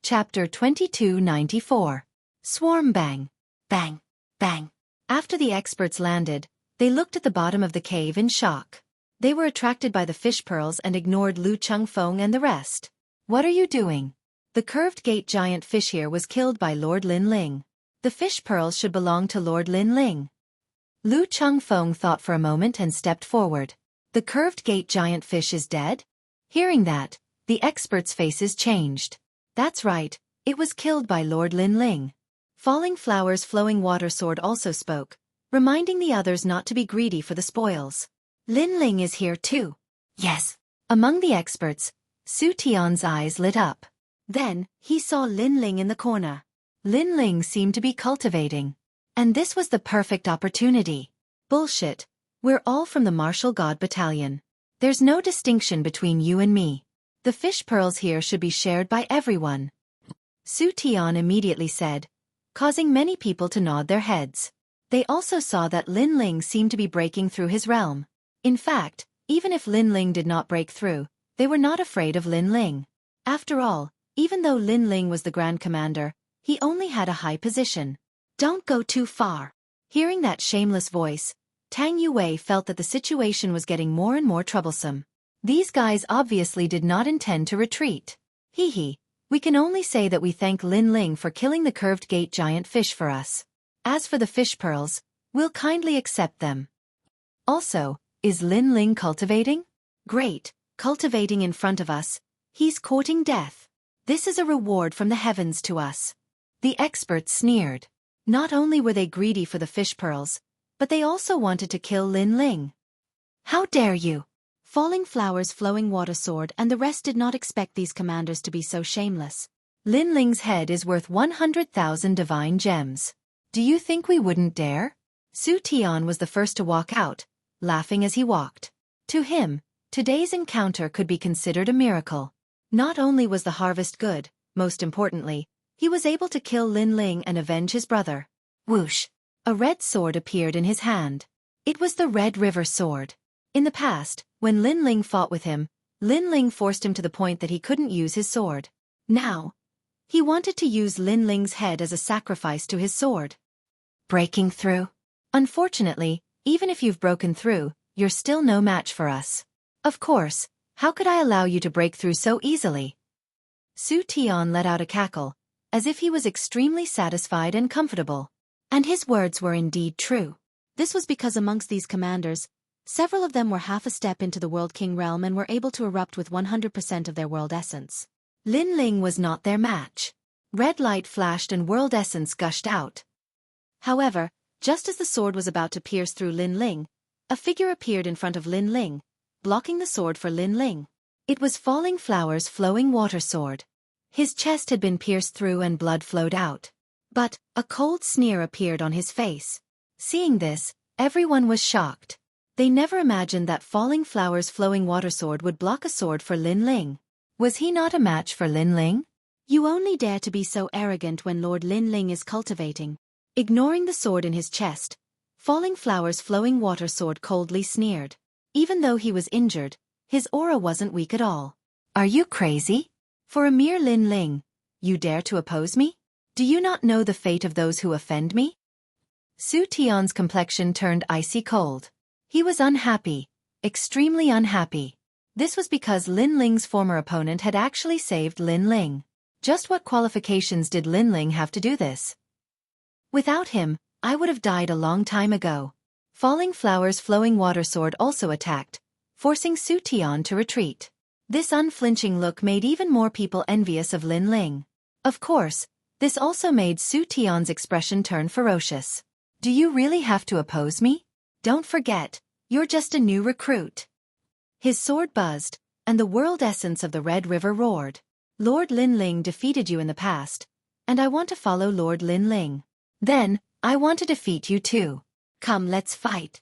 Chapter 2294. Swarm Bang. Bang. Bang. After the experts landed, they looked at the bottom of the cave in shock. They were attracted by the fish pearls and ignored Lu Chengfeng and the rest. What are you doing? The curved gate giant fish here was killed by Lord Lin Ling. The fish pearls should belong to Lord Lin Ling. Lu Chengfeng thought for a moment and stepped forward. The curved gate giant fish is dead? Hearing that, the experts' faces changed. That's right, it was killed by Lord Lin Ling. Falling Flower's flowing water sword also spoke, reminding the others not to be greedy for the spoils. Lin Ling is here too. Yes. Among the experts, Su Tian's eyes lit up. Then, he saw Lin Ling in the corner. Lin Ling seemed to be cultivating. And this was the perfect opportunity. Bullshit. We're all from the Martial God Battalion. There's no distinction between you and me. The fish pearls here should be shared by everyone. Su Tian immediately said, causing many people to nod their heads. They also saw that Lin Ling seemed to be breaking through his realm. In fact, even if Lin Ling did not break through, they were not afraid of Lin Ling. After all, even though Lin Ling was the Grand Commander, he only had a high position. Don't go too far. Hearing that shameless voice, Tang Yue felt that the situation was getting more and more troublesome. These guys obviously did not intend to retreat. Hee. We can only say that we thank Lin Ling for killing the curved gate giant fish for us. As for the fish pearls, we'll kindly accept them. Also, is Lin Ling cultivating? Great, cultivating in front of us. He's courting death. This is a reward from the heavens to us. The experts sneered. Not only were they greedy for the fish pearls, but they also wanted to kill Lin Ling. How dare you! Falling Flower's flowing water sword and the rest did not expect these commanders to be so shameless. Lin Ling's head is worth 100,000 divine gems. Do you think we wouldn't dare? Su Tian was the first to walk out, laughing as he walked. To him, today's encounter could be considered a miracle. Not only was the harvest good, most importantly, he was able to kill Lin Ling and avenge his brother. Whoosh! A red sword appeared in his hand. It was the Red River sword. In the past, when Lin Ling fought with him, Lin Ling forced him to the point that he couldn't use his sword. Now, he wanted to use Lin Ling's head as a sacrifice to his sword. Breaking through? Unfortunately, even if you've broken through, you're still no match for us. Of course, how could I allow you to break through so easily? Su Tian let out a cackle, as if he was extremely satisfied and comfortable. And his words were indeed true. This was because amongst these commanders, several of them were half a step into the World King realm and were able to erupt with 100% of their world essence. Lin Ling was not their match. Red light flashed and world essence gushed out. However, just as the sword was about to pierce through Lin Ling, a figure appeared in front of Lin Ling, blocking the sword for Lin Ling. It was Falling Flower's flowing water sword. His chest had been pierced through and blood flowed out. But a cold sneer appeared on his face. Seeing this, everyone was shocked. They never imagined that Falling Flower's flowing water sword would block a sword for Lin Ling. Was he not a match for Lin Ling? You only dare to be so arrogant when Lord Lin Ling is cultivating. Ignoring the sword in his chest, Falling Flower's flowing water sword coldly sneered. Even though he was injured, his aura wasn't weak at all. Are you crazy? For a mere Lin Ling, you dare to oppose me? Do you not know the fate of those who offend me? Su Tian's complexion turned icy cold. He was unhappy, extremely unhappy. This was because Lin Ling's former opponent had actually saved Lin Ling. Just what qualifications did Lin Ling have to do this? Without him, I would have died a long time ago. Falling Flower's flowing water sword also attacked, forcing Su Tian to retreat. This unflinching look made even more people envious of Lin Ling. Of course, this also made Su Tian's expression turn ferocious. Do you really have to oppose me? Don't forget, you're just a new recruit. His sword buzzed, and the world essence of the Red River roared. Lord Lin Ling defeated you in the past, and I want to follow Lord Lin Ling. Then, I want to defeat you too. Come, let's fight.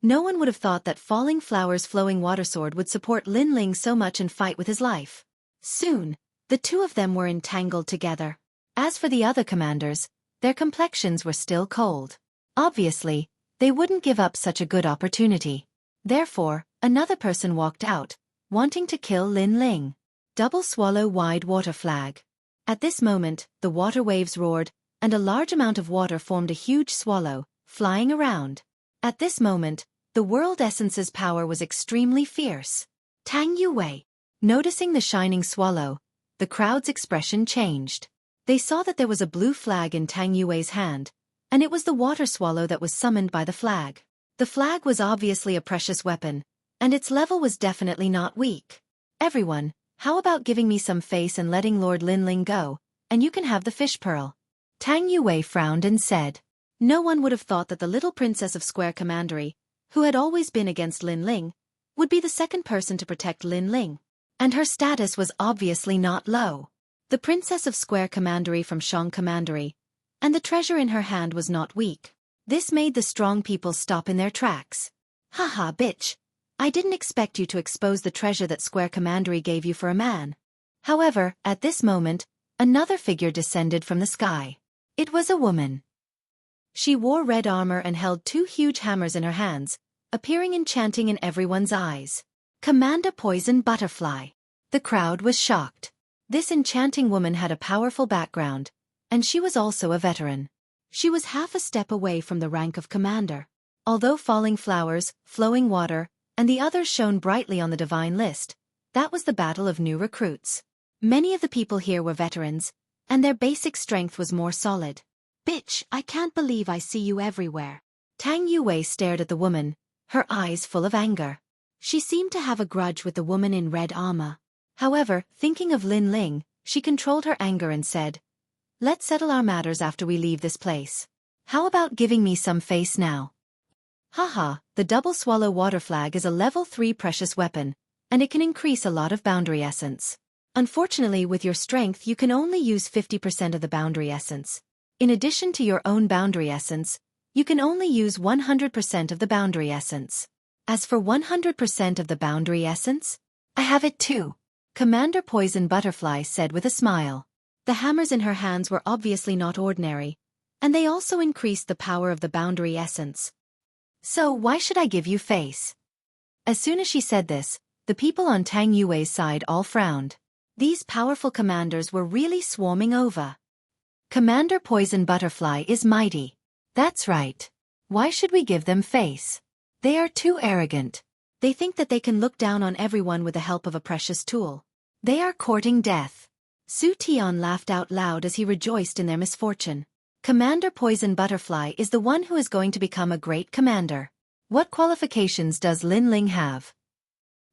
No one would have thought that Falling Flower's flowing water sword would support Lin Ling so much and fight with his life. Soon, the two of them were entangled together. As for the other commanders, their complexions were still cold. Obviously, they wouldn't give up such a good opportunity. Therefore, another person walked out, wanting to kill Lin Ling. Double swallow wide water flag. At this moment, the water waves roared, and a large amount of water formed a huge swallow, flying around. At this moment, the world essence's power was extremely fierce. Tang Yue. Noticing the shining swallow, the crowd's expression changed. They saw that there was a blue flag in Tang Yue's hand, and it was the water swallow that was summoned by the flag. The flag was obviously a precious weapon, and its level was definitely not weak. Everyone, how about giving me some face and letting Lord Linling go, and you can have the fish pearl? Tang Yue frowned and said. No one would have thought that the little princess of Square Commandery, who had always been against Linling, would be the second person to protect Linling. And her status was obviously not low. The princess of Square Commandery from Shang Commandery, and the treasure in her hand was not weak. This made the strong people stop in their tracks. Haha, bitch. I didn't expect you to expose the treasure that Square Commandery gave you for a man. However, at this moment, another figure descended from the sky. It was a woman. She wore red armor and held two huge hammers in her hands, appearing enchanting in everyone's eyes. Commander Poison Butterfly. The crowd was shocked. This enchanting woman had a powerful background, and she was also a veteran. She was half a step away from the rank of commander. Although falling flowers, flowing water, and the others shone brightly on the divine list, that was the battle of new recruits. Many of the people here were veterans, and their basic strength was more solid. Bitch, I can't believe I see you everywhere. Tang Yue stared at the woman, her eyes full of anger. She seemed to have a grudge with the woman in red armor. However, thinking of Lin Ling, she controlled her anger and said, Let's settle our matters after we leave this place. How about giving me some face now? Haha, the double swallow water flag is a level 3 precious weapon, and it can increase a lot of boundary essence. Unfortunately, with your strength you can only use 50% of the boundary essence. In addition to your own boundary essence, you can only use 100% of the boundary essence. As for 100% of the boundary essence, I have it too. Commander Poison Butterfly said with a smile. The hammers in her hands were obviously not ordinary, and they also increased the power of the boundary essence. So why should I give you face? As soon as she said this, the people on Tang Yue's side all frowned. These powerful commanders were really swarming over. Commander Poison Butterfly is mighty. That's right. Why should we give them face? They are too arrogant. They think that they can look down on everyone with the help of a precious tool. They are courting death. Su Tian laughed out loud as he rejoiced in their misfortune. Commander Poison Butterfly is the one who is going to become a great commander. What qualifications does Lin Ling have?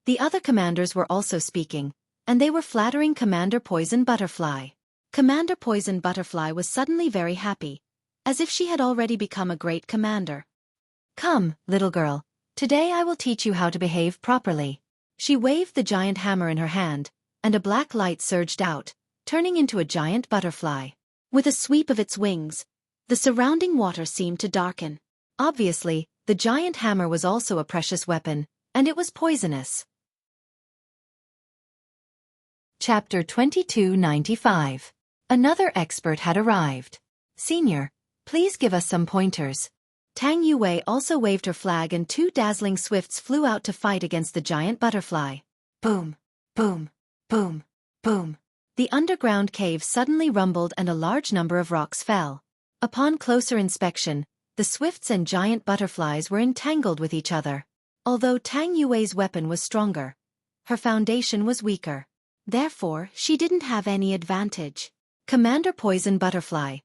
The other commanders were also speaking, and they were flattering Commander Poison Butterfly. Commander Poison Butterfly was suddenly very happy, as if she had already become a great commander. Come, little girl, today I will teach you how to behave properly. She waved the giant hammer in her hand, and a black light surged out, turning into a giant butterfly. With a sweep of its wings, the surrounding water seemed to darken. Obviously, the giant hammer was also a precious weapon, and it was poisonous. Chapter 2295. Another expert had arrived. Senior, please give us some pointers. Tang Yue also waved her flag and two dazzling swifts flew out to fight against the giant butterfly. Boom, boom, boom, boom. The underground cave suddenly rumbled and a large number of rocks fell. Upon closer inspection, the swifts and giant butterflies were entangled with each other. Although Tang Yue's weapon was stronger, her foundation was weaker. Therefore, she didn't have any advantage. Commander Poison Butterfly,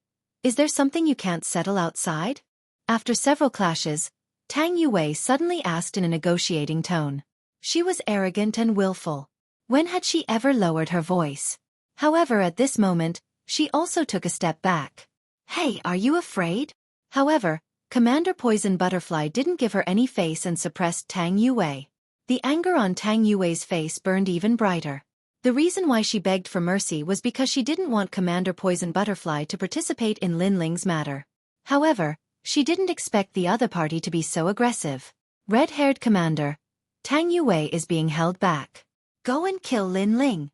is there something you can't settle outside? After several clashes, Tang Yue suddenly asked in a negotiating tone. She was arrogant and willful. When had she ever lowered her voice? However, at this moment, she also took a step back. Hey, are you afraid? However, Commander Poison Butterfly didn't give her any face and suppressed Tang Yue. The anger on Tang Yue's face burned even brighter. The reason why she begged for mercy was because she didn't want Commander Poison Butterfly to participate in Lin Ling's matter. However, she didn't expect the other party to be so aggressive. Red-haired commander, Tang Yue is being held back. Go and kill Lin Ling.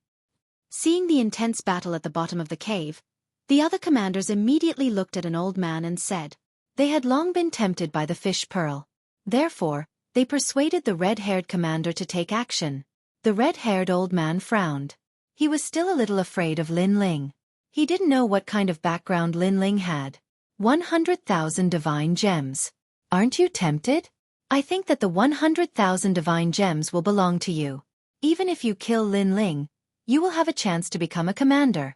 Seeing the intense battle at the bottom of the cave, the other commanders immediately looked at an old man and said, they had long been tempted by the fish pearl. Therefore, they persuaded the red-haired commander to take action. The red-haired old man frowned. He was still a little afraid of Lin Ling. He didn't know what kind of background Lin Ling had. 100,000 divine gems. Aren't you tempted? I think that the 100,000 divine gems will belong to you. Even if you kill Lin Ling, you will have a chance to become a commander.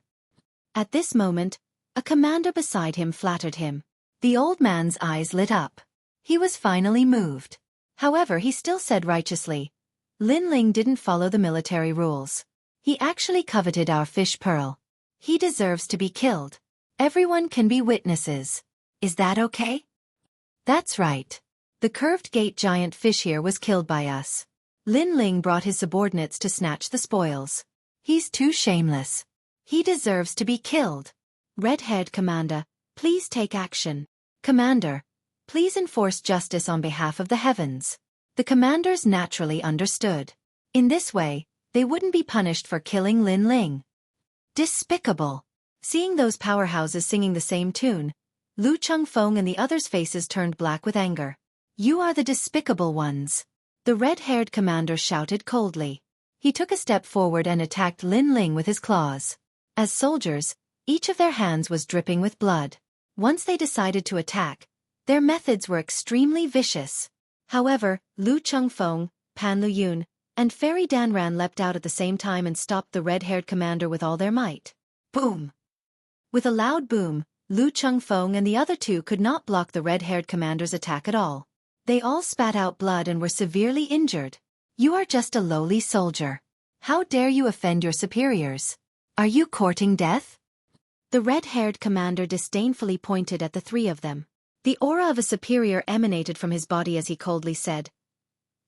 At this moment, a commander beside him flattered him. The old man's eyes lit up. He was finally moved. However, he still said righteously, Lin Ling didn't follow the military rules. He actually coveted our fish pearl. He deserves to be killed. Everyone can be witnesses. Is that okay? That's right. The curved gate giant fish here was killed by us. Lin Ling brought his subordinates to snatch the spoils. He's too shameless. He deserves to be killed. Red-haired commander, please take action. Commander, please enforce justice on behalf of the heavens. The commanders naturally understood. In this way, they wouldn't be punished for killing Lin Ling. Despicable. Seeing those powerhouses singing the same tune, Lu Chengfeng and the others' faces turned black with anger. You are the despicable ones. The red-haired commander shouted coldly. He took a step forward and attacked Lin Ling with his claws. As soldiers, each of their hands was dripping with blood. Once they decided to attack, their methods were extremely vicious. However, Lu Chengfeng, Pan Luyun, and Fairy Danran leapt out at the same time and stopped the red-haired commander with all their might. Boom! With a loud boom, Lu Chengfeng and the other two could not block the red-haired commander's attack at all. They all spat out blood and were severely injured. You are just a lowly soldier. How dare you offend your superiors? Are you courting death? The red-haired commander disdainfully pointed at the three of them. The aura of a superior emanated from his body as he coldly said,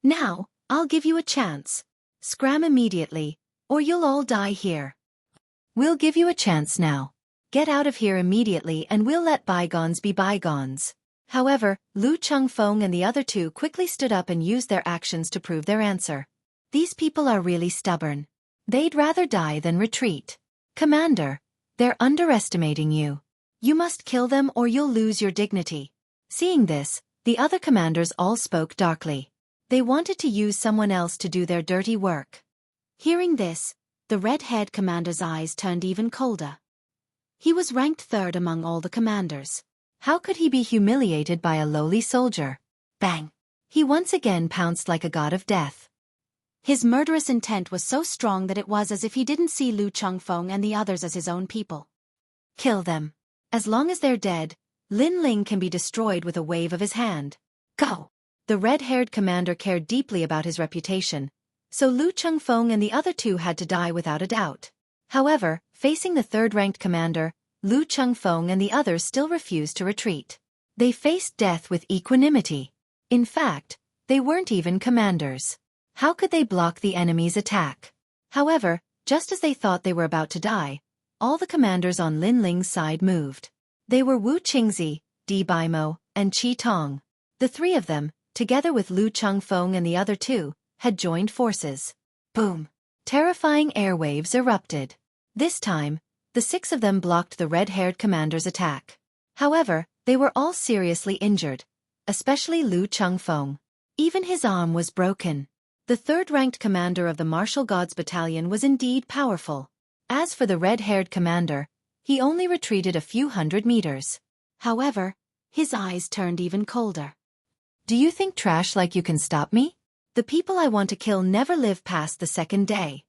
Now, I'll give you a chance. Scram immediately, or you'll all die here. We'll give you a chance now. Get out of here immediately and we'll let bygones be bygones. However, Lu Chengfeng and the other two quickly stood up and used their actions to prove their answer. These people are really stubborn. They'd rather die than retreat. Commander, they're underestimating you. You must kill them or you'll lose your dignity. Seeing this, the other commanders all spoke darkly. They wanted to use someone else to do their dirty work. Hearing this, the red-haired commander's eyes turned even colder. He was ranked third among all the commanders. How could he be humiliated by a lowly soldier? Bang! He once again pounced like a god of death. His murderous intent was so strong that it was as if he didn't see Lu Chengfeng and the others as his own people. Kill them. As long as they're dead, Lin Ling can be destroyed with a wave of his hand. Go! The red-haired commander cared deeply about his reputation, so Lu Chengfeng and the other two had to die without a doubt. However, facing the third-ranked commander, Lu Chengfeng and the others still refused to retreat. They faced death with equanimity. In fact, they weren't even commanders. How could they block the enemy's attack? However, just as they thought they were about to die, all the commanders on Lin Ling's side moved. They were Wu Qingzi, Di Baimo, and Qi Tong. The three of them, together with Lu Chengfeng and the other two, had joined forces. Boom! Terrifying airwaves erupted. This time, the six of them blocked the red-haired commander's attack. However, they were all seriously injured, especially Lu Chengfeng. Even his arm was broken. The third-ranked commander of the Martial Gods Battalion was indeed powerful. As for the red-haired commander, he only retreated a few hundred meters. However, his eyes turned even colder. Do you think trash like you can stop me? The people I want to kill never live past the second day.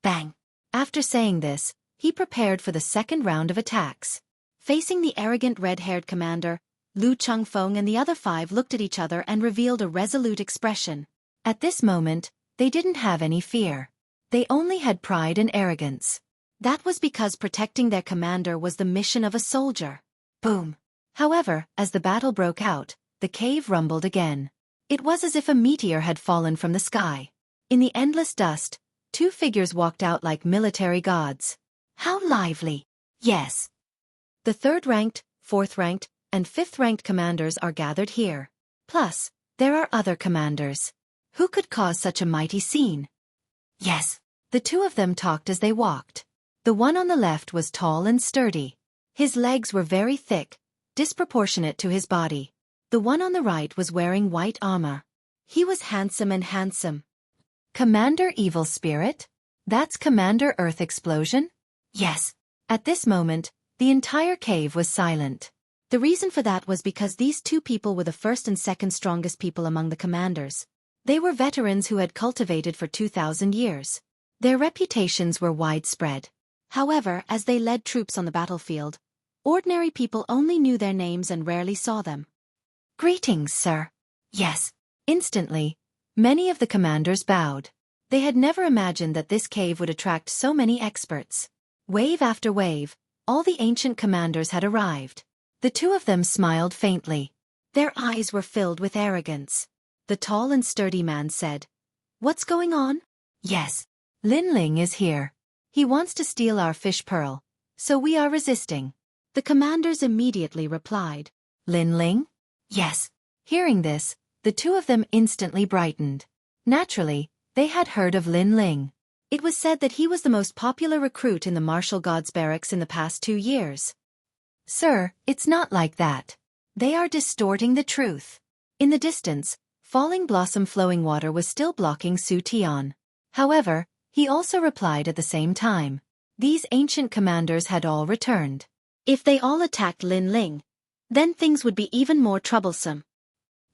Bang! After saying this, he prepared for the second round of attacks. Facing the arrogant red-haired commander, Lu Chengfeng and the other five looked at each other and revealed a resolute expression. At this moment, they didn't have any fear. They only had pride and arrogance. That was because protecting their commander was the mission of a soldier. Boom! However, as the battle broke out, the cave rumbled again. It was as if a meteor had fallen from the sky. In the endless dust, two figures walked out like military gods. How lively! Yes. The third-ranked, fourth-ranked, and fifth-ranked commanders are gathered here. Plus, there are other commanders. Who could cause such a mighty scene? Yes. The two of them talked as they walked. The one on the left was tall and sturdy. His legs were very thick, disproportionate to his body. The one on the right was wearing white armor. He was handsome and handsome. Commander Evil Spirit? That's Commander Earth Explosion? Yes. At this moment, the entire cave was silent. The reason for that was because these two people were the first and second strongest people among the commanders. They were veterans who had cultivated for 2,000 years. Their reputations were widespread. However, as they led troops on the battlefield, ordinary people only knew their names and rarely saw them. "Greetings, sir." "Yes." Instantly, many of the commanders bowed. They had never imagined that this cave would attract so many experts. Wave after wave, all the ancient commanders had arrived. The two of them smiled faintly. Their eyes were filled with arrogance. The tall and sturdy man said, "What's going on?" "Yes. Lin Ling is here. He wants to steal our fish pearl, so we are resisting." The commanders immediately replied, "Lin Ling?" "Yes." Hearing this, the two of them instantly brightened. Naturally, they had heard of Lin Ling. It was said that he was the most popular recruit in the martial gods barracks in the past 2 years. "Sir, it's not like that. They are distorting the truth." In the distance, falling blossom flowing water was still blocking Su Tian. However, he also replied at the same time. These ancient commanders had all returned. If they all attacked Lin Ling, then things would be even more troublesome.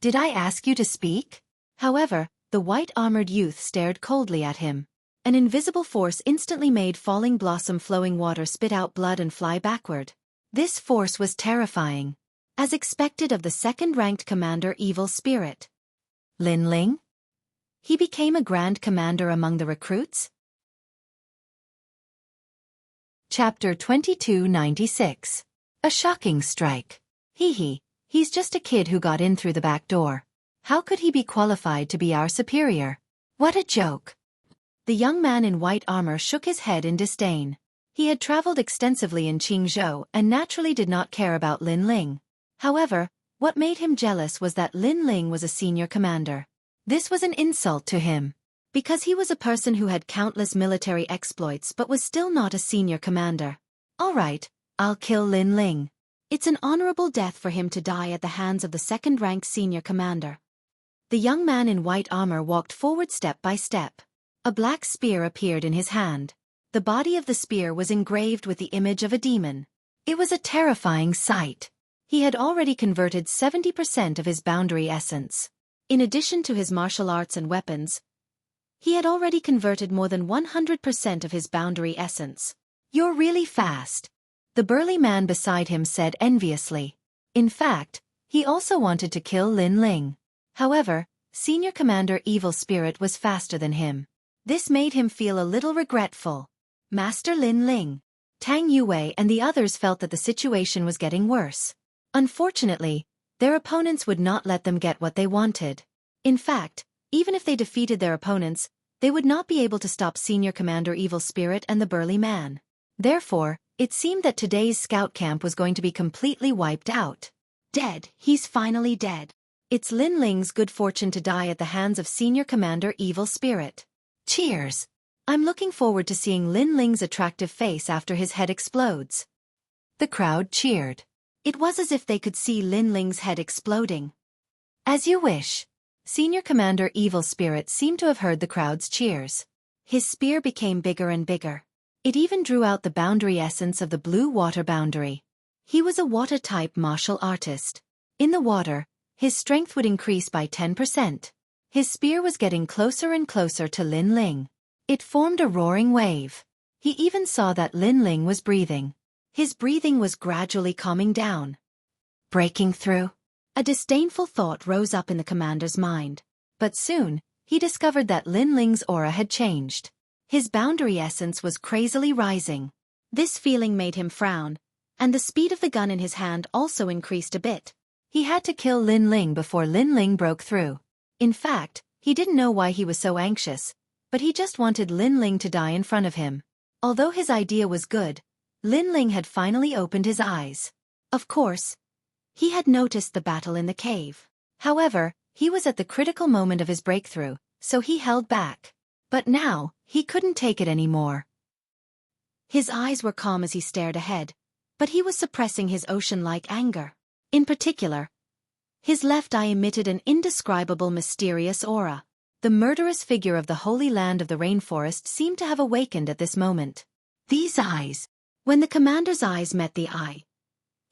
"Did I ask you to speak?" However, the white-armored youth stared coldly at him. An invisible force instantly made falling blossom flowing water spit out blood and fly backward. This force was terrifying, as expected of the second-ranked commander Evil Spirit. Lin Ling? He became a grand commander among the recruits? Chapter 2296. A shocking strike. He's just a kid who got in through the back door. How could he be qualified to be our superior? What a joke. The young man in white armor shook his head in disdain. He had traveled extensively in Qingzhou and naturally did not care about Lin Ling. However, what made him jealous was that Lin Ling was a senior commander. This was an insult to him. Because he was a person who had countless military exploits but was still not a senior commander. Alright, I'll kill Lin Ling. It's an honorable death for him to die at the hands of the second-ranked senior commander. The young man in white armor walked forward step by step. A black spear appeared in his hand. The body of the spear was engraved with the image of a demon. It was a terrifying sight. He had already converted 70% of his boundary essence. In addition to his martial arts and weapons, he had already converted more than 100% of his boundary essence. "You're really fast," the burly man beside him said enviously. In fact, he also wanted to kill Lin Ling. However, Senior Commander Evil Spirit was faster than him. This made him feel a little regretful. Master Lin Ling, Tang Yue and the others felt that the situation was getting worse. Unfortunately, their opponents would not let them get what they wanted. In fact, even if they defeated their opponents, they would not be able to stop Senior Commander Evil Spirit and the burly man. Therefore, it seemed that today's scout camp was going to be completely wiped out. Dead, he's finally dead. It's Lin Ling's good fortune to die at the hands of Senior Commander Evil Spirit. Cheers! I'm looking forward to seeing Lin Ling's attractive face after his head explodes. The crowd cheered. It was as if they could see Lin Ling's head exploding. As you wish. Senior Commander Evil Spirit seemed to have heard the crowd's cheers. His spear became bigger and bigger. It even drew out the boundary essence of the blue water boundary. He was a water-type martial artist. In the water, his strength would increase by 10%. His spear was getting closer and closer to Lin Ling. It formed a roaring wave. He even saw that Lin Ling was breathing. His breathing was gradually calming down. Breaking through? A disdainful thought rose up in the commander's mind. But soon, he discovered that Lin Ling's aura had changed. His boundary essence was crazily rising. This feeling made him frown, and the speed of the gun in his hand also increased a bit. He had to kill Lin Ling before Lin Ling broke through. In fact, he didn't know why he was so anxious, but he just wanted Lin Ling to die in front of him. Although his idea was good, Lin Ling had finally opened his eyes. Of course, he had noticed the battle in the cave. However, he was at the critical moment of his breakthrough, so he held back. But now, he couldn't take it anymore. His eyes were calm as he stared ahead, but he was suppressing his ocean-like anger. In particular, his left eye emitted an indescribable mysterious aura. The murderous figure of the holy land of the rainforest seemed to have awakened at this moment. These eyes. When the commander's eyes met the eye,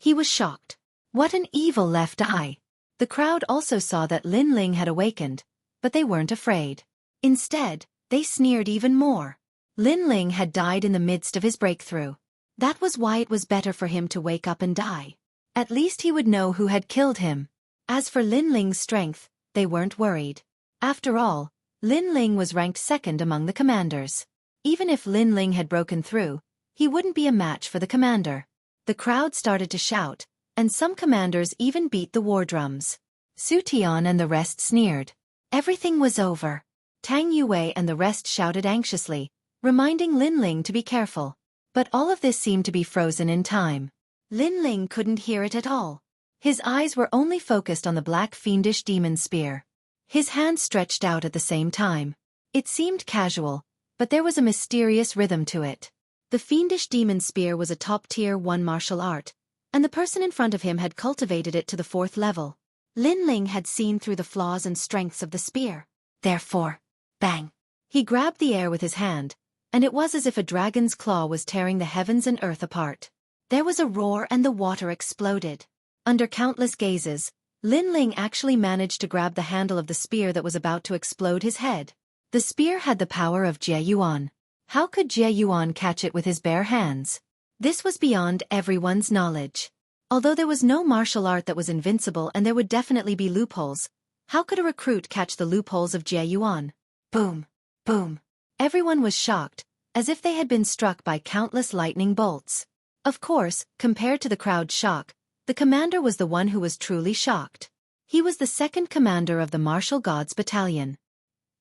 he was shocked. What an evil left eye! The crowd also saw that Lin Ling had awakened, but they weren't afraid. Instead, they sneered even more. Lin Ling had died in the midst of his breakthrough. That was why it was better for him to wake up and die. At least he would know who had killed him. As for Lin Ling's strength, they weren't worried. After all, Lin Ling was ranked second among the commanders. Even if Lin Ling had broken through, he wouldn't be a match for the commander. The crowd started to shout, and some commanders even beat the war drums. Su Tian and the rest sneered. Everything was over. Tang Yue and the rest shouted anxiously, reminding Lin Ling to be careful. But all of this seemed to be frozen in time. Lin Ling couldn't hear it at all. His eyes were only focused on the black fiendish demon spear. His hand stretched out at the same time. It seemed casual, but there was a mysterious rhythm to it. The fiendish demon spear was a top-tier 1 martial art, and the person in front of him had cultivated it to the 4th level. Lin Ling had seen through the flaws and strengths of the spear. Therefore, bang! He grabbed the air with his hand, and it was as if a dragon's claw was tearing the heavens and earth apart. There was a roar and the water exploded. Under countless gazes, Lin Ling actually managed to grab the handle of the spear that was about to explode his head. The spear had the power of Jie Yuan. How could Jie Yuan catch it with his bare hands? This was beyond everyone's knowledge. Although there was no martial art that was invincible and there would definitely be loopholes, how could a recruit catch the loopholes of Jie Yuan? Boom! Boom! Everyone was shocked, as if they had been struck by countless lightning bolts. Of course, compared to the crowd's shock, the commander was the one who was truly shocked. He was the second commander of the Martial Gods Battalion.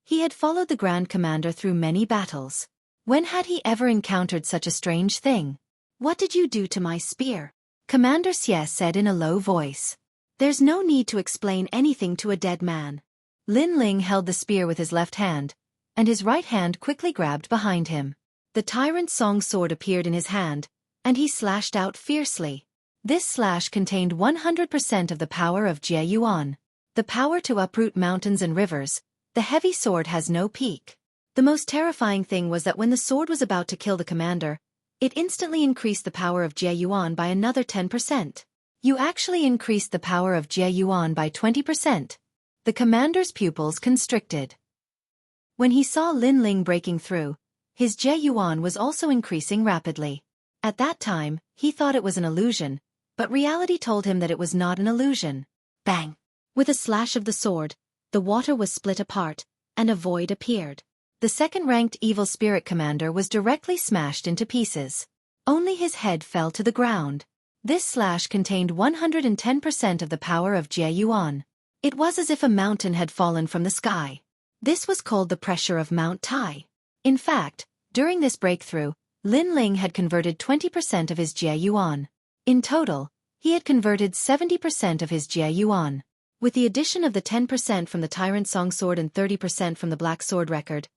He had followed the Grand Commander through many battles. When had he ever encountered such a strange thing? "What did you do to my spear?" Commander Xie said in a low voice. "There's no need to explain anything to a dead man." Lin Ling held the spear with his left hand, and his right hand quickly grabbed behind him. The Tyrant Song sword appeared in his hand, and he slashed out fiercely. This slash contained 100% of the power of Jie Yuan. The power to uproot mountains and rivers. The heavy sword has no peak. The most terrifying thing was that when the sword was about to kill the commander, it instantly increased the power of Jie Yuan by another 10%. You actually increased the power of Jie Yuan by 20%. The commander's pupils constricted. When he saw Lin Ling breaking through, his Jie Yuan was also increasing rapidly. At that time, he thought it was an illusion, but reality told him that it was not an illusion. Bang! With a slash of the sword, the water was split apart, and a void appeared. The second-ranked evil spirit commander was directly smashed into pieces. Only his head fell to the ground. This slash contained 110% of the power of Jie Yuan. It was as if a mountain had fallen from the sky. This was called the pressure of Mount Tai. In fact, during this breakthrough, Lin Ling had converted 20% of his Jie Yuan. In total, he had converted 70% of his Jie Yuan. With the addition of the 10% from the Tyrant Song sword and 30% from the Black Sword record,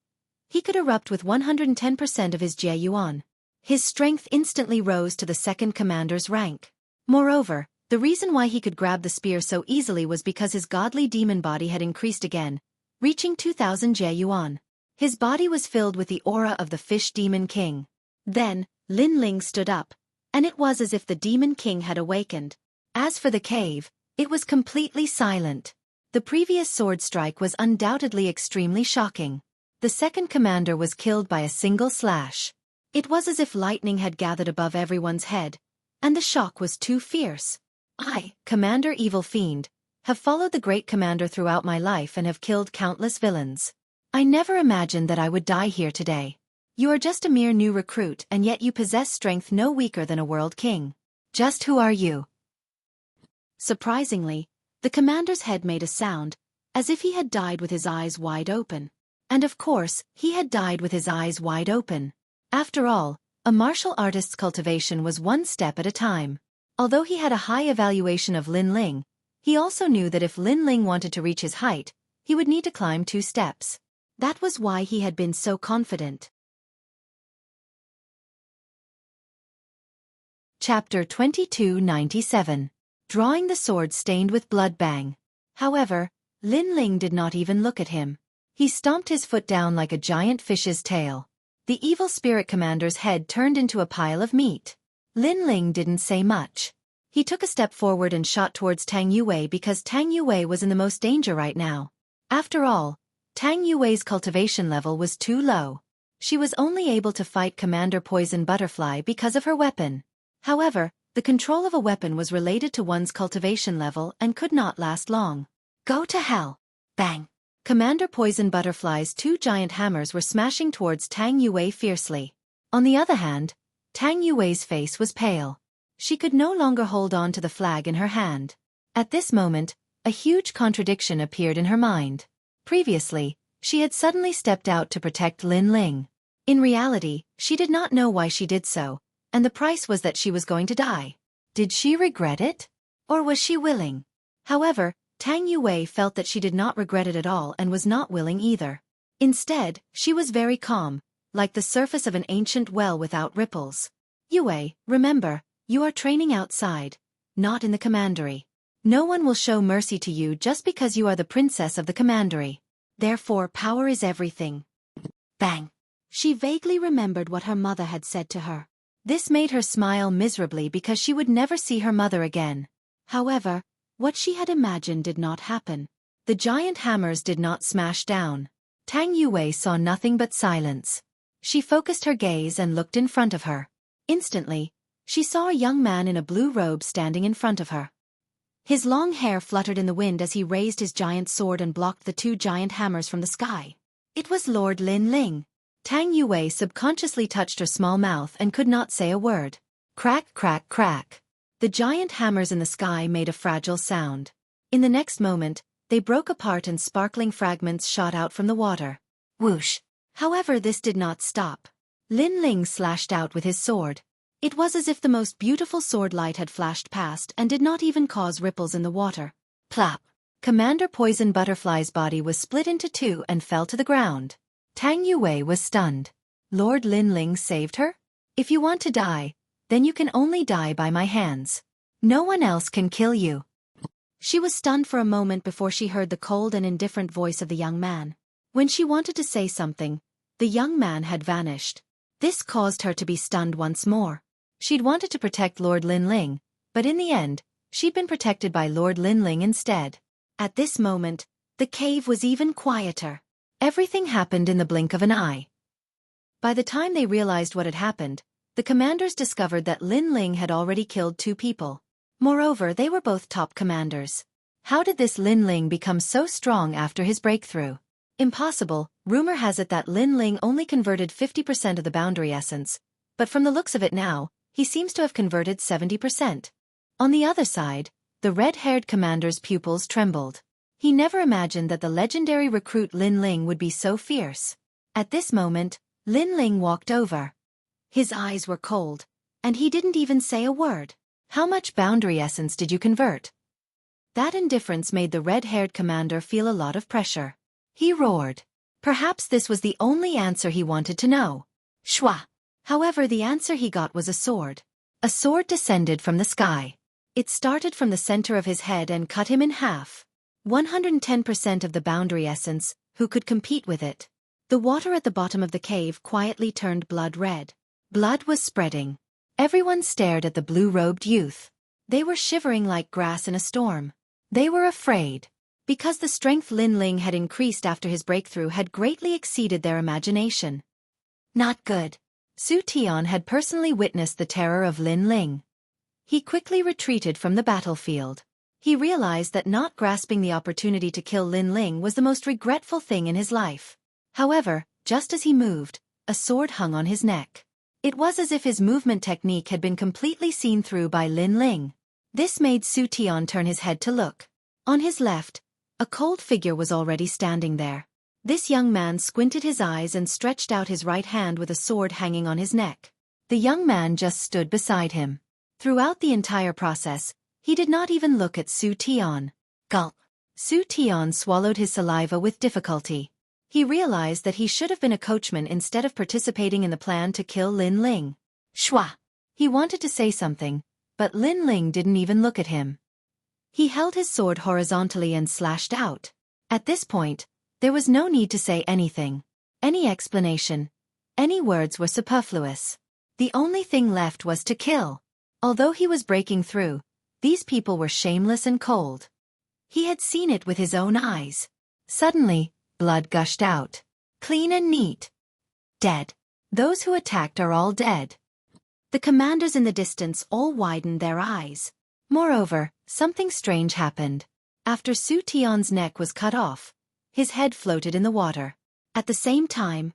he could erupt with 110% of his Jie Yuan. His strength instantly rose to the second commander's rank. Moreover, the reason why he could grab the spear so easily was because his godly demon body had increased again, reaching 2,000 Jie Yuan. His body was filled with the aura of the Fish Demon King. Then, Lin Ling stood up, and it was as if the Demon King had awakened. As for the cave, it was completely silent. The previous sword strike was undoubtedly extremely shocking. The second commander was killed by a single slash. It was as if lightning had gathered above everyone's head, and the shock was too fierce. I, Commander Evil Fiend, have followed the great commander throughout my life and have killed countless villains. I never imagined that I would die here today. You are just a mere new recruit and yet you possess strength no weaker than a world king. Just who are you? Surprisingly, the commander's head made a sound, as if he had died with his eyes wide open. And of course, he had died with his eyes wide open. After all, a martial artist's cultivation was one step at a time. Although he had a high evaluation of Lin Ling, he also knew that if Lin Ling wanted to reach his height, he would need to climb 2 steps. That was why he had been so confident. Chapter 2297. Drawing the sword stained with blood. Bang. However, Lin Ling did not even look at him. He stomped his foot down like a giant fish's tail. The evil spirit commander's head turned into a pile of meat. Lin Ling didn't say much. He took a step forward and shot towards Tang Yue because Tang Yue was in the most danger right now. After all, Tang Yue's cultivation level was too low. She was only able to fight Commander Poison Butterfly because of her weapon. However, the control of a weapon was related to one's cultivation level and could not last long. Go to hell! Bang! Commander Poison Butterfly's two giant hammers were smashing towards Tang Yue fiercely. On the other hand, Tang Yue's face was pale. She could no longer hold on to the flag in her hand. At this moment, a huge contradiction appeared in her mind. Previously, she had suddenly stepped out to protect Lin Ling. In reality, she did not know why she did so, and the price was that she was going to die. Did she regret it? Or was she willing? However, Tang Yue felt that she did not regret it at all and was not willing either. Instead, she was very calm, like the surface of an ancient well without ripples. Yue, remember, you are training outside, not in the commandery. No one will show mercy to you just because you are the princess of the commandery. Therefore, power is everything. Bang! She vaguely remembered what her mother had said to her. This made her smile miserably because she would never see her mother again. However, what she had imagined did not happen. The giant hammers did not smash down. Tang Yue saw nothing but silence. She focused her gaze and looked in front of her. Instantly, she saw a young man in a blue robe standing in front of her. His long hair fluttered in the wind as he raised his giant sword and blocked the two giant hammers from the sky. It was Lord Lin Ling. Tang Yue subconsciously touched her small mouth and could not say a word. Crack, crack, crack. The giant hammers in the sky made a fragile sound. In the next moment, they broke apart and sparkling fragments shot out from the water. Whoosh! However, this did not stop. Lin Ling slashed out with his sword. It was as if the most beautiful sword light had flashed past and did not even cause ripples in the water. Plop! Commander Poison Butterfly's body was split into two and fell to the ground. Tang Yue was stunned. Lord Lin Ling saved her? If you want to die, then you can only die by my hands. No one else can kill you. She was stunned for a moment before she heard the cold and indifferent voice of the young man. When she wanted to say something, the young man had vanished. This caused her to be stunned once more. She'd wanted to protect Lord Lin Ling, but in the end, she'd been protected by Lord Lin Ling instead. At this moment, the cave was even quieter. Everything happened in the blink of an eye. By the time they realized what had happened, the commanders discovered that Lin Ling had already killed two people. Moreover, they were both top commanders. How did this Lin Ling become so strong after his breakthrough? Impossible. Rumor has it that Lin Ling only converted 50% of the boundary essence, but from the looks of it now, he seems to have converted 70%. On the other side, the red-haired commander's pupils trembled. He never imagined that the legendary recruit Lin Ling would be so fierce. At this moment, Lin Ling walked over. His eyes were cold, and he didn't even say a word. How much boundary essence did you convert? That indifference made the red-haired commander feel a lot of pressure. He roared. Perhaps this was the only answer he wanted to know. Shwa! However, the answer he got was a sword. A sword descended from the sky. It started from the center of his head and cut him in half. 110% of the boundary essence, who could compete with it? The water at the bottom of the cave quietly turned blood red. Blood was spreading. Everyone stared at the blue-robed youth. They were shivering like grass in a storm. They were afraid. Because the strength Lin Ling had increased after his breakthrough had greatly exceeded their imagination. Not good. Su Tian had personally witnessed the terror of Lin Ling. He quickly retreated from the battlefield. He realized that not grasping the opportunity to kill Lin Ling was the most regretful thing in his life. However, just as he moved, a sword hung on his neck. It was as if his movement technique had been completely seen through by Lin Ling. This made Su Tian turn his head to look. On his left, a cold figure was already standing there. This young man squinted his eyes and stretched out his right hand with a sword hanging on his neck. The young man just stood beside him. Throughout the entire process, he did not even look at Su Tian. Gulp. Su Tian swallowed his saliva with difficulty. He realized that he should have been a coachman instead of participating in the plan to kill Lin Ling. Shwa! He wanted to say something, but Lin Ling didn't even look at him. He held his sword horizontally and slashed out. At this point, there was no need to say anything. Any explanation, any words were superfluous. The only thing left was to kill. Although he was breaking through, these people were shameless and cold. He had seen it with his own eyes. Suddenly, blood gushed out. Clean and neat. Dead. Those who attacked are all dead. The commanders in the distance all widened their eyes. Moreover, something strange happened. After Su Tian's neck was cut off, his head floated in the water. At the same time,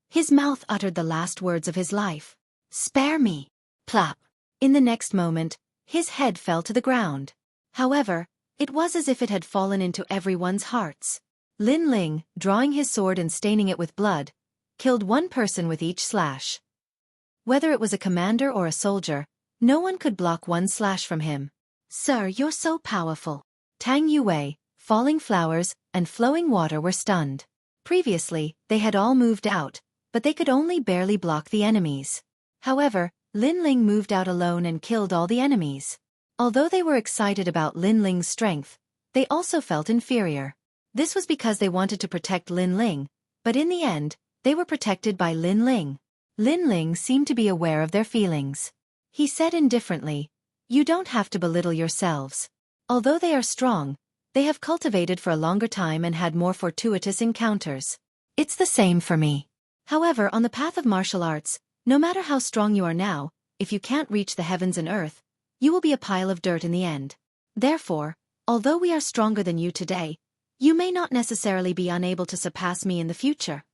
his mouth uttered the last words of his life. "Spare me." Plop. In the next moment, his head fell to the ground. However, it was as if it had fallen into everyone's hearts. Lin Ling, drawing his sword and staining it with blood, killed one person with each slash. Whether it was a commander or a soldier, no one could block one slash from him. "Sir, you're so powerful." Tang Yue, falling flowers, and flowing water were stunned. Previously, they had all moved out, but they could only barely block the enemies. However, Lin Ling moved out alone and killed all the enemies. Although they were excited about Lin Ling's strength, they also felt inferior. This was because they wanted to protect Lin Ling, but in the end, they were protected by Lin Ling. Lin Ling seemed to be aware of their feelings. He said indifferently, "You don't have to belittle yourselves. Although they are strong, they have cultivated for a longer time and had more fortuitous encounters. It's the same for me. However, on the path of martial arts, no matter how strong you are now, if you can't reach the heavens and earth, you will be a pile of dirt in the end. Therefore, although we are stronger than you today, you may not necessarily be unable to surpass me in the future."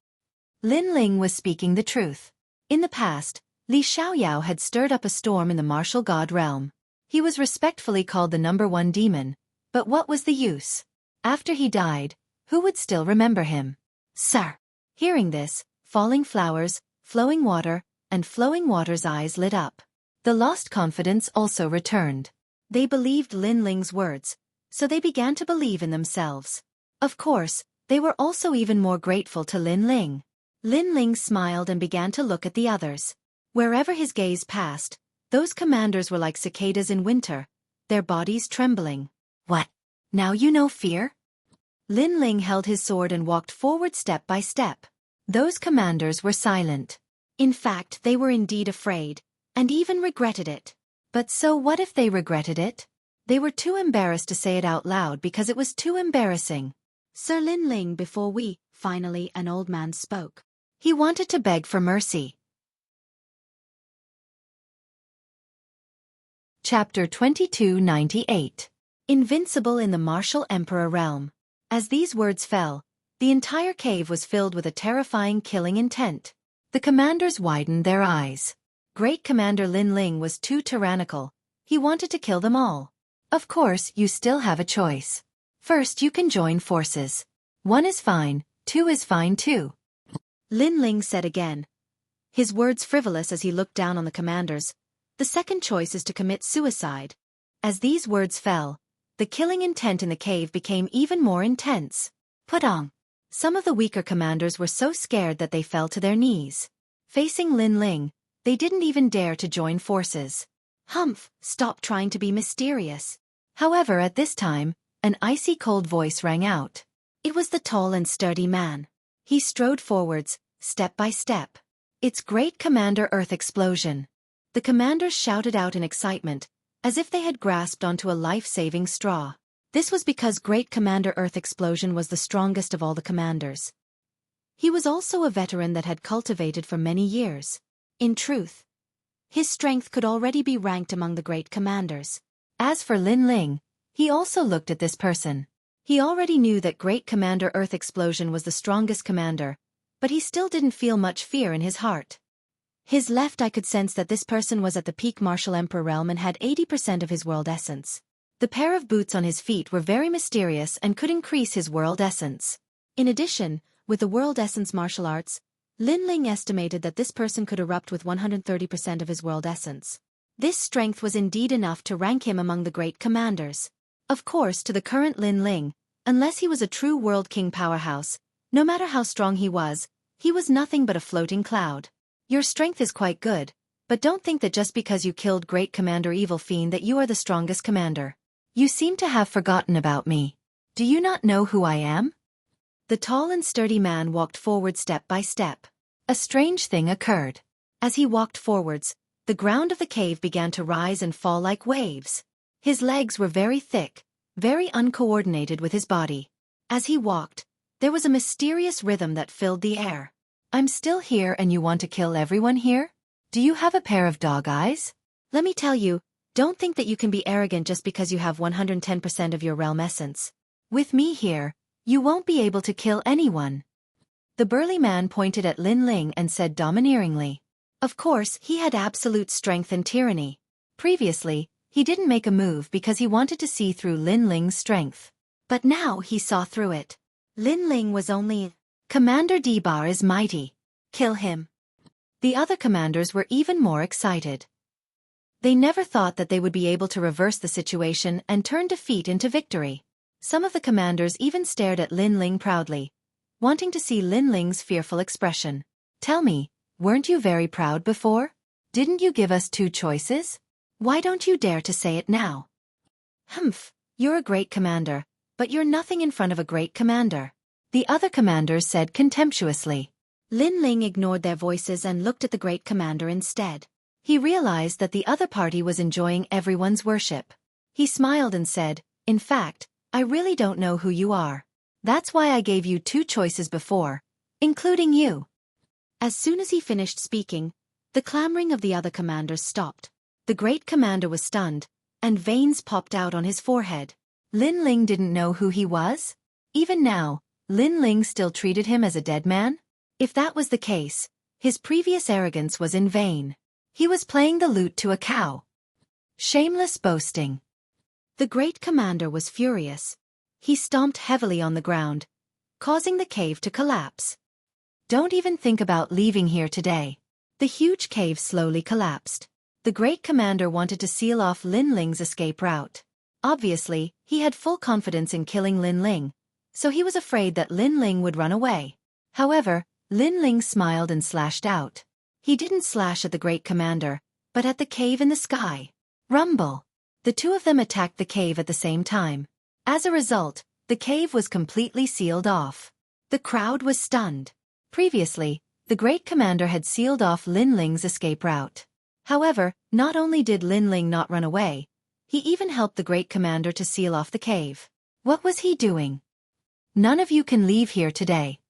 Lin Ling was speaking the truth. In the past, Li Xiaoyao had stirred up a storm in the martial god realm. He was respectfully called the #1 demon, but what was the use? After he died, who would still remember him? "Sir." Hearing this, falling flowers, flowing water, and flowing water's eyes lit up. The lost confidence also returned. They believed Lin Ling's words, so they began to believe in themselves. Of course, they were also even more grateful to Lin Ling. Lin Ling smiled and began to look at the others. Wherever his gaze passed, those commanders were like cicadas in winter, their bodies trembling. "What? Now you know fear?" Lin Ling held his sword and walked forward step by step. Those commanders were silent. In fact, they were indeed afraid, and even regretted it. But so what if they regretted it? They were too embarrassed to say it out loud because it was too embarrassing. "Sir Lin Ling, before we," finally an old man spoke. He wanted to beg for mercy. Chapter 2298. Invincible in the Martial Emperor Realm. As these words fell, the entire cave was filled with a terrifying killing intent. The commanders widened their eyes. Great Commander Lin Ling was too tyrannical. He wanted to kill them all. Of course, you still have a choice. First, you can join forces. 1 is fine, 2 is fine too. Lin Ling said again, his words frivolous as he looked down on the commanders. "The second choice is to commit suicide." As these words fell, the killing intent in the cave became even more intense. Put on. Some of the weaker commanders were so scared that they fell to their knees. Facing Lin Ling, they didn't even dare to join forces. "Humph, stop trying to be mysterious." However, at this time, an icy cold voice rang out. It was the tall and sturdy man. He strode forwards, step by step. "It's Great Commander Earth Explosion." The commanders shouted out in excitement, as if they had grasped onto a life-saving straw. This was because Great Commander Earth Explosion was the strongest of all the commanders. He was also a veteran that had cultivated for many years. In truth, his strength could already be ranked among the great commanders. As for Lin Ling, he also looked at this person. He already knew that Great Commander Earth Explosion was the strongest commander, but he still didn't feel much fear in his heart. His left eye could sense that this person was at the peak martial emperor realm and had 80% of his world essence. The pair of boots on his feet were very mysterious and could increase his world essence. In addition, with the world essence martial arts, Lin Ling estimated that this person could erupt with 130% of his world essence. This strength was indeed enough to rank him among the great commanders. Of course, to the current Lin Ling, unless he was a true world king powerhouse, no matter how strong he was nothing but a floating cloud. Your strength is quite good, but don't think that just because you killed Great Commander Evil Fiend that you are the strongest commander. You seem to have forgotten about me. Do you not know who I am? The tall and sturdy man walked forward step by step. A strange thing occurred. As he walked forwards, the ground of the cave began to rise and fall like waves. His legs were very thick, very uncoordinated with his body. As he walked, there was a mysterious rhythm that filled the air. I'm still here and you want to kill everyone here? Do you have a pair of dog eyes? Let me tell you, don't think that you can be arrogant just because you have 110% of your realm essence. With me here, you won't be able to kill anyone. The burly man pointed at Lin Ling and said domineeringly. Of course, he had absolute strength and tyranny. Previously, he didn't make a move because he wanted to see through Lin Ling's strength. But now he saw through it. Lin Ling was only... Commander Dibar is mighty. Kill him. The other commanders were even more excited. They never thought that they would be able to reverse the situation and turn defeat into victory. Some of the commanders even stared at Lin Ling proudly, wanting to see Lin Ling's fearful expression. Tell me, weren't you very proud before? Didn't you give us 2 choices? Why don't you dare to say it now? Humph, you're a great commander, but you're nothing in front of a great commander. The other commanders said contemptuously. Lin Ling ignored their voices and looked at the great commander instead. He realized that the other party was enjoying everyone's worship. He smiled and said, in fact, I really don't know who you are. That's why I gave you 2 choices before, including you. As soon as he finished speaking, the clamoring of the other commanders stopped. The great commander was stunned, and veins popped out on his forehead. Lin Ling didn't know who he was? Even now, Lin Ling still treated him as a dead man? If that was the case, his previous arrogance was in vain. He was playing the lute to a cow. Shameless boasting. The great commander was furious. He stomped heavily on the ground, causing the cave to collapse. Don't even think about leaving here today. The huge cave slowly collapsed. The great commander wanted to seal off Lin Ling's escape route. Obviously, he had full confidence in killing Lin Ling, so he was afraid that Lin Ling would run away. However, Lin Ling smiled and slashed out. He didn't slash at the great commander, but at the cave in the sky. Rumble! The 2 of them attacked the cave at the same time. As a result, the cave was completely sealed off. The crowd was stunned. Previously, the great commander had sealed off Lin Ling's escape route. However, not only did Lin Ling not run away, he even helped the great commander to seal off the cave. What was he doing? None of you can leave here today.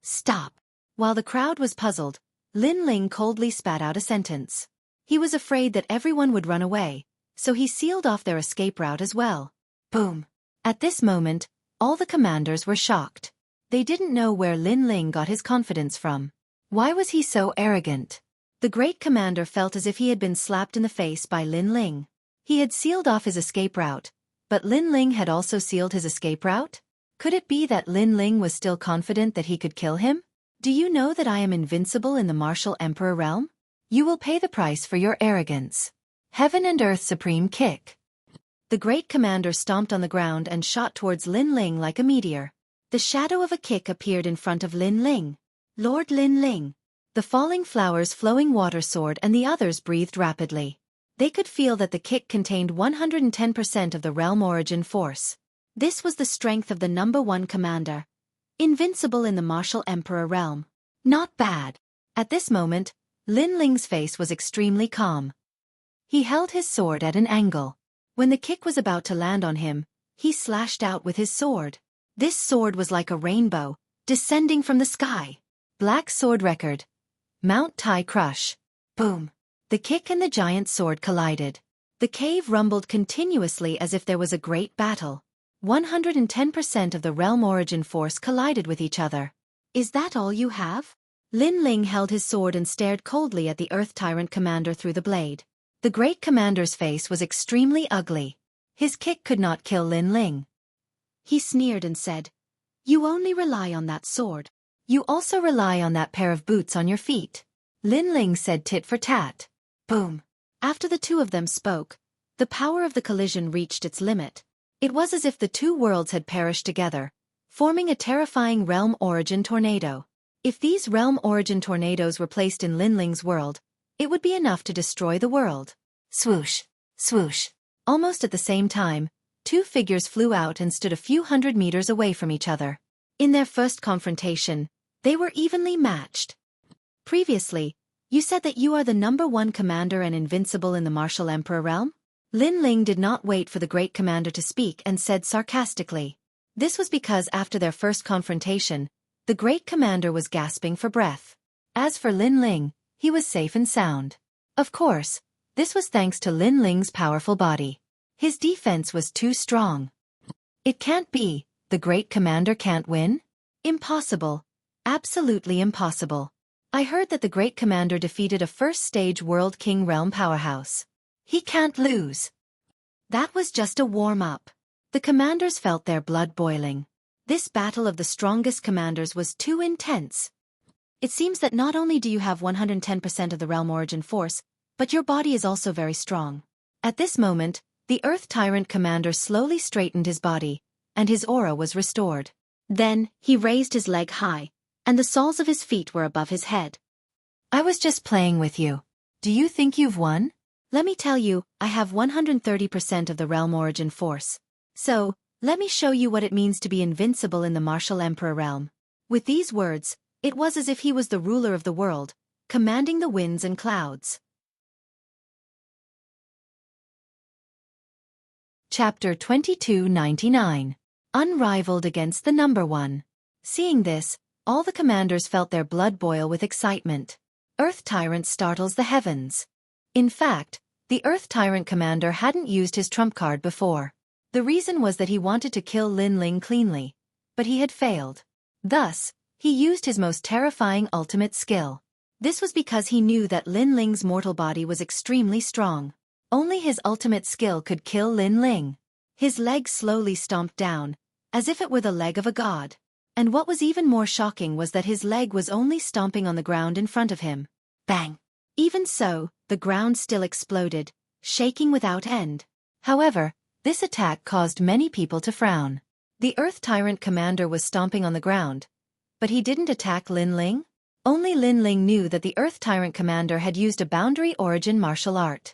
Stop. While the crowd was puzzled, Lin Ling coldly spat out a sentence. He was afraid that everyone would run away, so he sealed off their escape route as well. Boom. At this moment, all the commanders were shocked. They didn't know where Lin Ling got his confidence from. Why was he so arrogant? The great commander felt as if he had been slapped in the face by Lin Ling. He had sealed off his escape route, but Lin Ling had also sealed his escape route? Could it be that Lin Ling was still confident that he could kill him? Do you know that I am invincible in the martial emperor realm? You will pay the price for your arrogance. Heaven and earth supreme kick. The great commander stomped on the ground and shot towards Lin Ling like a meteor. The shadow of a kick appeared in front of Lin Ling. Lord Lin Ling. The falling flowers, flowing water sword, and the others breathed rapidly. They could feel that the kick contained 110% of the realm origin force. This was the strength of the #1 commander. Invincible in the martial emperor realm. Not bad. At this moment, Lin Ling's face was extremely calm. He held his sword at an angle. When the kick was about to land on him, he slashed out with his sword. This sword was like a rainbow, descending from the sky. Black sword record. Mount Tai Crush. Boom. The kick and the giant sword collided. The cave rumbled continuously as if there was a great battle. 110% of the realm origin force collided with each other. Is that all you have? Lin Ling held his sword and stared coldly at the Earth Tyrant commander through the blade. The great commander's face was extremely ugly. His kick could not kill Lin Ling. He sneered and said, "You only rely on that sword. You also rely on that pair of boots on your feet." Lin Ling said tit for tat. Boom. After the 2 of them spoke, the power of the collision reached its limit. It was as if the 2 worlds had perished together, forming a terrifying realm origin tornado. If these realm origin tornadoes were placed in Lin Ling's world, it would be enough to destroy the world. Swoosh, swoosh. Almost at the same time, 2 figures flew out and stood a few hundred meters away from each other. In their first confrontation, they were evenly matched. Previously, You said that you are the #1 commander and invincible in the martial emperor realm? Lin Ling did not wait for the great commander to speak and said sarcastically. This was because after their first confrontation, the great commander was gasping for breath. As for Lin Ling, he was safe and sound. Of course, this was thanks to Lin Ling's powerful body. His defense was too strong. It can't be, the great commander can't win? Impossible. Absolutely impossible. I heard that the great commander defeated a first-stage World King Realm powerhouse. He can't lose. That was just a warm-up. The commanders felt their blood boiling. This battle of the strongest commanders was too intense. It seems that not only do you have 110% of the realm origin force, but your body is also very strong. At this moment, the Earth Tyrant commander slowly straightened his body, and his aura was restored. Then, he raised his leg high, and the soles of his feet were above his head. I was just playing with you. Do you think you've won? Let me tell you, I have 130% of the realm origin force. So, let me show you what it means to be invincible in the martial emperor realm. With these words, it was as if he was the ruler of the world, commanding the winds and clouds. Chapter 2299. Unrivaled against the #1. Seeing this, all the commanders felt their blood boil with excitement. Earth Tyrant startles the heavens. In fact, the Earth Tyrant commander hadn't used his trump card before. The reason was that he wanted to kill Lin Ling cleanly, but he had failed. Thus, he used his most terrifying ultimate skill. This was because he knew that Lin Ling's mortal body was extremely strong. Only his ultimate skill could kill Lin Ling. His leg slowly stomped down, as if it were the leg of a god. And what was even more shocking was that his leg was only stomping on the ground in front of him. Bang! Even so, the ground still exploded, shaking without end. However, this attack caused many people to frown. The Earth Tyrant commander was stomping on the ground, but he didn't attack Lin Ling? Only Lin Ling knew that the Earth Tyrant commander had used a boundary origin martial art.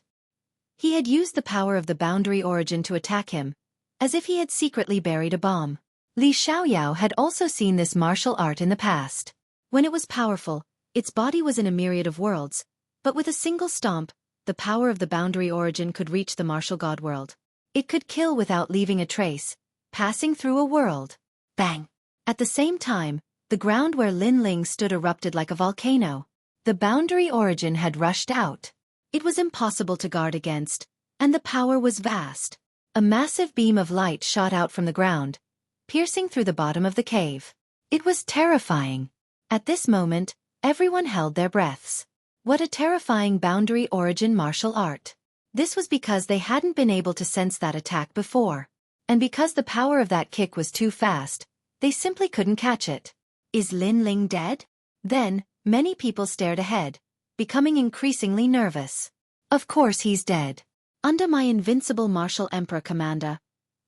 He had used the power of the boundary origin to attack him, as if he had secretly buried a bomb. Li Xiaoyao had also seen this martial art in the past. When it was powerful, its body was in a myriad of worlds, but with a single stomp, the power of the boundary origin could reach the martial god world. It could kill without leaving a trace, passing through a world. Bang! At the same time, the ground where Lin Ling stood erupted like a volcano. The boundary origin had rushed out. It was impossible to guard against, and the power was vast. A massive beam of light shot out from the ground, piercing through the bottom of the cave. It was terrifying. At this moment, everyone held their breaths. What a terrifying boundary origin martial art. This was because they hadn't been able to sense that attack before. And because the power of that kick was too fast, they simply couldn't catch it. Is Lin Ling dead? Then, many people stared ahead, becoming increasingly nervous. Of course he's dead. Under my invincible martial emperor commander,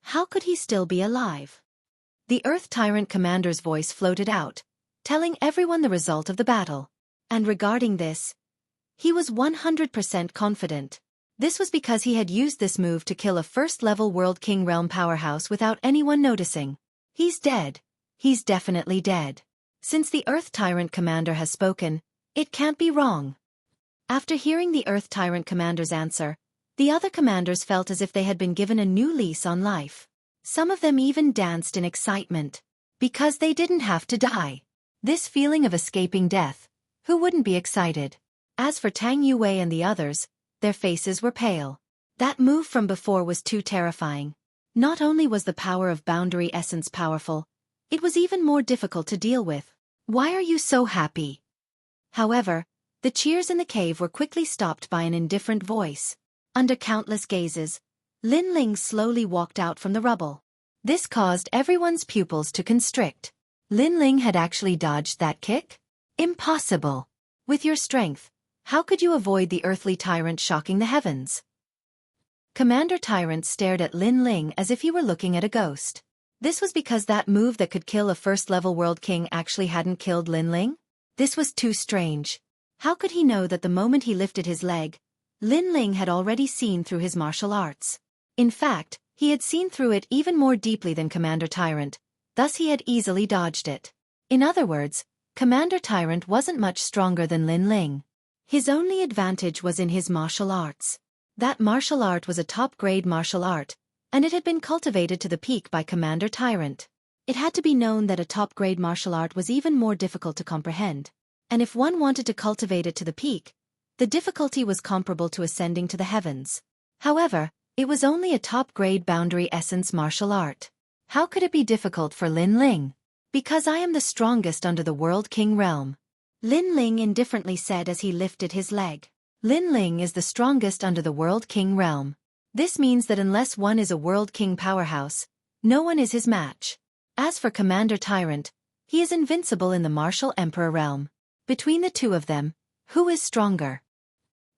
how could he still be alive? The Earth Tyrant commander's voice floated out, telling everyone the result of the battle. And regarding this, he was 100% confident. This was because he had used this move to kill a first-level World King Realm powerhouse without anyone noticing. He's dead. He's definitely dead. Since the Earth Tyrant commander has spoken, it can't be wrong. After hearing the Earth Tyrant commander's answer, the other commanders felt as if they had been given a new lease on life. Some of them even danced in excitement, because they didn't have to die. This feeling of escaping death, who wouldn't be excited? As for Tang Yue and the others, their faces were pale. That move from before was too terrifying. Not only was the power of boundary essence powerful, it was even more difficult to deal with. Why are you so happy? However, the cheers in the cave were quickly stopped by an indifferent voice. Under countless gazes, Lin Ling slowly walked out from the rubble. This caused everyone's pupils to constrict. Lin Ling had actually dodged that kick? Impossible! With your strength, how could you avoid the earthly tyrant shocking the heavens? Commander Tyrant stared at Lin Ling as if he were looking at a ghost. This was because that move that could kill a first-level world king actually hadn't killed Lin Ling? This was too strange. How could he know that the moment he lifted his leg, Lin Ling had already seen through his martial arts? In fact, he had seen through it even more deeply than Commander Tyrant, thus he had easily dodged it. In other words, Commander Tyrant wasn't much stronger than Lin Ling. His only advantage was in his martial arts. That martial art was a top-grade martial art, and it had been cultivated to the peak by Commander Tyrant. It had to be known that a top-grade martial art was even more difficult to comprehend, and if one wanted to cultivate it to the peak, the difficulty was comparable to ascending to the heavens. However, it was only a top-grade boundary essence martial art. How could it be difficult for Lin Ling? Because I am the strongest under the World King realm. Lin Ling indifferently said as he lifted his leg. Lin Ling is the strongest under the World King realm. This means that unless one is a World King powerhouse, no one is his match. As for Commander Tyrant, he is invincible in the Martial Emperor realm. Between the two of them, who is stronger?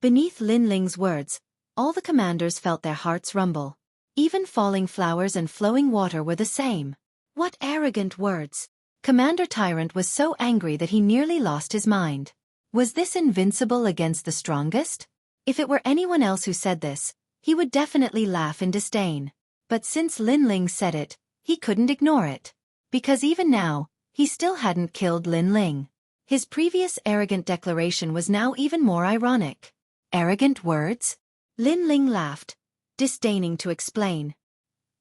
Beneath Lin Ling's words, all the commanders felt their hearts rumble. Even falling flowers and flowing water were the same. What arrogant words! Commander Tyrant was so angry that he nearly lost his mind. Was this invincible against the strongest? If it were anyone else who said this, he would definitely laugh in disdain. But since Lin Ling said it, he couldn't ignore it. Because even now, he still hadn't killed Lin Ling. His previous arrogant declaration was now even more ironic. Arrogant words? Lin Ling laughed, disdaining to explain.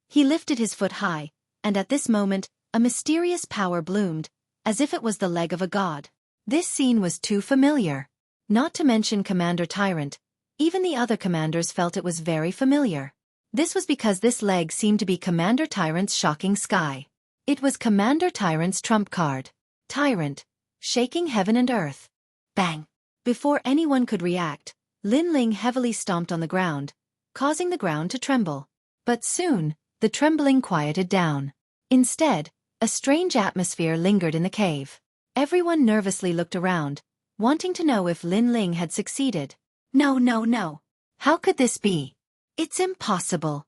He lifted his foot high, and at this moment, a mysterious power bloomed, as if it was the leg of a god. This scene was too familiar. Not to mention Commander Tyrant, even the other commanders felt it was very familiar. This was because this leg seemed to be Commander Tyrant's shocking sky. It was Commander Tyrant's trump card. Tyrant, shaking heaven and earth. Bang! Before anyone could react, Lin Ling heavily stomped on the ground, causing the ground to tremble. But soon, the trembling quieted down. Instead, a strange atmosphere lingered in the cave. Everyone nervously looked around, wanting to know if Lin Ling had succeeded. No, no, no. How could this be? It's impossible.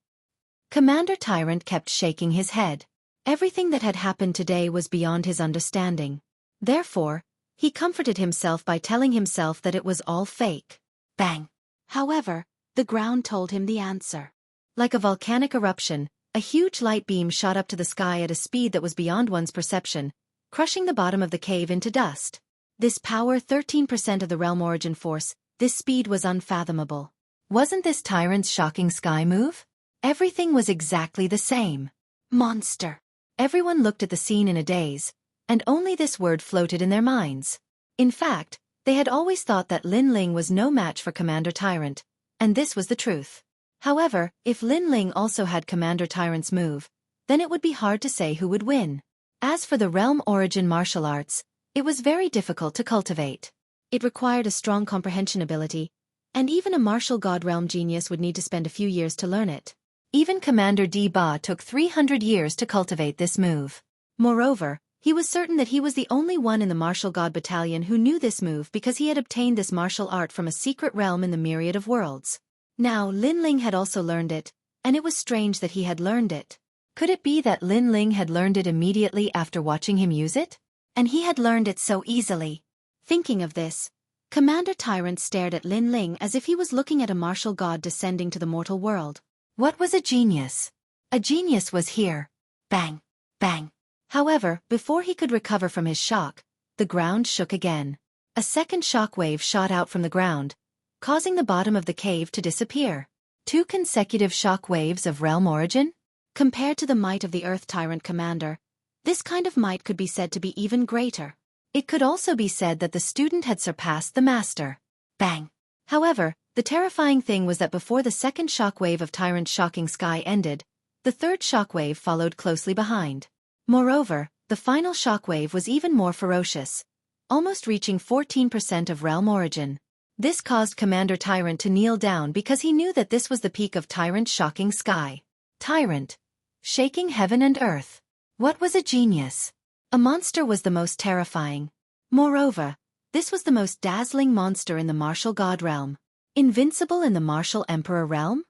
Commander Tyrant kept shaking his head. Everything that had happened today was beyond his understanding. Therefore, he comforted himself by telling himself that it was all fake. Bang! However, the ground told him the answer. Like a volcanic eruption, a huge light beam shot up to the sky at a speed that was beyond one's perception, crushing the bottom of the cave into dust. This power, 13% of the realm origin force, this speed was unfathomable. Wasn't this Tyrant's shocking sky move? Everything was exactly the same. Monster. Everyone looked at the scene in a daze, and only this word floated in their minds. In fact, they had always thought that Lin Ling was no match for Commander Tyrant, and this was the truth. However, if Lin Ling also had Commander Tyrant's move, then it would be hard to say who would win. As for the realm origin martial arts, it was very difficult to cultivate. It required a strong comprehension ability, and even a martial god realm genius would need to spend a few years to learn it. Even Commander D Ba took 300 years to cultivate this move. Moreover, he was certain that he was the only one in the martial god battalion who knew this move because he had obtained this martial art from a secret realm in the myriad of worlds. Now Lin Ling had also learned it, and it was strange that he had learned it. Could it be that Lin Ling had learned it immediately after watching him use it? And he had learned it so easily. Thinking of this, Commander Tyrant stared at Lin Ling as if he was looking at a martial god descending to the mortal world. What was a genius? A genius was here. Bang! Bang! However, before he could recover from his shock, the ground shook again. A second shock wave shot out from the ground, causing the bottom of the cave to disappear. 2 consecutive shock waves of realm origin? Compared to the might of the Earth Tyrant Commander, this kind of might could be said to be even greater. It could also be said that the student had surpassed the master. Bang! However, the terrifying thing was that before the second shock wave of Tyrant's shocking sky ended, the third shock wave followed closely behind. Moreover, the final shock wave was even more ferocious, almost reaching 14% of realm origin. This caused Commander Tyrant to kneel down because he knew that this was the peak of Tyrant's shocking sky. Tyrant, shaking heaven and earth. What was a genius? A monster was the most terrifying. Moreover, this was the most dazzling monster in the martial god realm. Invincible in the martial emperor realm?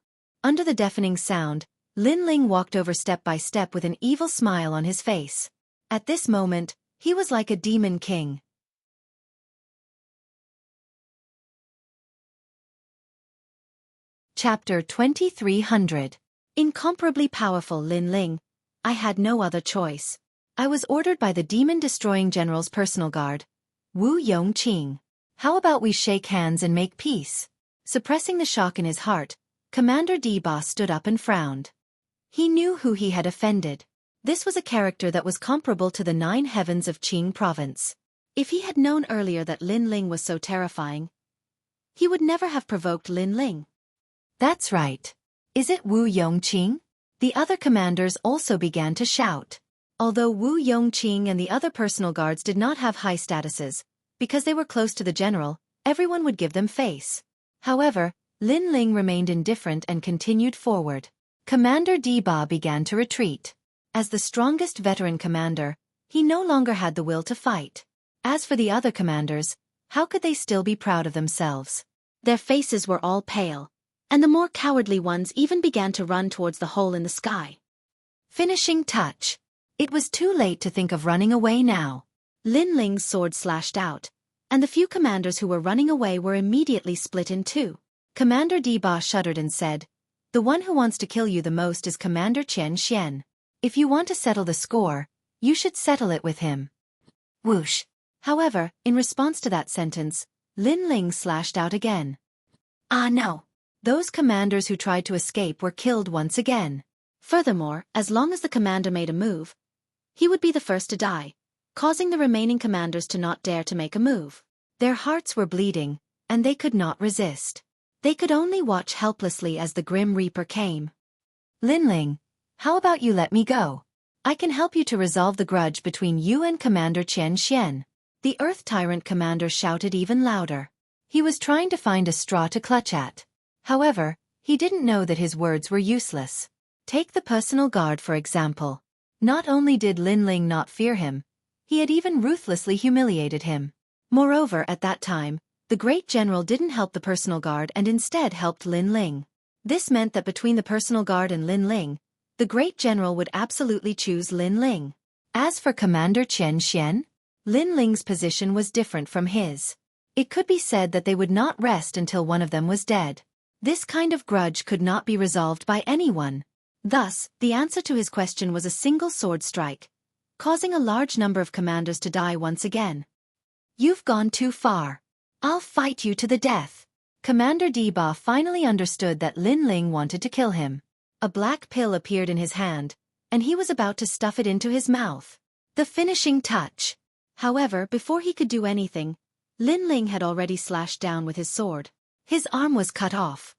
Under the deafening sound, Lin Ling walked over step by step with an evil smile on his face. At this moment, he was like a demon king. Chapter 2300. Incomparably powerful Lin Ling. I had no other choice. I was ordered by the demon-destroying general's personal guard, Wu Yongqing. How about we shake hands and make peace? Suppressing the shock in his heart, Commander Deba stood up and frowned. He knew who he had offended. This was a character that was comparable to the 9 heavens of Qing province. If he had known earlier that Lin Ling was so terrifying, he would never have provoked Lin Ling. That's right. Is it Wu Yongqing? The other commanders also began to shout. Although Wu Yongqing and the other personal guards did not have high statuses, because they were close to the general, everyone would give them face. However, Lin Ling remained indifferent and continued forward. Commander Deba began to retreat. As the strongest veteran commander, he no longer had the will to fight. As for the other commanders, how could they still be proud of themselves? Their faces were all pale, and the more cowardly ones even began to run towards the hole in the sky. Finishing touch. It was too late to think of running away now. Lin Ling's sword slashed out, and the few commanders who were running away were immediately split in two. Commander Deba shuddered and said, "The one who wants to kill you the most is Commander Chen Xian. If you want to settle the score, you should settle it with him." Whoosh. However, in response to that sentence, Lin Ling slashed out again. Ah no! Those commanders who tried to escape were killed once again. Furthermore, as long as the commander made a move, he would be the first to die, causing the remaining commanders to not dare to make a move. Their hearts were bleeding, and they could not resist. They could only watch helplessly as the Grim Reaper came. Lin Ling, how about you let me go? I can help you to resolve the grudge between you and Commander Chen Xian. The Earth Tyrant commander shouted even louder. He was trying to find a straw to clutch at. However, he didn't know that his words were useless. Take the personal guard for example. Not only did Lin Ling not fear him, he had even ruthlessly humiliated him. Moreover, at that time, the great general didn't help the personal guard and instead helped Lin Ling. This meant that between the personal guard and Lin Ling, the great general would absolutely choose Lin Ling. As for Commander Chen Xian, Lin Ling's position was different from his. It could be said that they would not rest until one of them was dead. This kind of grudge could not be resolved by anyone. Thus, the answer to his question was a single sword strike, causing a large number of commanders to die once again. You've gone too far. I'll fight you to the death. Commander Deba finally understood that Lin Ling wanted to kill him. A black pill appeared in his hand, and he was about to stuff it into his mouth. The finishing touch. However, before he could do anything, Lin Ling had already slashed down with his sword. His arm was cut off.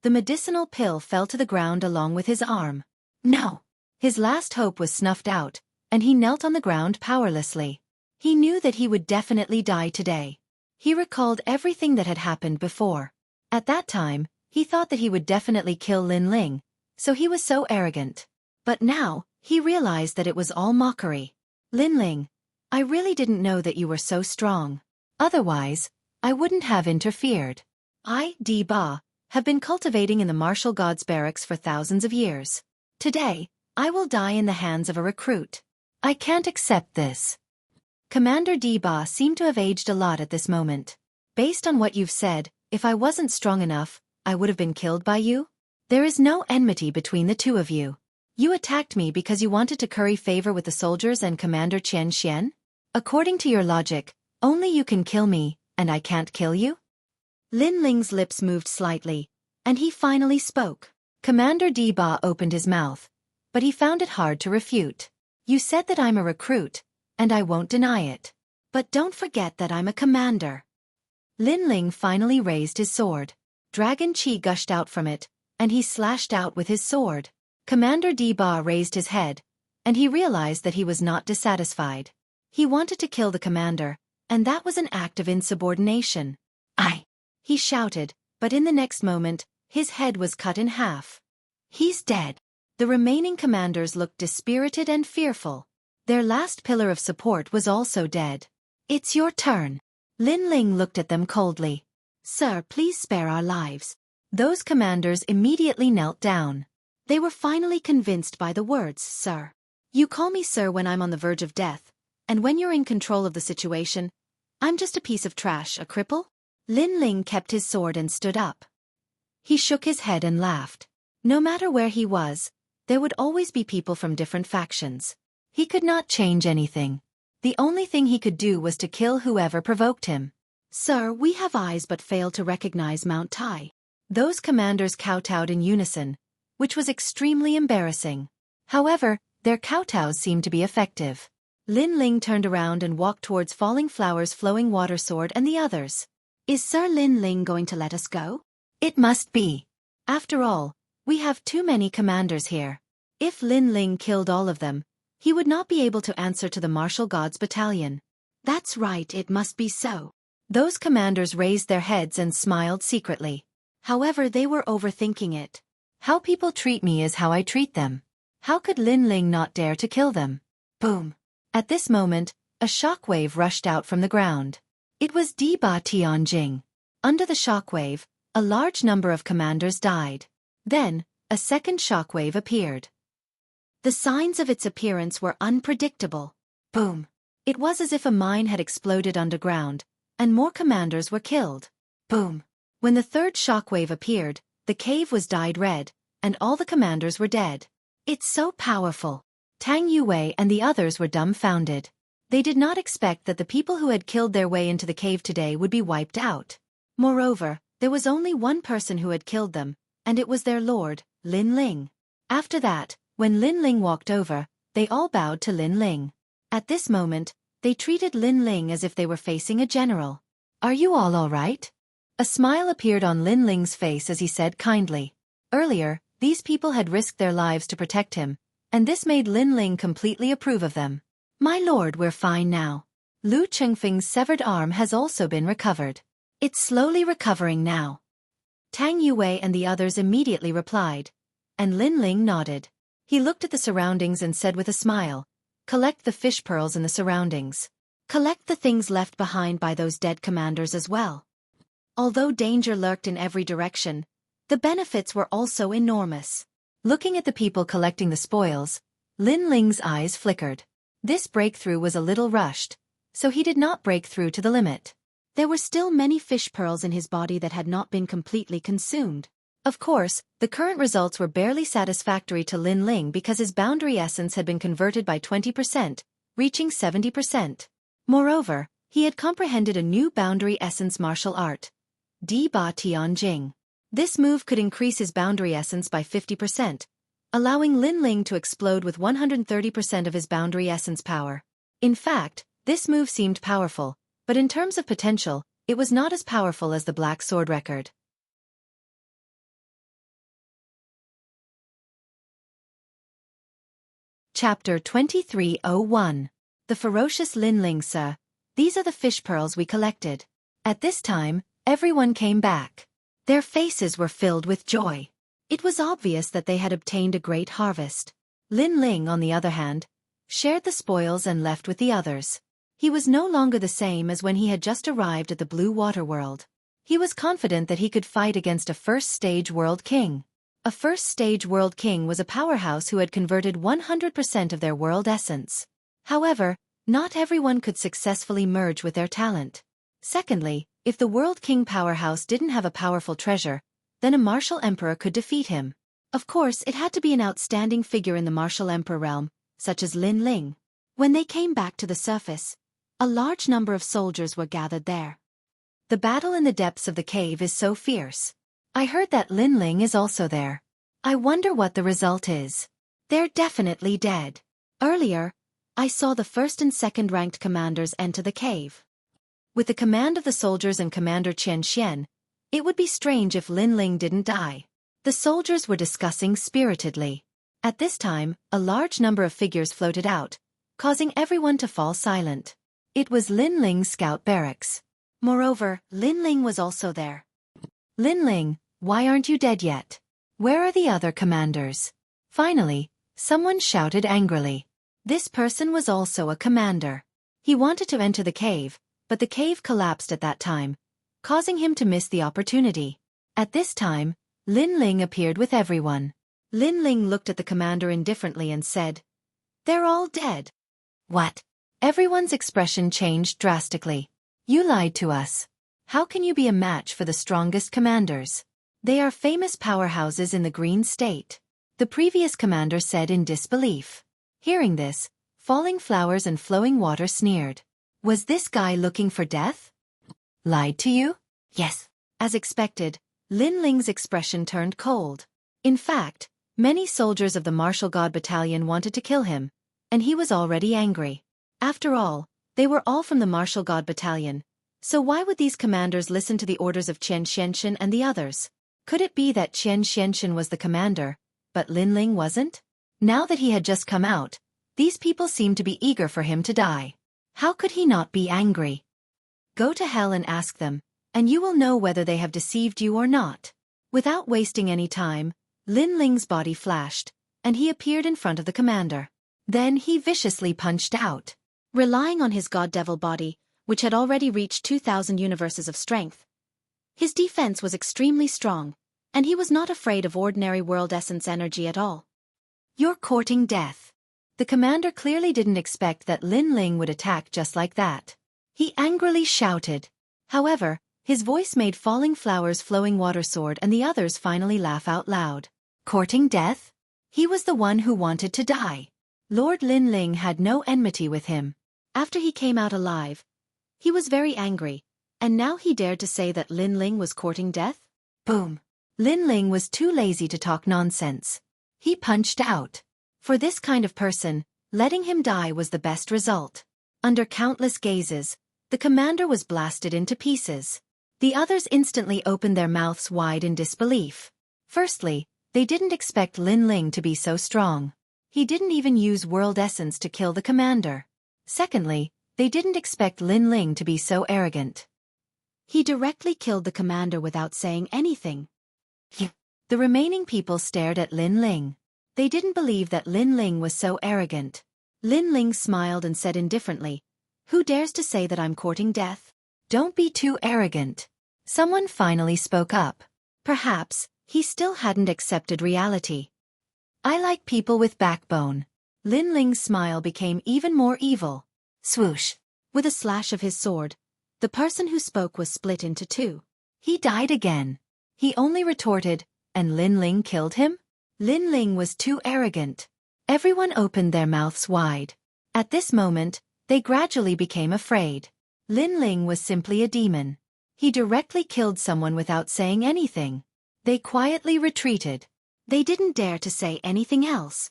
The medicinal pill fell to the ground along with his arm. No! His last hope was snuffed out, and he knelt on the ground powerlessly. He knew that he would definitely die today. He recalled everything that had happened before. At that time, he thought that he would definitely kill Lin Ling, so he was so arrogant. But now, he realized that it was all mockery. Lin Ling, I really didn't know that you were so strong. Otherwise, I wouldn't have interfered. I, Deba, have been cultivating in the martial gods barracks for thousands of years. Today, I will die in the hands of a recruit. I can't accept this. Commander Deba seemed to have aged a lot at this moment. Based on what you've said, if I wasn't strong enough, I would have been killed by you? There is no enmity between the two of you. You attacked me because you wanted to curry favor with the soldiers and Commander Chen Xian? According to your logic, only you can kill me, and I can't kill you? Lin Ling's lips moved slightly, and he finally spoke. Commander Deba opened his mouth, but he found it hard to refute. You said that I'm a recruit, and I won't deny it. But don't forget that I'm a commander. Lin Ling finally raised his sword. Dragon Qi gushed out from it, and he slashed out with his sword. Commander Deba raised his head, and he realized that he was not dissatisfied. He wanted to kill the commander, and that was an act of insubordination. He shouted, but in the next moment, his head was cut in half. He's dead. The remaining commanders looked dispirited and fearful. Their last pillar of support was also dead. It's your turn. Lin Ling looked at them coldly. Sir, please spare our lives. Those commanders immediately knelt down. They were finally convinced by the words, sir. You call me sir when I'm on the verge of death, and when you're in control of the situation, I'm just a piece of trash, a cripple? Lin Ling kept his sword and stood up. He shook his head and laughed. No matter where he was, there would always be people from different factions. He could not change anything. The only thing he could do was to kill whoever provoked him. "Sir, we have eyes but fail to recognize Mount Tai." Those commanders kowtowed in unison, which was extremely embarrassing. However, their kowtows seemed to be effective. Lin Ling turned around and walked towards Falling Flower's flowing water sword and the others. "Is Sir Lin Ling going to let us go?" "It must be. After all, we have too many commanders here. If Lin Ling killed all of them, he would not be able to answer to the martial gods battalion." "That's right, it must be so." Those commanders raised their heads and smiled secretly. However, they were overthinking it. How people treat me is how I treat them. How could Lin Ling not dare to kill them? Boom. At this moment, a shockwave rushed out from the ground. It was Di Ba Tianjing. Under the shockwave, a large number of commanders died. Then, a second shockwave appeared. The signs of its appearance were unpredictable. Boom. It was as if a mine had exploded underground, and more commanders were killed. Boom. When the third shockwave appeared, the cave was dyed red, and all the commanders were dead. "It's so powerful." Tang Yue and the others were dumbfounded. They did not expect that the people who had killed their way into the cave today would be wiped out. Moreover, there was only one person who had killed them, and it was their lord, Lin Ling. After that, when Lin Ling walked over, they all bowed to Lin Ling. At this moment, they treated Lin Ling as if they were facing a general. "Are you all right?" A smile appeared on Lin Ling's face as he said kindly. Earlier, these people had risked their lives to protect him, and this made Lin Ling completely approve of them. "My lord, we're fine now. Lu Chengfeng's severed arm has also been recovered. It's slowly recovering now." Tang Yue and the others immediately replied, and Lin Ling nodded. He looked at the surroundings and said with a smile, "Collect the fish pearls in the surroundings. Collect the things left behind by those dead commanders as well." Although danger lurked in every direction, the benefits were also enormous. Looking at the people collecting the spoils, Lin Ling's eyes flickered. This breakthrough was a little rushed, so he did not break through to the limit. There were still many fish pearls in his body that had not been completely consumed. Of course, the current results were barely satisfactory to Lin Ling because his boundary essence had been converted by 20%, reaching 70%. Moreover, he had comprehended a new boundary essence martial art, Di Ba Tianjing. This move could increase his boundary essence by 50%, allowing Lin Ling to explode with 130% of his boundary essence power. In fact, this move seemed powerful, but in terms of potential, it was not as powerful as the Black Sword record. Chapter 2301. The Ferocious Lin Ling, sir. These are the fish pearls we collected. At this time, everyone came back. Their faces were filled with joy. It was obvious that they had obtained a great harvest. Lin Ling, on the other hand, shared the spoils and left with the others. He was no longer the same as when he had just arrived at the Blue Water World. He was confident that he could fight against a first-stage world king. A first-stage world king was a powerhouse who had converted 100% of their world essence. However, not everyone could successfully merge with their talent. Secondly, if the world king powerhouse didn't have a powerful treasure, then a martial emperor could defeat him. Of course, it had to be an outstanding figure in the martial emperor realm, such as Lin Ling. When they came back to the surface, a large number of soldiers were gathered there. The battle in the depths of the cave is so fierce. I heard that Lin Ling is also there. I wonder what the result is. They're definitely dead. Earlier, I saw the first and second ranked commanders enter the cave. With the command of the soldiers and Commander Qian Xian, it would be strange if Lin Ling didn't die. The soldiers were discussing spiritedly. At this time, a large number of figures floated out, causing everyone to fall silent. It was Lin Ling's scout barracks. Moreover, Lin Ling was also there. "Lin Ling, why aren't you dead yet? Where are the other commanders?" Finally, someone shouted angrily. This person was also a commander. He wanted to enter the cave, but the cave collapsed at that time, causing him to miss the opportunity. At this time, Lin Ling appeared with everyone. Lin Ling looked at the commander indifferently and said, "They're all dead." "What?" Everyone's expression changed drastically. "You lied to us. How can you be a match for the strongest commanders? They are famous powerhouses in the Green State," the previous commander said in disbelief. Hearing this, Falling Flowers and Flowing Water sneered. Was this guy looking for death? Lied to you? Yes. As expected, Lin Ling's expression turned cold. In fact, many soldiers of the Martial God Battalion wanted to kill him, and he was already angry. After all, they were all from the Martial God Battalion, so why would these commanders listen to the orders of Qian Xianxin and the others? Could it be that Qian Xianxin was the commander, but Lin Ling wasn't? Now that he had just come out, these people seemed to be eager for him to die. How could he not be angry? Go to hell and ask them, and you will know whether they have deceived you or not. Without wasting any time, Lin Ling's body flashed, and he appeared in front of the commander. Then he viciously punched out. Relying on his god-devil body, which had already reached 2,000 universes of strength, his defense was extremely strong, and he was not afraid of ordinary world essence energy at all. You're courting death. The commander clearly didn't expect that Lin Ling would attack just like that. He angrily shouted. However, his voice made Falling Flowers' flowing water sword and the others finally laugh out loud. Courting death? He was the one who wanted to die. Lord Lin Ling had no enmity with him. After he came out alive, he was very angry, and now he dared to say that Lin Ling was courting death? Boom. Lin Ling was too lazy to talk nonsense. He punched out. For this kind of person, letting him die was the best result. Under countless gazes, the commander was blasted into pieces. The others instantly opened their mouths wide in disbelief. Firstly, they didn't expect Lin Ling to be so strong. He didn't even use world essence to kill the commander. Secondly, they didn't expect Lin Ling to be so arrogant. He directly killed the commander without saying anything. The remaining people stared at Lin Ling. They didn't believe that Lin Ling was so arrogant. Lin Ling smiled and said indifferently, "Who dares to say that I'm courting death? Don't be too arrogant." Someone finally spoke up. Perhaps, he still hadn't accepted reality. "I like people with backbone." Lin Ling's smile became even more evil. Swoosh. With a slash of his sword, the person who spoke was split into two. He died again. He only retorted, "And Lin Ling killed him?" Lin Ling was too arrogant. Everyone opened their mouths wide. At this moment, they gradually became afraid. Lin Ling was simply a demon. He directly killed someone without saying anything. They quietly retreated. They didn't dare to say anything else.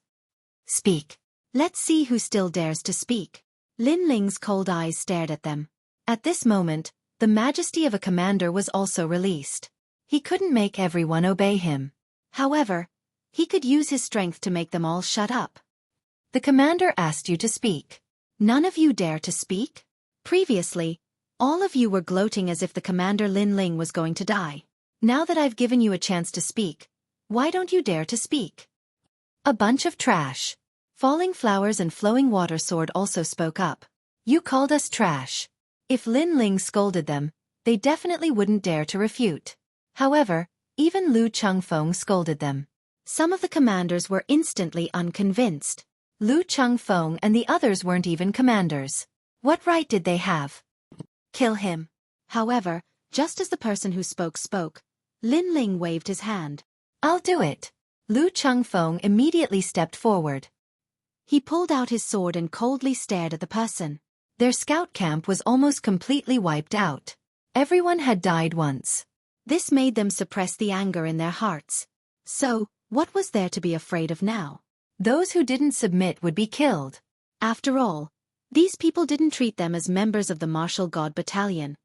Speak. Let's see who still dares to speak. Lin Ling's cold eyes stared at them. At this moment, the majesty of a commander was also released. He couldn't make everyone obey him. However, he could use his strength to make them all shut up. The commander asked you to speak. None of you dare to speak? Previously, all of you were gloating as if the commander Lin Ling was going to die. Now that I've given you a chance to speak, why don't you dare to speak? A bunch of trash. Falling Flowers and Flowing Water Sword also spoke up. You called us trash. If Lin Ling scolded them, they definitely wouldn't dare to refute. However, even Lu Changfeng scolded them. Some of the commanders were instantly unconvinced. Lu Changfeng and the others weren't even commanders. What right did they have? Kill him. However, just as the person who spoke, Lin Ling waved his hand. I'll do it. Lu Changfeng immediately stepped forward. He pulled out his sword and coldly stared at the person. Their scout camp was almost completely wiped out. Everyone had died once. This made them suppress the anger in their hearts. So, what was there to be afraid of now? Those who didn't submit would be killed. After all, these people didn't treat them as members of the Martial God Battalion.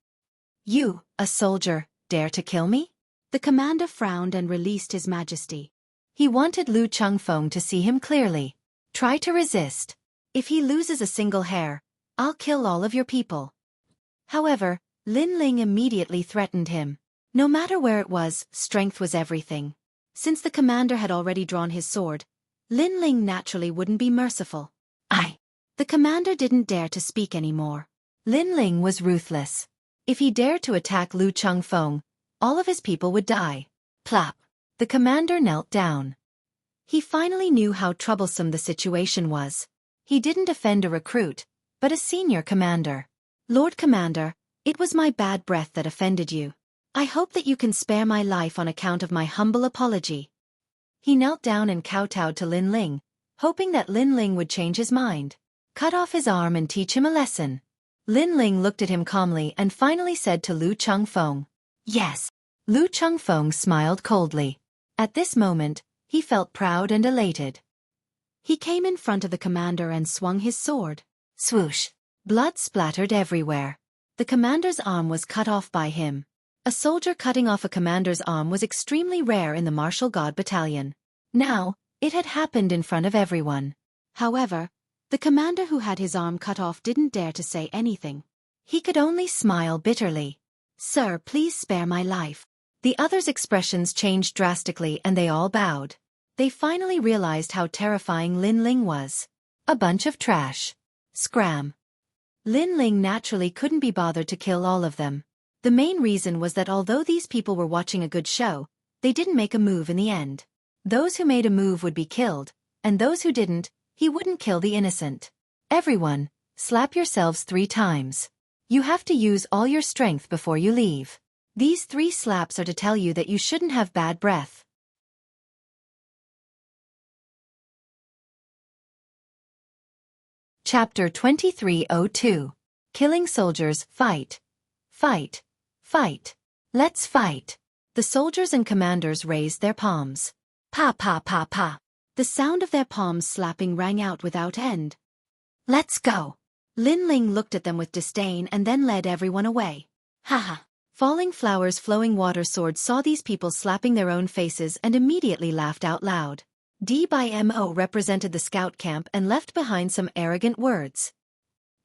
You, a soldier, dare to kill me? The commander frowned and released his majesty. He wanted Lu Changfeng to see him clearly. Try to resist. If he loses a single hair, I'll kill all of your people. However, Lin Ling immediately threatened him. No matter where it was, strength was everything. Since the commander had already drawn his sword, Lin Ling naturally wouldn't be merciful. The commander didn't dare to speak anymore. Lin Ling was ruthless. If he dared to attack Lu Changfeng, all of his people would die. Plop. The commander knelt down. He finally knew how troublesome the situation was. He didn't offend a recruit, but a senior commander. Lord Commander, it was my bad breath that offended you. I hope that you can spare my life on account of my humble apology. He knelt down and kowtowed to Lin Ling, hoping that Lin Ling would change his mind. Cut off his arm and teach him a lesson. Lin Ling looked at him calmly and finally said to Lu Chengfeng, "Yes." Lu Chengfeng smiled coldly. At this moment, he felt proud and elated. He came in front of the commander and swung his sword. Swoosh! Blood splattered everywhere. The commander's arm was cut off by him. A soldier cutting off a commander's arm was extremely rare in the martial god battalion. Now, it had happened in front of everyone. However, the commander who had his arm cut off didn't dare to say anything. He could only smile bitterly. "Sir, please spare my life." The others' expressions changed drastically and they all bowed. They finally realized how terrifying Lin Ling was. A bunch of trash. Scram. Lin Ling naturally couldn't be bothered to kill all of them. The main reason was that although these people were watching a good show, they didn't make a move in the end. Those who made a move would be killed, and those who didn't, he wouldn't kill the innocent. Everyone, slap yourselves 3 times. You have to use all your strength before you leave. These 3 slaps are to tell you that you shouldn't have bad breath. Chapter 2302. Killing soldiers. Fight. Fight. Fight. Let's fight. The soldiers and commanders raised their palms. Pa pa pa pa. The sound of their palms slapping rang out without end. "Let's go." Lin Ling looked at them with disdain and then led everyone away. Haha. Falling Flowers' flowing water sword saw these people slapping their own faces and immediately laughed out loud. D/Mo represented the scout camp and left behind some arrogant words.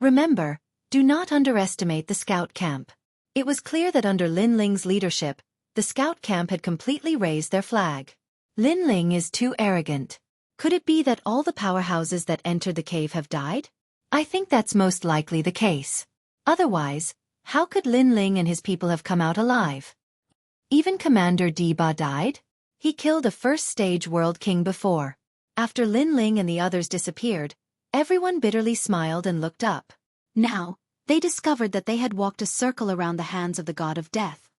Remember, do not underestimate the scout camp. It was clear that under Lin Ling's leadership, the scout camp had completely raised their flag. Lin Ling is too arrogant. Could it be that all the powerhouses that entered the cave have died? I think that's most likely the case. Otherwise, how could Lin Ling and his people have come out alive? Even Commander Diba died? He killed a first-stage world king before. After Lin Ling and the others disappeared, everyone bitterly smiled and looked up. Now, they discovered that they had walked a circle around the hands of the god of death.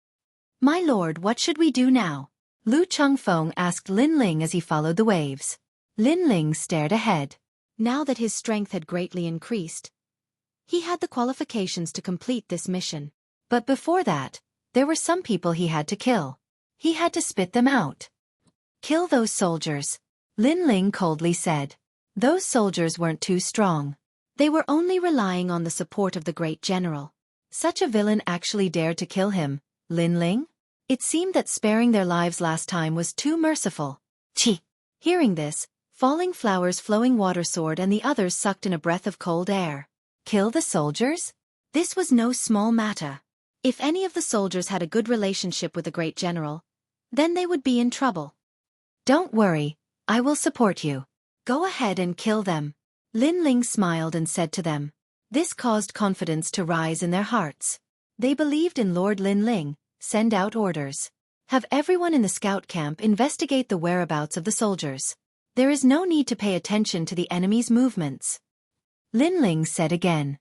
"My lord, what should we do now?" Lu Chengfeng asked Lin Ling as he followed the waves. Lin Ling stared ahead. Now that his strength had greatly increased, he had the qualifications to complete this mission. But before that, there were some people he had to kill. He had to spit them out. "Kill those soldiers," Lin Ling coldly said. Those soldiers weren't too strong. They were only relying on the support of the great general. Such a villain actually dared to kill him, Lin Ling? It seemed that sparing their lives last time was too merciful. Chi! Hearing this, Falling Flowers' flowing water sword and the others sucked in a breath of cold air. Kill the soldiers? This was no small matter. If any of the soldiers had a good relationship with the great general, then they would be in trouble. "Don't worry, I will support you. Go ahead and kill them." Lin Ling smiled and said to them. This caused confidence to rise in their hearts. They believed in Lord Lin Ling. Send out orders. Have everyone in the scout camp investigate the whereabouts of the soldiers. There is no need to pay attention to the enemy's movements. Lin Ling said again.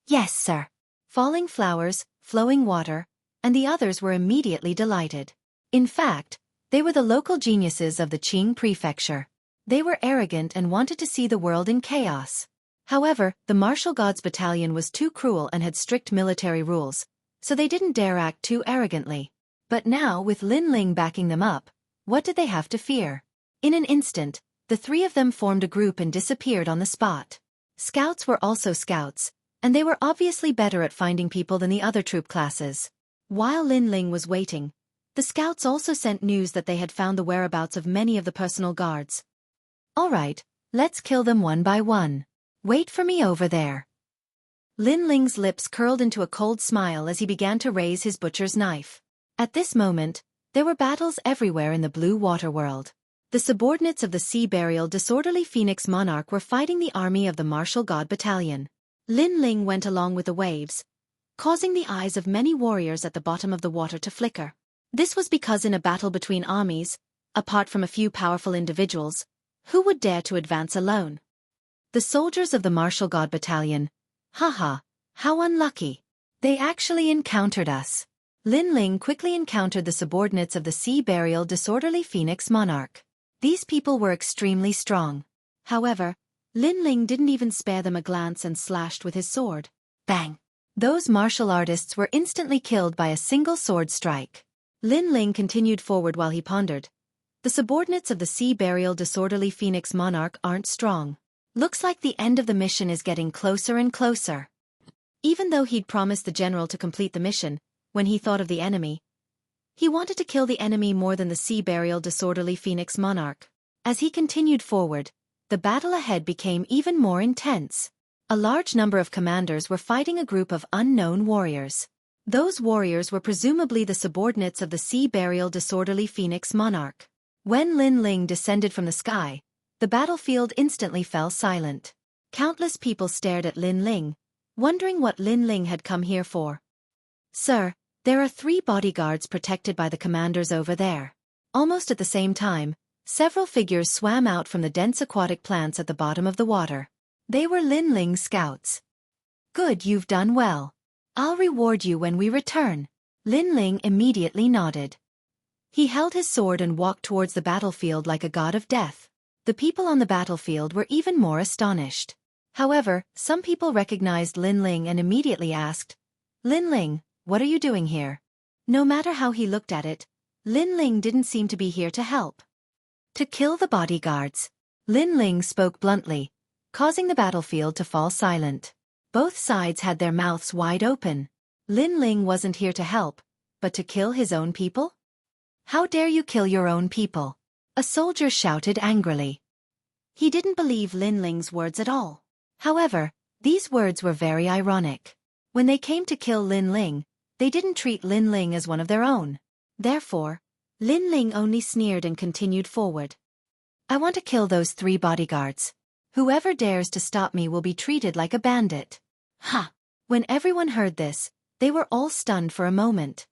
"Yes, sir." Falling Flowers, Flowing Water, and the others were immediately delighted. In fact, they were the local geniuses of the Qing prefecture. They were arrogant and wanted to see the world in chaos. However, the Martial Gods Battalion was too cruel and had strict military rules, so they didn't dare act too arrogantly. But now, with Lin Ling backing them up, what did they have to fear? In an instant, the 3 of them formed a group and disappeared on the spot. Scouts were also scouts, and they were obviously better at finding people than the other troop classes. While Lin Ling was waiting, the scouts also sent news that they had found the whereabouts of many of the personal guards. "All right, let's kill them one by one. Wait for me over there." Lin Ling's lips curled into a cold smile as he began to raise his butcher's knife. At this moment, there were battles everywhere in the blue water world. The subordinates of the Sea Burial Disorderly Phoenix Monarch were fighting the army of the Martial God Battalion. Lin Ling went along with the waves, causing the eyes of many warriors at the bottom of the water to flicker. This was because in a battle between armies, apart from a few powerful individuals, who would dare to advance alone? The soldiers of the Martial God Battalion. Haha, how unlucky. They actually encountered us. Lin Ling quickly encountered the subordinates of the Sea Burial Disorderly Phoenix Monarch. These people were extremely strong. However, Lin Ling didn't even spare them a glance and slashed with his sword. Bang! Those martial artists were instantly killed by a single sword strike. Lin Ling continued forward while he pondered. The subordinates of the Sea Burial Disorderly Phoenix Monarch aren't strong. Looks like the end of the mission is getting closer and closer. Even though he'd promised the general to complete the mission, when he thought of the enemy, he wanted to kill the enemy more than the Sea Burial Disorderly Phoenix Monarch. As he continued forward, the battle ahead became even more intense. A large number of commanders were fighting a group of unknown warriors. Those warriors were presumably the subordinates of the Sea Burial Disorderly Phoenix Monarch. When Lin Ling descended from the sky, the battlefield instantly fell silent. Countless people stared at Lin Ling, wondering what Lin Ling had come here for. "Sir, there are 3 bodyguards protected by the commanders over there." Almost at the same time, several figures swam out from the dense aquatic plants at the bottom of the water. They were Lin Ling's scouts. "Good, you've done well. I'll reward you when we return." Lin Ling immediately nodded. He held his sword and walked towards the battlefield like a god of death. The people on the battlefield were even more astonished. However, some people recognized Lin Ling and immediately asked, "Lin Ling, what are you doing here?" No matter how he looked at it, Lin Ling didn't seem to be here to help. "To kill the bodyguards." Lin Ling spoke bluntly, causing the battlefield to fall silent. Both sides had their mouths wide open. Lin Ling wasn't here to help, but to kill his own people? "How dare you kill your own people?" a soldier shouted angrily. He didn't believe Lin Ling's words at all. However, these words were very ironic. When they came to kill Lin Ling, they didn't treat Lin Ling as one of their own. Therefore, Lin Ling only sneered and continued forward. "I want to kill those 3 bodyguards. Whoever dares to stop me will be treated like a bandit." Ha! When everyone heard this, they were all stunned for a moment.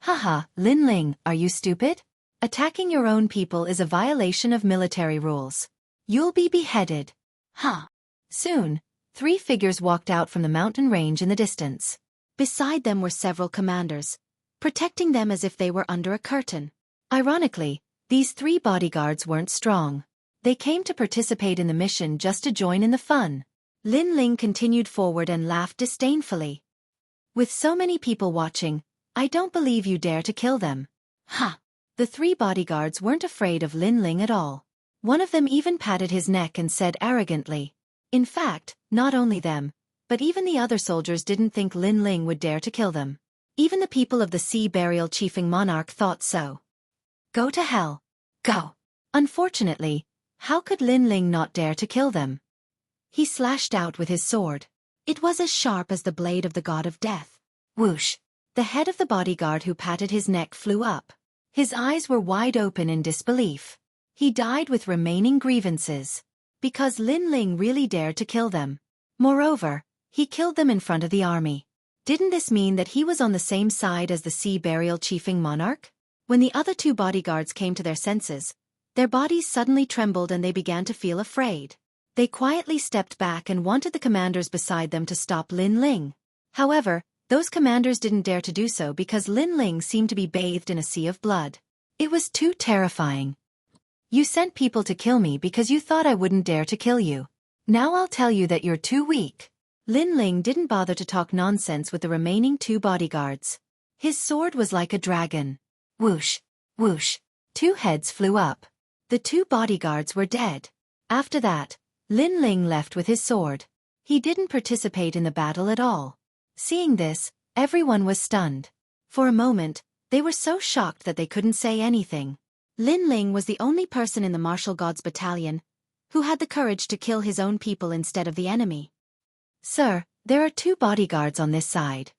"Haha, Lin Ling, are you stupid? Attacking your own people is a violation of military rules. You'll be beheaded." Ha! Soon, 3 figures walked out from the mountain range in the distance. Beside them were several commanders, protecting them as if they were under a curtain. Ironically, these 3 bodyguards weren't strong. They came to participate in the mission just to join in the fun. Lin Ling continued forward and laughed disdainfully. "With so many people watching, I don't believe you dare to kill them." Ha! The 3 bodyguards weren't afraid of Lin Ling at all. One of them even patted his neck and said arrogantly. In fact, not only them, but even the other soldiers didn't think Lin Ling would dare to kill them. Even the people of the Sea Burial Chiefing Monarch thought so. "Go to hell. Go." Unfortunately, how could Lin Ling not dare to kill them? He slashed out with his sword. It was as sharp as the blade of the god of death. Whoosh! The head of the bodyguard who patted his neck flew up. His eyes were wide open in disbelief. He died with remaining grievances. Because Lin Ling really dared to kill them. Moreover, he killed them in front of the army. Didn't this mean that he was on the same side as the Sea Burial Chiefing Monarch? When the other 2 bodyguards came to their senses, their bodies suddenly trembled and they began to feel afraid. They quietly stepped back and wanted the commanders beside them to stop Lin Ling. However, those commanders didn't dare to do so because Lin Ling seemed to be bathed in a sea of blood. It was too terrifying. "You sent people to kill me because you thought I wouldn't dare to kill you. Now I'll tell you that you're too weak." Lin Ling didn't bother to talk nonsense with the remaining 2 bodyguards. His sword was like a dragon. Whoosh! Whoosh! 2 heads flew up. The 2 bodyguards were dead. After that, Lin Ling left with his sword. He didn't participate in the battle at all. Seeing this, everyone was stunned. For a moment, they were so shocked that they couldn't say anything. Lin Ling was the only person in the Martial Gods Battalion who had the courage to kill his own people instead of the enemy. "Sir, there are 2 bodyguards on this side."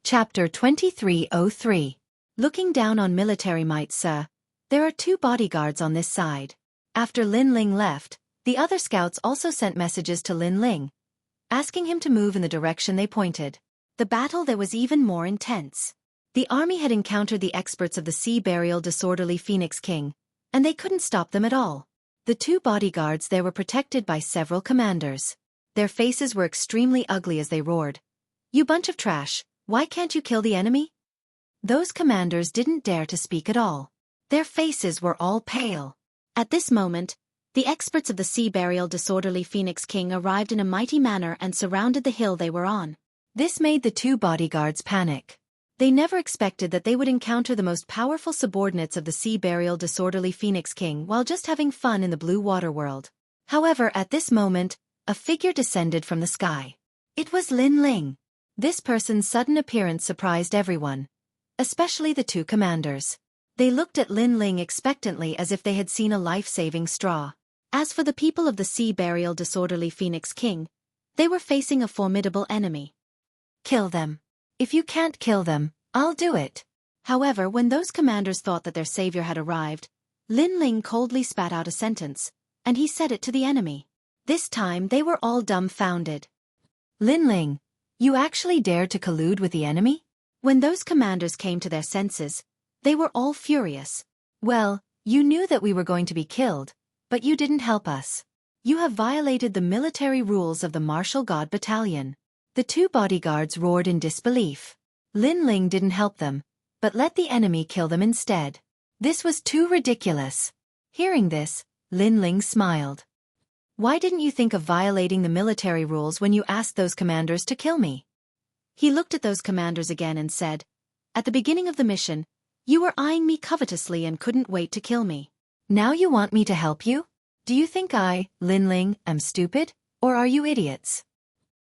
Chapter 2303. Looking down on military might, sir. There are 2 bodyguards on this side. After Lin Ling left, the other scouts also sent messages to Lin Ling, asking him to move in the direction they pointed. The battle there was even more intense. The army had encountered the experts of the Sea Burial Disorderly Phoenix King, and they couldn't stop them at all. The 2 bodyguards there were protected by several commanders. Their faces were extremely ugly as they roared. "You bunch of trash, why can't you kill the enemy?" Those commanders didn't dare to speak at all. Their faces were all pale. At this moment, the experts of the sea burial disorderly Phoenix King arrived in a mighty manner and surrounded the hill they were on. This made the two bodyguards panic. They never expected that they would encounter the most powerful subordinates of the sea burial disorderly Phoenix King while just having fun in the blue water world. However, at this moment, a figure descended from the sky. It was Lin Ling. This person's sudden appearance surprised everyone, especially the two commanders. They looked at Lin Ling expectantly as if they had seen a life-saving straw. As for the people of the sea burial disorderly Phoenix King, they were facing a formidable enemy. Kill them. If you can't kill them, I'll do it. However, when those commanders thought that their savior had arrived, Lin Ling coldly spat out a sentence, and he said it to the enemy. This time they were all dumbfounded. Lin Ling, you actually dared to collude with the enemy? When those commanders came to their senses, they were all furious. Well, you knew that we were going to be killed, but you didn't help us. You have violated the military rules of the Martial God Battalion. The two bodyguards roared in disbelief. Lin Ling didn't help them, but let the enemy kill them instead. This was too ridiculous. Hearing this, Lin Ling smiled. Why didn't you think of violating the military rules when you asked those commanders to kill me? He looked at those commanders again and said, at the beginning of the mission, you were eyeing me covetously and couldn't wait to kill me. Now you want me to help you? Do you think I, Lin Ling, am stupid, or are you idiots?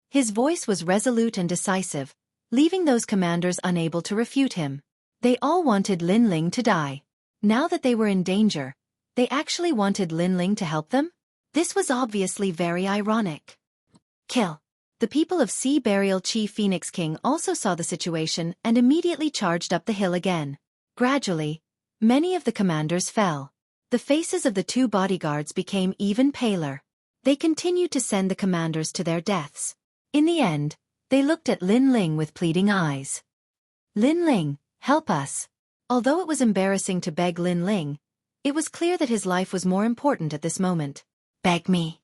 His voice was resolute and decisive, leaving those commanders unable to refute him. They all wanted Lin Ling to die. Now that they were in danger, they actually wanted Lin Ling to help them? This was obviously very ironic. Kill. The people of Sea Burial Chief Phoenix King also saw the situation and immediately charged up the hill again. Gradually, many of the commanders fell. The faces of the two bodyguards became even paler. They continued to send the commanders to their deaths. In the end, they looked at Lin Ling with pleading eyes. Lin Ling, help us. Although it was embarrassing to beg Lin Ling, it was clear that his life was more important at this moment. Beg me.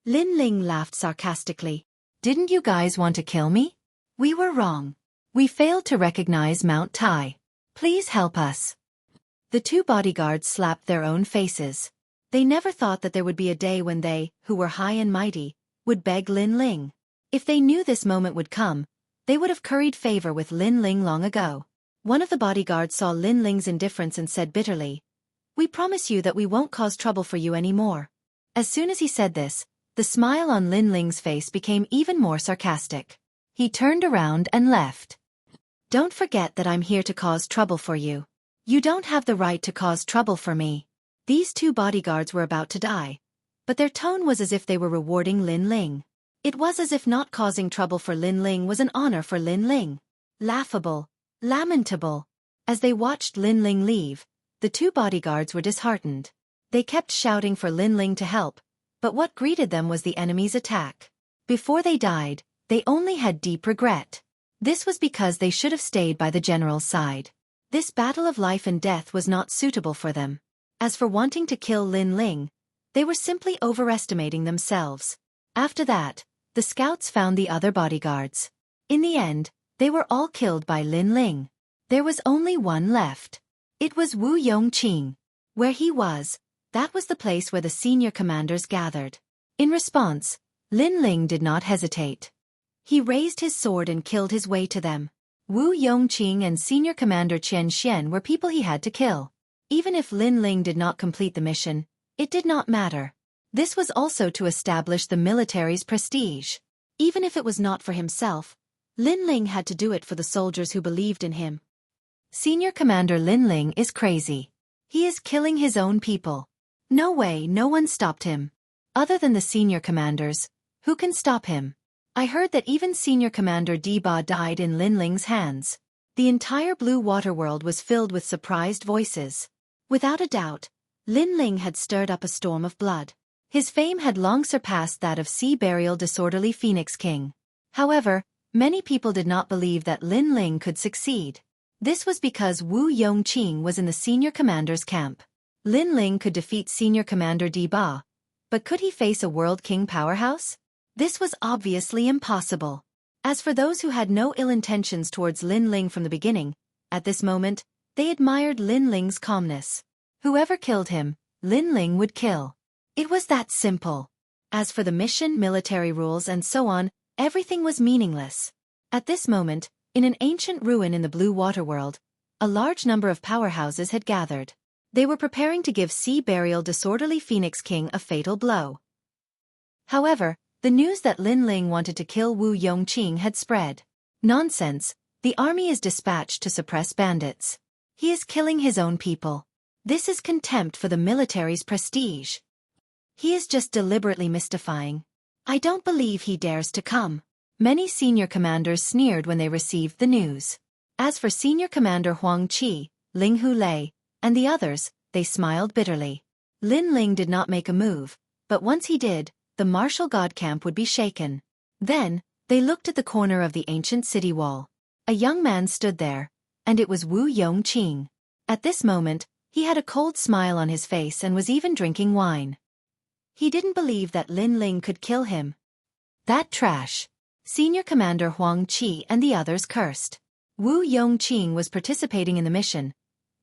Lin Ling laughed sarcastically. Didn't you guys want to kill me? We were wrong. We failed to recognize Mount Tai. Please help us. The two bodyguards slapped their own faces. They never thought that there would be a day when they, who were high and mighty, would beg Lin Ling. If they knew this moment would come, they would have curried favor with Lin Ling long ago. One of the bodyguards saw Lin Ling's indifference and said bitterly, "We promise you that we won't cause trouble for you anymore." As soon as he said this, the smile on Lin Ling's face became even more sarcastic. He turned around and left. Don't forget that I'm here to cause trouble for you. You don't have the right to cause trouble for me. These two bodyguards were about to die, but their tone was as if they were rewarding Lin Ling. It was as if not causing trouble for Lin Ling was an honor for Lin Ling. Laughable, lamentable. As they watched Lin Ling leave, the two bodyguards were disheartened. They kept shouting for Lin Ling to help, but what greeted them was the enemy's attack. Before they died, they only had deep regret. This was because they should have stayed by the general's side. This battle of life and death was not suitable for them. As for wanting to kill Lin Ling, they were simply overestimating themselves. After that, the scouts found the other bodyguards. In the end, they were all killed by Lin Ling. There was only one left. It was Wu Yongqing. Where he was, that was the place where the senior commanders gathered. In response, Lin Ling did not hesitate. He raised his sword and killed his way to them. Wu Yongqing and Senior Commander Qian Xian were people he had to kill. Even if Lin Ling did not complete the mission, it did not matter. This was also to establish the military's prestige. Even if it was not for himself, Lin Ling had to do it for the soldiers who believed in him. Senior Commander Lin Ling is crazy. He is killing his own people. No way, no one stopped him. Other than the senior commanders, who can stop him? I heard that even Senior Commander Ba died in Lin Ling's hands. The entire blue water world was filled with surprised voices. Without a doubt, Lin Ling had stirred up a storm of blood. His fame had long surpassed that of Sea Burial Disorderly Phoenix King. However, many people did not believe that Lin Ling could succeed. This was because Wu Yongqing was in the senior commander's camp. Lin Ling could defeat Senior Commander Ba, but could he face a World King powerhouse? This was obviously impossible. As for those who had no ill intentions towards Lin Ling from the beginning, at this moment, they admired Lin Ling's calmness. Whoever killed him, Lin Ling would kill. It was that simple. As for the mission, military rules and so on, everything was meaningless. At this moment, in an ancient ruin in the Blue Water World, a large number of powerhouses had gathered. They were preparing to give Sea Burial Disorderly Phoenix King a fatal blow. However, the news that Lin Ling wanted to kill Wu Yongqing had spread. Nonsense, the army is dispatched to suppress bandits. He is killing his own people. This is contempt for the military's prestige. He is just deliberately mystifying. I don't believe he dares to come. Many senior commanders sneered when they received the news. As for Senior Commander Huang Qi, Ling Hulei, and the others, they smiled bitterly. Lin Ling did not make a move, but once he did, the martial god camp would be shaken. Then, they looked at the corner of the ancient city wall. A young man stood there, and it was Wu Yongqing. At this moment, he had a cold smile on his face and was even drinking wine. He didn't believe that Lin Ling could kill him. That trash. Senior Commander Huang Qi and the others cursed. Wu Yongqing was participating in the mission,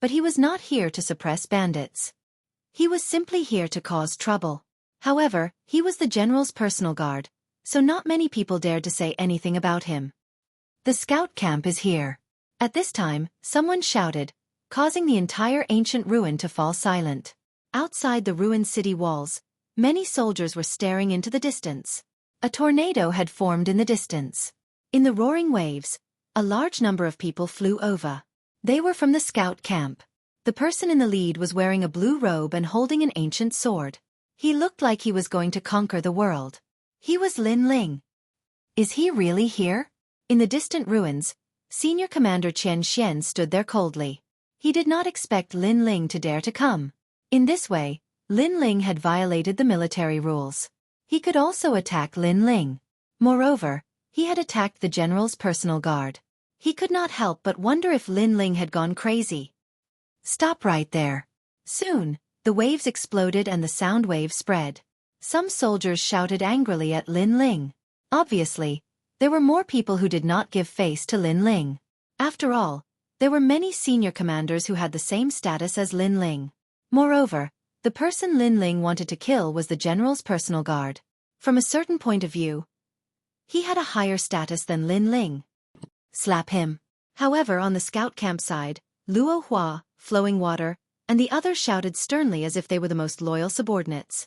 but he was not here to suppress bandits. He was simply here to cause trouble. However, he was the general's personal guard, so not many people dared to say anything about him. The scout camp is here. At this time, someone shouted, causing the entire ancient ruin to fall silent. Outside the ruined city walls, many soldiers were staring into the distance. A tornado had formed in the distance. In the roaring waves, a large number of people flew over. They were from the scout camp. The person in the lead was wearing a blue robe and holding an ancient sword. He looked like he was going to conquer the world. He was Lin Ling. Is he really here? In the distant ruins, Senior Commander Chen Xian stood there coldly. He did not expect Lin Ling to dare to come. In this way, Lin Ling had violated the military rules. He could also attack Lin Ling. Moreover, he had attacked the general's personal guard. He could not help but wonder if Lin Ling had gone crazy. Stop right there. Soon, the waves exploded and the sound wave spread. Some soldiers shouted angrily at Lin Ling. Obviously, there were more people who did not give face to Lin Ling. After all, there were many senior commanders who had the same status as Lin Ling. Moreover, the person Lin Ling wanted to kill was the general's personal guard. From a certain point of view, he had a higher status than Lin Ling. Slap him. However, on the scout camp side, Luo Hua, Flowing Water, and the others shouted sternly as if they were the most loyal subordinates.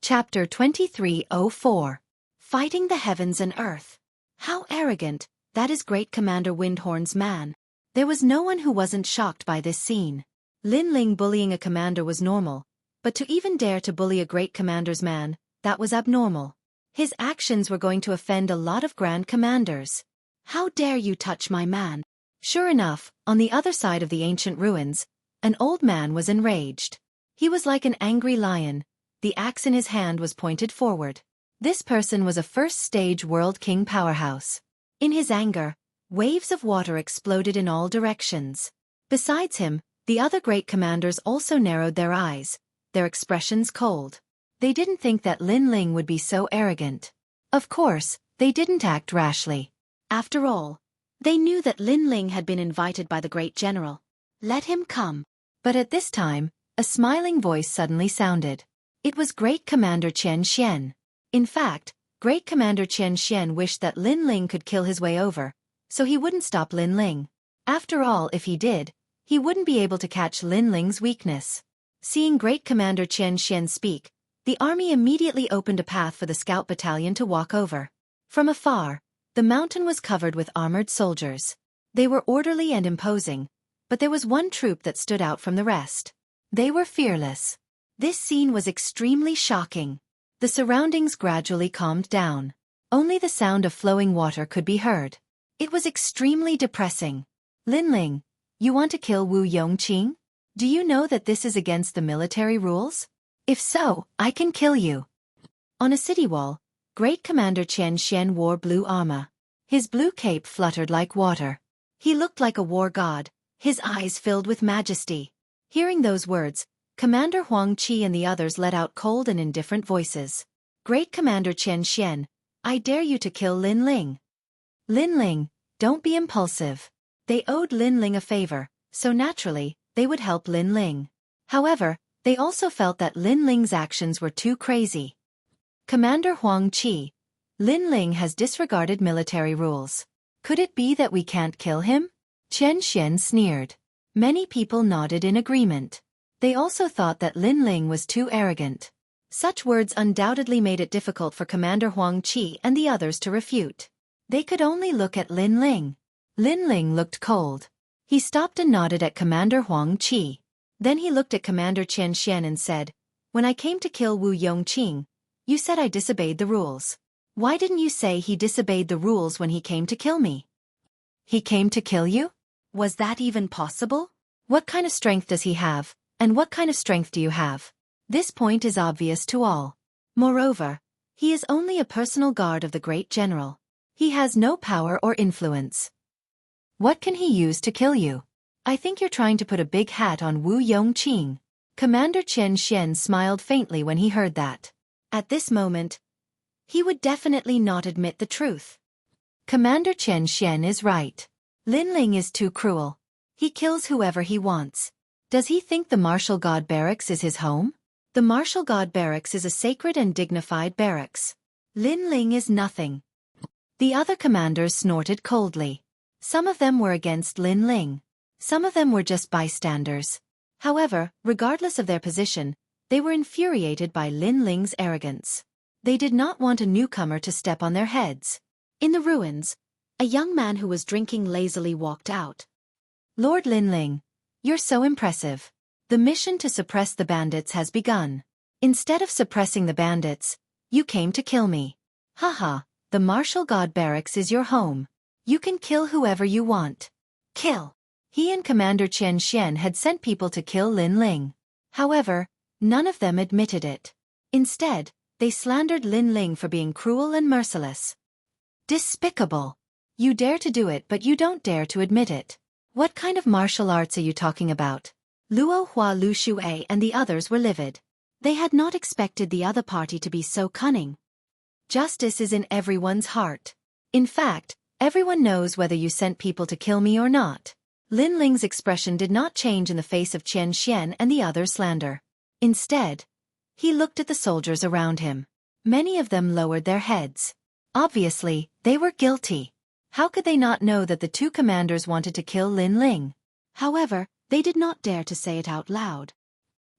Chapter 2304. Fighting the Heavens and Earth. How arrogant, that is Great Commander Windhorn's man. There was no one who wasn't shocked by this scene. Lin Ling bullying a commander was normal, but to even dare to bully a great commander's man, that was abnormal. His actions were going to offend a lot of grand commanders. How dare you touch my man? Sure enough, on the other side of the ancient ruins, an old man was enraged. He was like an angry lion. The axe in his hand was pointed forward. This person was a first-stage World King powerhouse. In his anger, waves of water exploded in all directions. Besides him, the other great commanders also narrowed their eyes, their expressions cold. They didn't think that Lin Ling would be so arrogant. Of course, they didn't act rashly. After all, they knew that Lin Ling had been invited by the great general. Let him come. But at this time, a smiling voice suddenly sounded. It was Great Commander Chen Xian. In fact, Great Commander Chen Xian wished that Lin Ling could kill his way over, so he wouldn't stop Lin Ling. After all, if he did, he wouldn't be able to catch Lin Ling's weakness. Seeing Great Commander Chen Xian speak, the army immediately opened a path for the scout battalion to walk over. From afar, the mountain was covered with armored soldiers. They were orderly and imposing, but there was one troop that stood out from the rest. They were fearless. This scene was extremely shocking. The surroundings gradually calmed down. Only the sound of flowing water could be heard. It was extremely depressing. Lin Ling, you want to kill Wu Yongqing? Do you know that this is against the military rules? If so, I can kill you. On a city wall, Great Commander Chen Xian wore blue armor. His blue cape fluttered like water. He looked like a war god, his eyes filled with majesty. Hearing those words, Commander Huang Qi and the others let out cold and indifferent voices. Great Commander Chen Xian, I dare you to kill Lin Ling. Lin Ling, don't be impulsive. They owed Lin Ling a favor, so naturally, they would help Lin Ling. However, they also felt that Lin Ling's actions were too crazy. Commander Huang Qi, Lin Ling has disregarded military rules. Could it be that we can't kill him? Chen Xian sneered. Many people nodded in agreement. They also thought that Lin Ling was too arrogant. Such words undoubtedly made it difficult for Commander Huang Qi and the others to refute. They could only look at Lin Ling. Lin Ling looked cold. He stopped and nodded at Commander Huang Qi. Then he looked at Commander Chen Xian and said, "When I came to kill Wu Yongqing, you said I disobeyed the rules. Why didn't you say he disobeyed the rules when he came to kill me?" He came to kill you? Was that even possible? What kind of strength does he have, and what kind of strength do you have? This point is obvious to all. Moreover, he is only a personal guard of the great general. He has no power or influence. What can he use to kill you? I think you're trying to put a big hat on Wu Yongqing. Commander Chen Xian smiled faintly when he heard that. At this moment, he would definitely not admit the truth. Commander Chen Xian is right. Lin Ling is too cruel. He kills whoever he wants. Does he think the Martial God Barracks is his home? The Martial God Barracks is a sacred and dignified barracks. Lin Ling is nothing. The other commanders snorted coldly. Some of them were against Lin Ling. Some of them were just bystanders. However, regardless of their position, they were infuriated by Lin Ling's arrogance. They did not want a newcomer to step on their heads. In the ruins, a young man who was drinking lazily walked out. "Lord Lin Ling, you're so impressive. The mission to suppress the bandits has begun. Instead of suppressing the bandits, you came to kill me. Haha, the Martial God Barracks is your home. You can kill whoever you want. Kill." He and Commander Chen Xian had sent people to kill Lin Ling. However, none of them admitted it. Instead, they slandered Lin Ling for being cruel and merciless. Despicable. You dare to do it, but you don't dare to admit it. What kind of martial arts are you talking about? Luo Hua, Lu Xueqi and the others were livid. They had not expected the other party to be so cunning. Justice is in everyone's heart. In fact, everyone knows whether you sent people to kill me or not. Lin Ling's expression did not change in the face of Chen Xian and the other slander. Instead, he looked at the soldiers around him. Many of them lowered their heads. Obviously, they were guilty. How could they not know that the two commanders wanted to kill Lin Ling? However, they did not dare to say it out loud.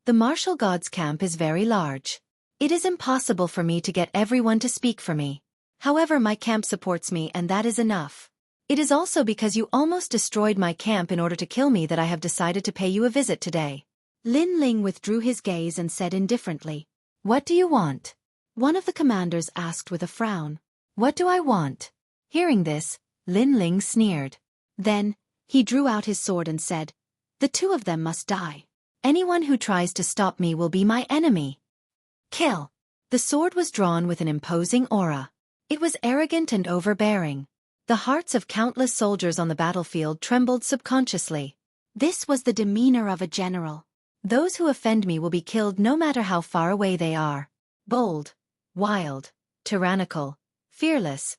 The martial gods' camp is very large. It is impossible for me to get everyone to speak for me. However, my camp supports me and that is enough. It is also because you almost destroyed my camp in order to kill me that I have decided to pay you a visit today. Lin Ling withdrew his gaze and said indifferently, "What do you want?" One of the commanders asked with a frown. "What do I want?" Hearing this, Lin Ling sneered. Then, he drew out his sword and said, "The two of them must die. Anyone who tries to stop me will be my enemy. Kill." The sword was drawn with an imposing aura. It was arrogant and overbearing. The hearts of countless soldiers on the battlefield trembled subconsciously. This was the demeanor of a general. Those who offend me will be killed no matter how far away they are. Bold, wild, tyrannical, fearless.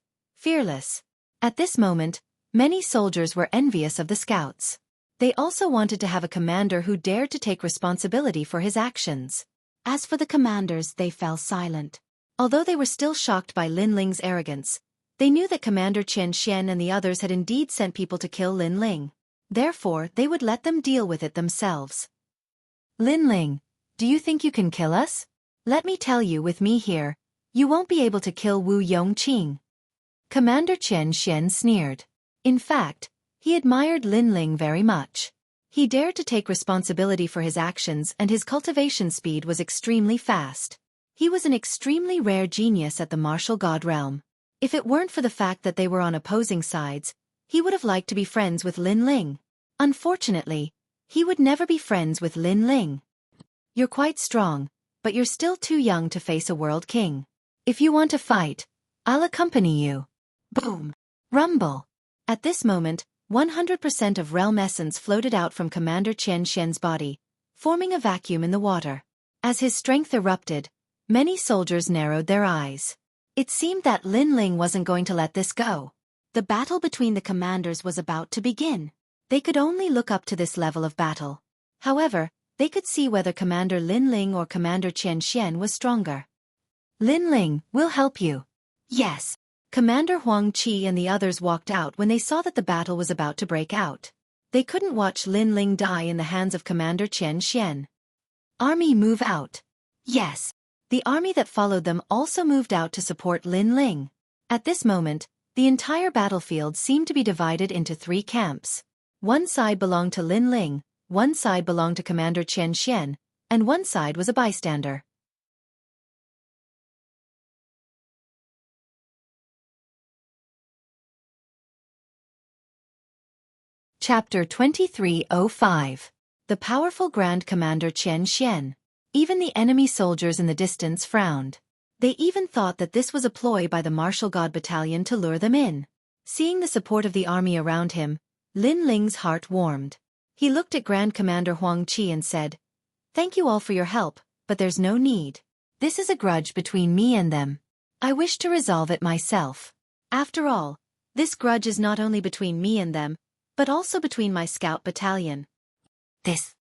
At this moment, many soldiers were envious of the scouts. They also wanted to have a commander who dared to take responsibility for his actions. As for the commanders, they fell silent. Although they were still shocked by Lin Ling's arrogance, they knew that Commander Chen Xian and the others had indeed sent people to kill Lin Ling. Therefore, they would let them deal with it themselves. "Lin Ling, do you think you can kill us? Let me tell you, with me here, you won't be able to kill Wu Yongqing." Commander Chen Xian sneered. In fact, he admired Lin Ling very much. He dared to take responsibility for his actions and his cultivation speed was extremely fast. He was an extremely rare genius at the martial god realm. If it weren't for the fact that they were on opposing sides, he would have liked to be friends with Lin Ling. Unfortunately, he would never be friends with Lin Ling. "You're quite strong, but you're still too young to face a world king. If you want to fight, I'll accompany you." Boom! Rumble! At this moment, 100% of realm essence floated out from Commander Chen Xian's body, forming a vacuum in the water. As his strength erupted, many soldiers narrowed their eyes. It seemed that Lin Ling wasn't going to let this go. The battle between the commanders was about to begin. They could only look up to this level of battle. However, they could see whether Commander Lin Ling or Commander Chen Xian was stronger. Lin Ling, we'll help you. Yes. Commander Huang Qi and the others walked out when they saw that the battle was about to break out. They couldn't watch Lin Ling die in the hands of Commander Chen Xian. Army, move out. Yes. The army that followed them also moved out to support Lin Ling. At this moment, the entire battlefield seemed to be divided into 3 camps. One side belonged to Lin Ling, one side belonged to Commander Chen Xian, and one side was a bystander. Chapter 2305. The powerful Grand Commander Chen Xian. Even the enemy soldiers in the distance frowned. They even thought that this was a ploy by the Martial God Battalion to lure them in. Seeing the support of the army around him, Lin Ling's heart warmed. He looked at Grand Commander Huang Qi and said, "Thank you all for your help, but there's no need. This is a grudge between me and them. I wish to resolve it myself. After all, this grudge is not only between me and them, but also between my scout battalion."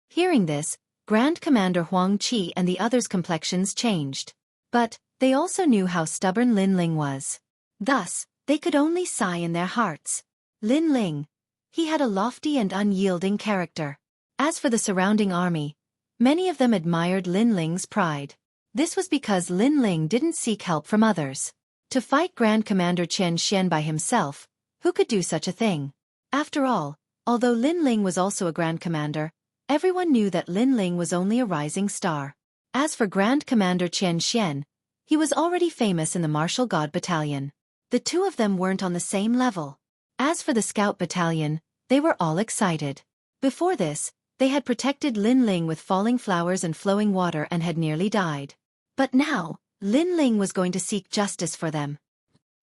Hearing this, Grand Commander Huang Qi and the others' complexions changed. But they also knew how stubborn Lin Ling was. Thus, they could only sigh in their hearts. Lin Ling. He had a lofty and unyielding character. As for the surrounding army, many of them admired Lin Ling's pride. This was because Lin Ling didn't seek help from others. To fight Grand Commander Chen Xian by himself, who could do such a thing? After all, although Lin Ling was also a Grand Commander, everyone knew that Lin Ling was only a rising star. As for Grand Commander Chen Xian, he was already famous in the Martial God Battalion. The two of them weren't on the same level. As for the Scout Battalion, they were all excited. Before this, they had protected Lin Ling with falling flowers and flowing water and had nearly died. But now, Lin Ling was going to seek justice for them.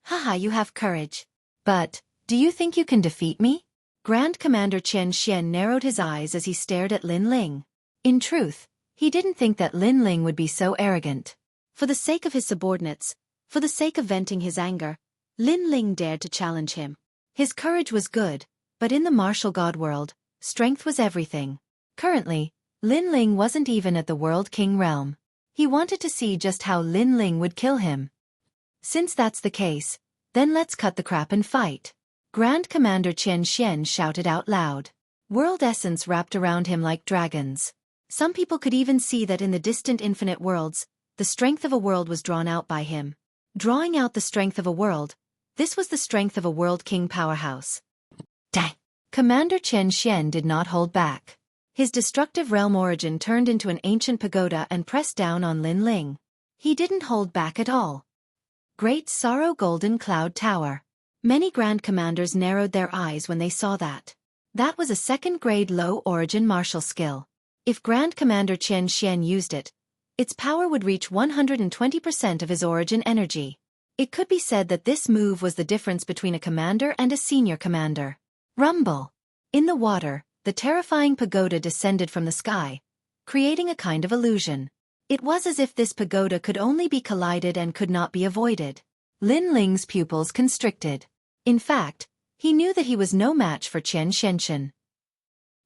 Haha, you have courage. But, do you think you can defeat me? Grand Commander Chen Xian narrowed his eyes as he stared at Lin Ling. In truth, he didn't think that Lin Ling would be so arrogant. For the sake of his subordinates, for the sake of venting his anger, Lin Ling dared to challenge him. His courage was good, but in the martial god world, strength was everything. Currently, Lin Ling wasn't even at the World King realm. He wanted to see just how Lin Ling would kill him. Since that's the case, then let's cut the crap and fight. Grand Commander Chen Xian shouted out loud. World essence wrapped around him like dragons. Some people could even see that in the distant infinite worlds, the strength of a world was drawn out by him. Drawing out the strength of a world, this was the strength of a World King powerhouse. Dang! Commander Chen Xian did not hold back. His destructive realm origin turned into an ancient pagoda and pressed down on Lin Ling. He didn't hold back at all. Great Sorrow Golden Cloud Tower. Many Grand Commanders narrowed their eyes when they saw that. That was a second-grade low-origin martial skill. If Grand Commander Chen Xian used it, its power would reach 120% of his origin energy. It could be said that this move was the difference between a commander and a senior commander. Rumble. In the water, the terrifying pagoda descended from the sky, creating a kind of illusion. It was as if this pagoda could only be collided and could not be avoided. Lin Ling's pupils constricted. In fact, he knew that he was no match for Chen Xianchen.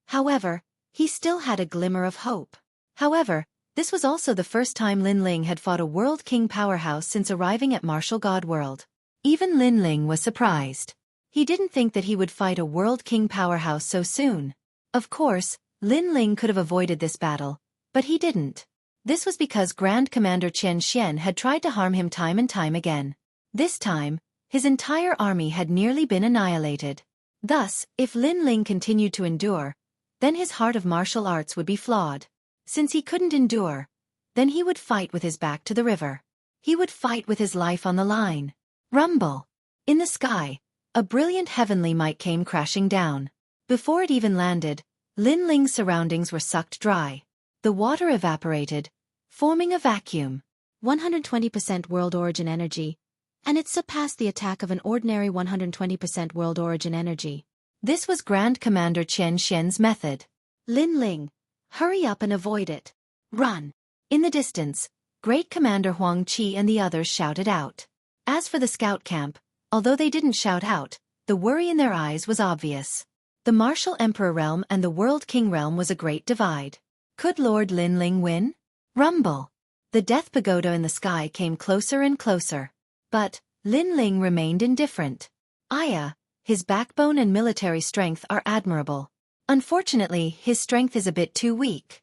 However, he still had a glimmer of hope. However, this was also the first time Lin Ling had fought a World King powerhouse since arriving at Martial God World. Even Lin Ling was surprised. He didn't think that he would fight a World King powerhouse so soon. Of course, Lin Ling could have avoided this battle, but he didn't. This was because Grand Commander Chen Xian had tried to harm him time and time again. This time, his entire army had nearly been annihilated. Thus, if Lin Ling continued to endure, then his heart of martial arts would be flawed. Since he couldn't endure, then he would fight with his back to the river. He would fight with his life on the line. Rumble. In the sky, a brilliant heavenly might came crashing down. Before it even landed, Lin Ling's surroundings were sucked dry. The water evaporated, forming a vacuum. 120% world origin energy, and it surpassed the attack of an ordinary 120% world origin energy. This was Grand Commander Chen Xian's method. Lin Ling, hurry up and avoid it. Run. In the distance, Great Commander Huang Qi and the others shouted out. As for the scout camp, although they didn't shout out, the worry in their eyes was obvious. The Martial Emperor realm and the World King realm was a great divide. Could Lord Linling win? Rumble. The Death Pagoda in the sky came closer and closer. But Linling remained indifferent. Aya, his backbone and military strength are admirable. Unfortunately, his strength is a bit too weak.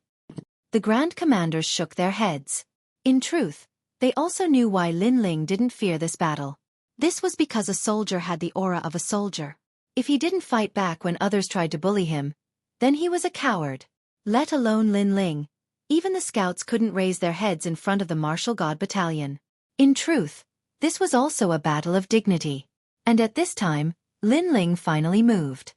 The Grand Commanders shook their heads. In truth, they also knew why Linling didn't fear this battle. This was because a soldier had the aura of a soldier. If he didn't fight back when others tried to bully him, then he was a coward. Let alone Linling, even the scouts couldn't raise their heads in front of the martial god battalion. In truth, this was also a battle of dignity. And at this time, Linling finally moved.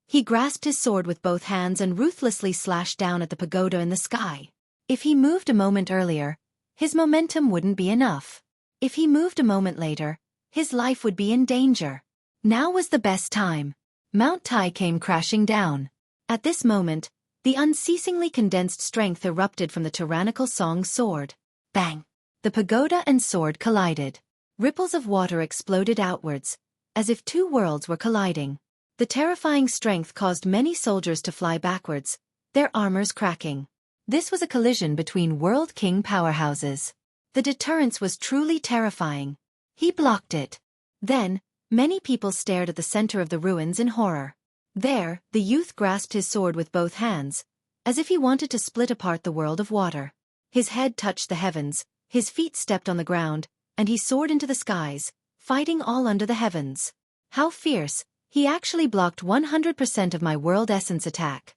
He grasped his sword with both hands and ruthlessly slashed down at the pagoda in the sky. If he moved a moment earlier, his momentum wouldn't be enough. If he moved a moment later, his life would be in danger. Now was the best time. Mount Tai came crashing down. At this moment, the unceasingly condensed strength erupted from the tyrannical Song's sword. Bang! The pagoda and sword collided. Ripples of water exploded outwards, as if two worlds were colliding. The terrifying strength caused many soldiers to fly backwards, their armors cracking. This was a collision between World King powerhouses. The deterrence was truly terrifying. He blocked it. Then, many people stared at the center of the ruins in horror. There, the youth grasped his sword with both hands, as if he wanted to split apart the world of water. His head touched the heavens, his feet stepped on the ground, and he soared into the skies, fighting all under the heavens. How fierce! He actually blocked 100% of my world essence attack.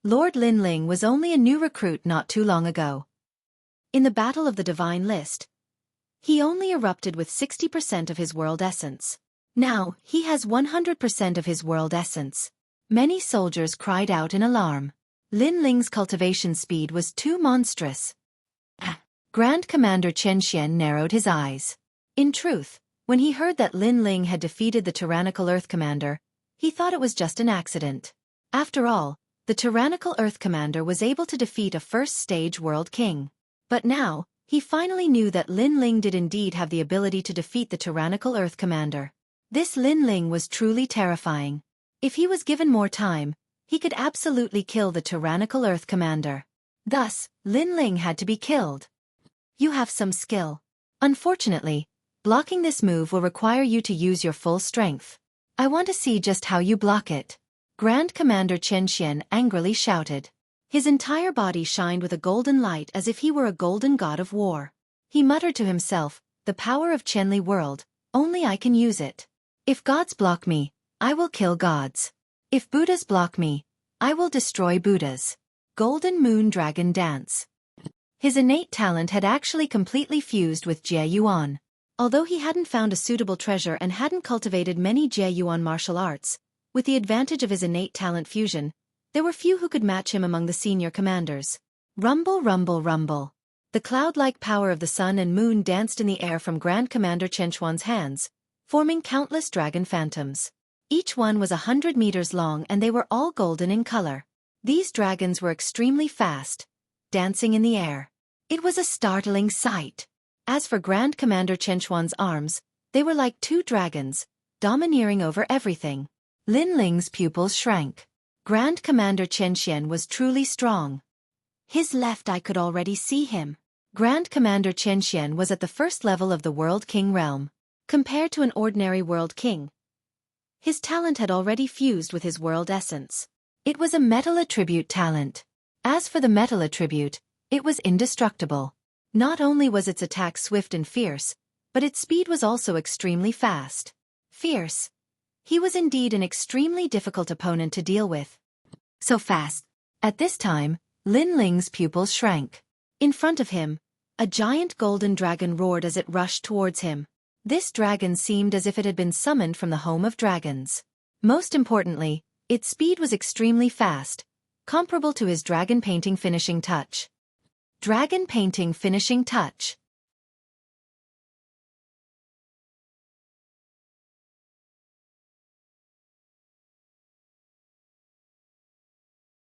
Lord Linling was only a new recruit not too long ago. In the Battle of the Divine List, he only erupted with 60% of his world essence. Now, he has 100% of his world essence. Many soldiers cried out in alarm. Linling's cultivation speed was too monstrous. Grand Commander Chen Xian narrowed his eyes. In truth, when he heard that Linling had defeated the tyrannical Earth Commander, he thought it was just an accident. After all, the tyrannical Earth Commander was able to defeat a first-stage World King. But now, he finally knew that Linling did indeed have the ability to defeat the tyrannical Earth Commander. This Linling was truly terrifying. If he was given more time, he could absolutely kill the tyrannical Earth Commander. Thus, Linling had to be killed. You have some skill. Unfortunately, blocking this move will require you to use your full strength. I want to see just how you block it. Grand Commander Chen Xian angrily shouted. His entire body shined with a golden light as if he were a golden god of war. He muttered to himself, the power of Chenli world, only I can use it. If gods block me, I will kill gods. If Buddhas block me, I will destroy Buddhas. Golden Moon Dragon Dance. His innate talent had actually completely fused with Jie Yuan. Although he hadn't found a suitable treasure and hadn't cultivated many Jie Yuan martial arts, with the advantage of his innate talent fusion, there were few who could match him among the senior commanders. Rumble, rumble, rumble. The cloud-like power of the sun and moon danced in the air from Grand Commander Chen Xuan's hands, forming countless dragon phantoms. Each one was 100 meters long and they were all golden in color. These dragons were extremely fast, dancing in the air. It was a startling sight. As for Grand Commander Chen Xuan's arms, they were like two dragons, domineering over everything. Linling's pupils shrank. Grand Commander Chen Xian was truly strong. His left eye could already see him. Grand Commander Chen Xian was at the first level of the World King realm. Compared to an ordinary World King, his talent had already fused with his world essence. It was a metal attribute talent. As for the metal attribute, it was indestructible. Not only was its attack swift and fierce, but its speed was also extremely fast. Fierce. He was indeed an extremely difficult opponent to deal with. So fast. At this time, Linling's pupils shrank. In front of him, a giant golden dragon roared as it rushed towards him. This dragon seemed as if it had been summoned from the home of dragons. Most importantly, its speed was extremely fast, comparable to his dragon painting finishing touch. Dragon painting finishing touch.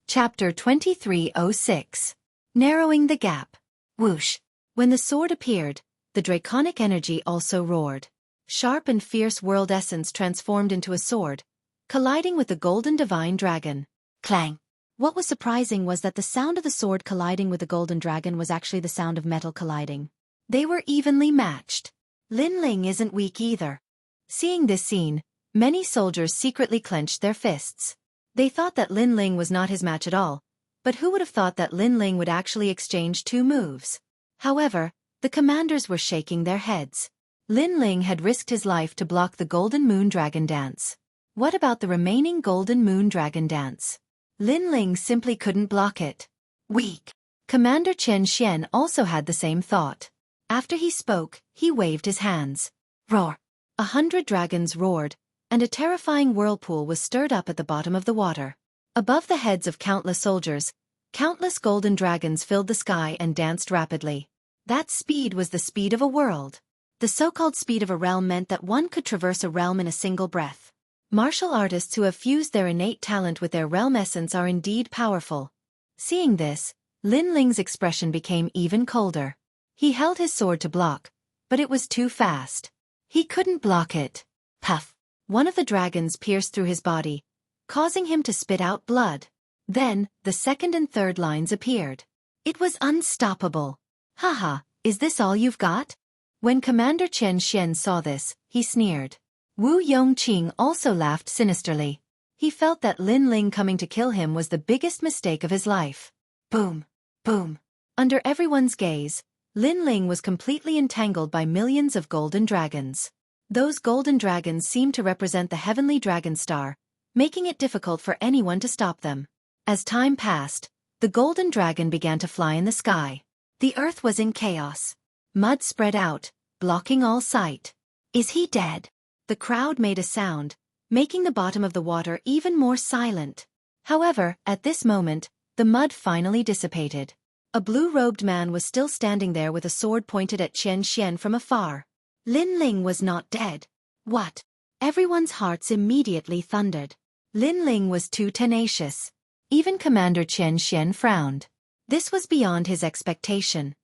Chapter 2306. Narrowing the Gap. Whoosh. When the sword appeared, the draconic energy also roared. sharp and fierce world essence transformed into a sword, colliding with the golden divine dragon. Clang! What was surprising was that the sound of the sword colliding with the golden dragon was actually the sound of metal colliding. They were evenly matched. Lin Ling isn't weak either. Seeing this scene, many soldiers secretly clenched their fists. They thought that Lin Ling was not his match at all, but who would have thought that Lin Ling would actually exchange 2 moves? However, the commanders were shaking their heads. Lin Ling had risked his life to block the Golden Moon Dragon Dance. What about the remaining Golden Moon Dragon Dance? Lin Ling simply couldn't block it. Weak. Commander Chen Xian also had the same thought. After he spoke, he waved his hands. Roar! 100 dragons roared, and a terrifying whirlpool was stirred up at the bottom of the water. Above the heads of countless soldiers, countless golden dragons filled the sky and danced rapidly. That speed was the speed of a world. The so-called speed of a realm meant that one could traverse a realm in a single breath. Martial artists who have fused their innate talent with their realm essence are indeed powerful. Seeing this, Lin Ling's expression became even colder. He held his sword to block, but it was too fast. He couldn't block it. Puff! One of the dragons pierced through his body, causing him to spit out blood. Then, the second and third lines appeared. It was unstoppable. Haha, is this all you've got? When Commander Chen Xian saw this, he sneered. Wu Yongqing also laughed sinisterly. He felt that Lin Ling coming to kill him was the biggest mistake of his life. Boom! Boom! Under everyone's gaze, Lin Ling was completely entangled by millions of golden dragons. Those golden dragons seemed to represent the heavenly dragon star, making it difficult for anyone to stop them. As time passed, the golden dragon began to fly in the sky. The earth was in chaos. Mud spread out, blocking all sight. Is he dead? The crowd made a sound, making the bottom of the water even more silent. However, at this moment, the mud finally dissipated. A blue-robed man was still standing there with a sword pointed at Chen Xian from afar. Lin Ling was not dead. What? Everyone's hearts immediately thundered. Lin Ling was too tenacious. Even Commander Chen Xian frowned. This was beyond his expectation.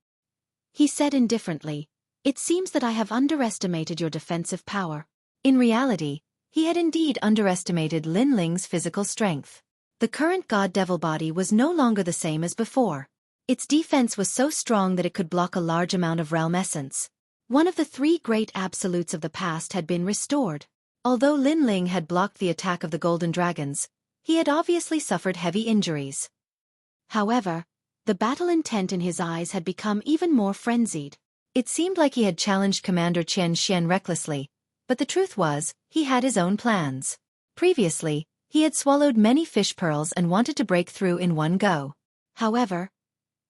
He said indifferently, "It seems that I have underestimated your defensive power." In reality, he had indeed underestimated Lin Ling's physical strength. The current god-devil body was no longer the same as before. Its defense was so strong that it could block a large amount of realm essence. One of the 3 great absolutes of the past had been restored. Although Lin Ling had blocked the attack of the golden dragons, he had obviously suffered heavy injuries. However, the battle intent in his eyes had become even more frenzied. It seemed like he had challenged Commander Chen Xian recklessly, but the truth was, he had his own plans. Previously, he had swallowed many fish pearls and wanted to break through in one go. However,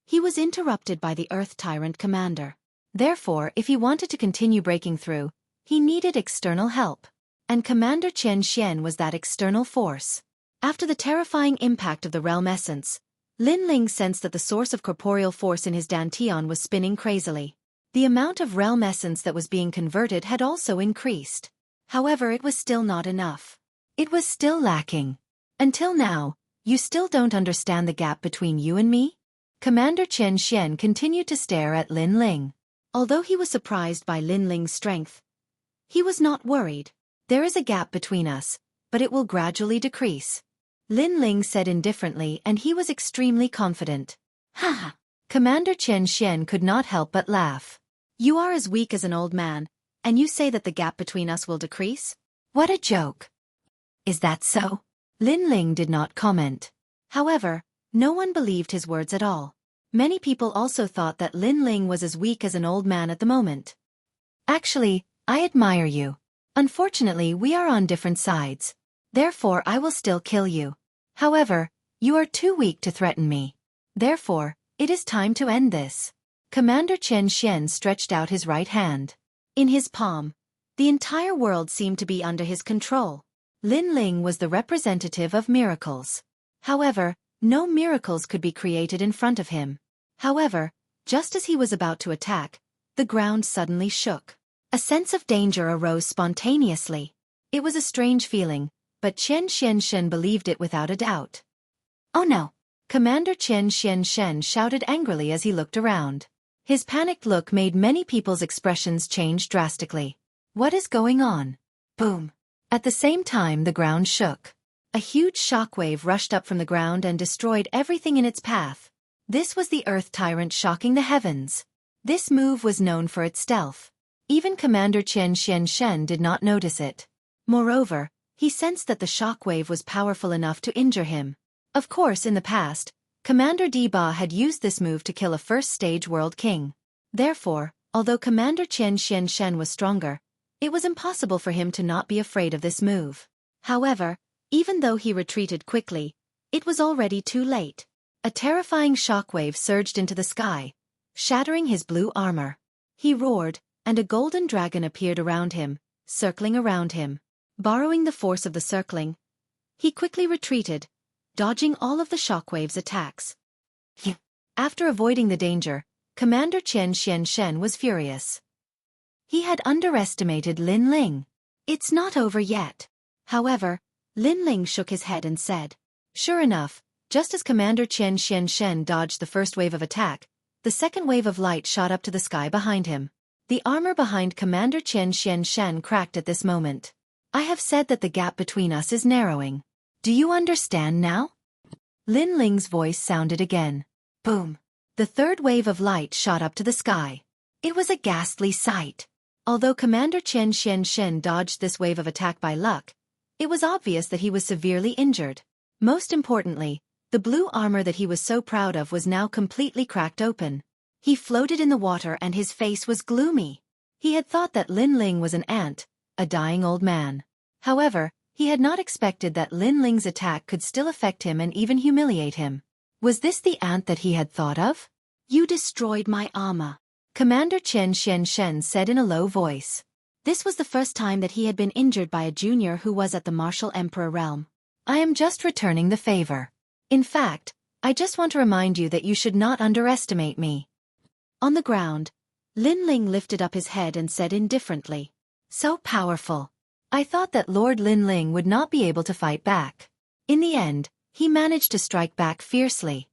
he was interrupted by the Earth Tyrant Commander. Therefore, if he wanted to continue breaking through, he needed external help. And Commander Chen Xian was that external force. After the terrifying impact of the realm essence, Lin Ling sensed that the source of corporeal force in his dantian was spinning crazily. The amount of realm essence that was being converted had also increased. However, it was still not enough. It was still lacking. Until now, you still don't understand the gap between you and me? Commander Chen Xian continued to stare at Lin Ling. Although he was surprised by Lin Ling's strength, he was not worried. There is a gap between us, but it will gradually decrease. Lin Ling said indifferently, and he was extremely confident. Ha! Commander Chen Xian could not help but laugh. You are as weak as an old man, and you say that the gap between us will decrease? What a joke! Is that so? Lin Ling did not comment. However, no one believed his words at all. Many people also thought that Lin Ling was as weak as an old man at the moment. Actually, I admire you. Unfortunately, we are on different sides. Therefore, I will still kill you. However, you are too weak to threaten me. Therefore, it is time to end this. Commander Chen Xian stretched out his right hand. In his palm, the entire world seemed to be under his control. Lin Ling was the representative of miracles. However, no miracles could be created in front of him. However, just as he was about to attack, the ground suddenly shook. A sense of danger arose spontaneously. It was a strange feeling, but Chen Xian believed it without a doubt. Oh no! Commander Chen Xian shouted angrily as he looked around. His panicked look made many people's expressions change drastically. What is going on? Boom. At the same time the ground shook. A huge shockwave rushed up from the ground and destroyed everything in its path. This was the Earth Tyrant shocking the heavens. This move was known for its stealth. Even Commander Shen did not notice it. Moreover, he sensed that the shockwave was powerful enough to injure him. Of course, in the past, Commander Ba had used this move to kill a first-stage world king. Therefore, although Commander Shen was stronger, it was impossible for him to not be afraid of this move. However, even though he retreated quickly, it was already too late. A terrifying shockwave surged into the sky, shattering his blue armor. He roared, and a golden dragon appeared around him, circling around him. Borrowing the force of the circling, he quickly retreated, dodging all of the shockwave's attacks. After avoiding the danger, Commander Shen was furious. He had underestimated Lin Ling. It's not over yet. However, Lin Ling shook his head and said, sure enough, just as Commander Shen dodged the first wave of attack, the second wave of light shot up to the sky behind him. The armor behind Commander Shen cracked at this moment. I have said that the gap between us is narrowing. Do you understand now? Lin Ling's voice sounded again. Boom. The third wave of light shot up to the sky. It was a ghastly sight. Although Commander Shen dodged this wave of attack by luck, it was obvious that he was severely injured. Most importantly, the blue armor that he was so proud of was now completely cracked open. He floated in the water and his face was gloomy. He had thought that Lin Ling was an ant, a dying old man. However, he had not expected that Lin Ling's attack could still affect him and even humiliate him. Was this the ant that he had thought of? You destroyed my armor, Commander Shen said in a low voice. This was the first time that he had been injured by a junior who was at the Martial Emperor realm. I am just returning the favor. In fact, I just want to remind you that you should not underestimate me. On the ground, Lin Ling lifted up his head and said indifferently, so powerful. I thought that Lord Lin Ling would not be able to fight back. In the end, he managed to strike back fiercely.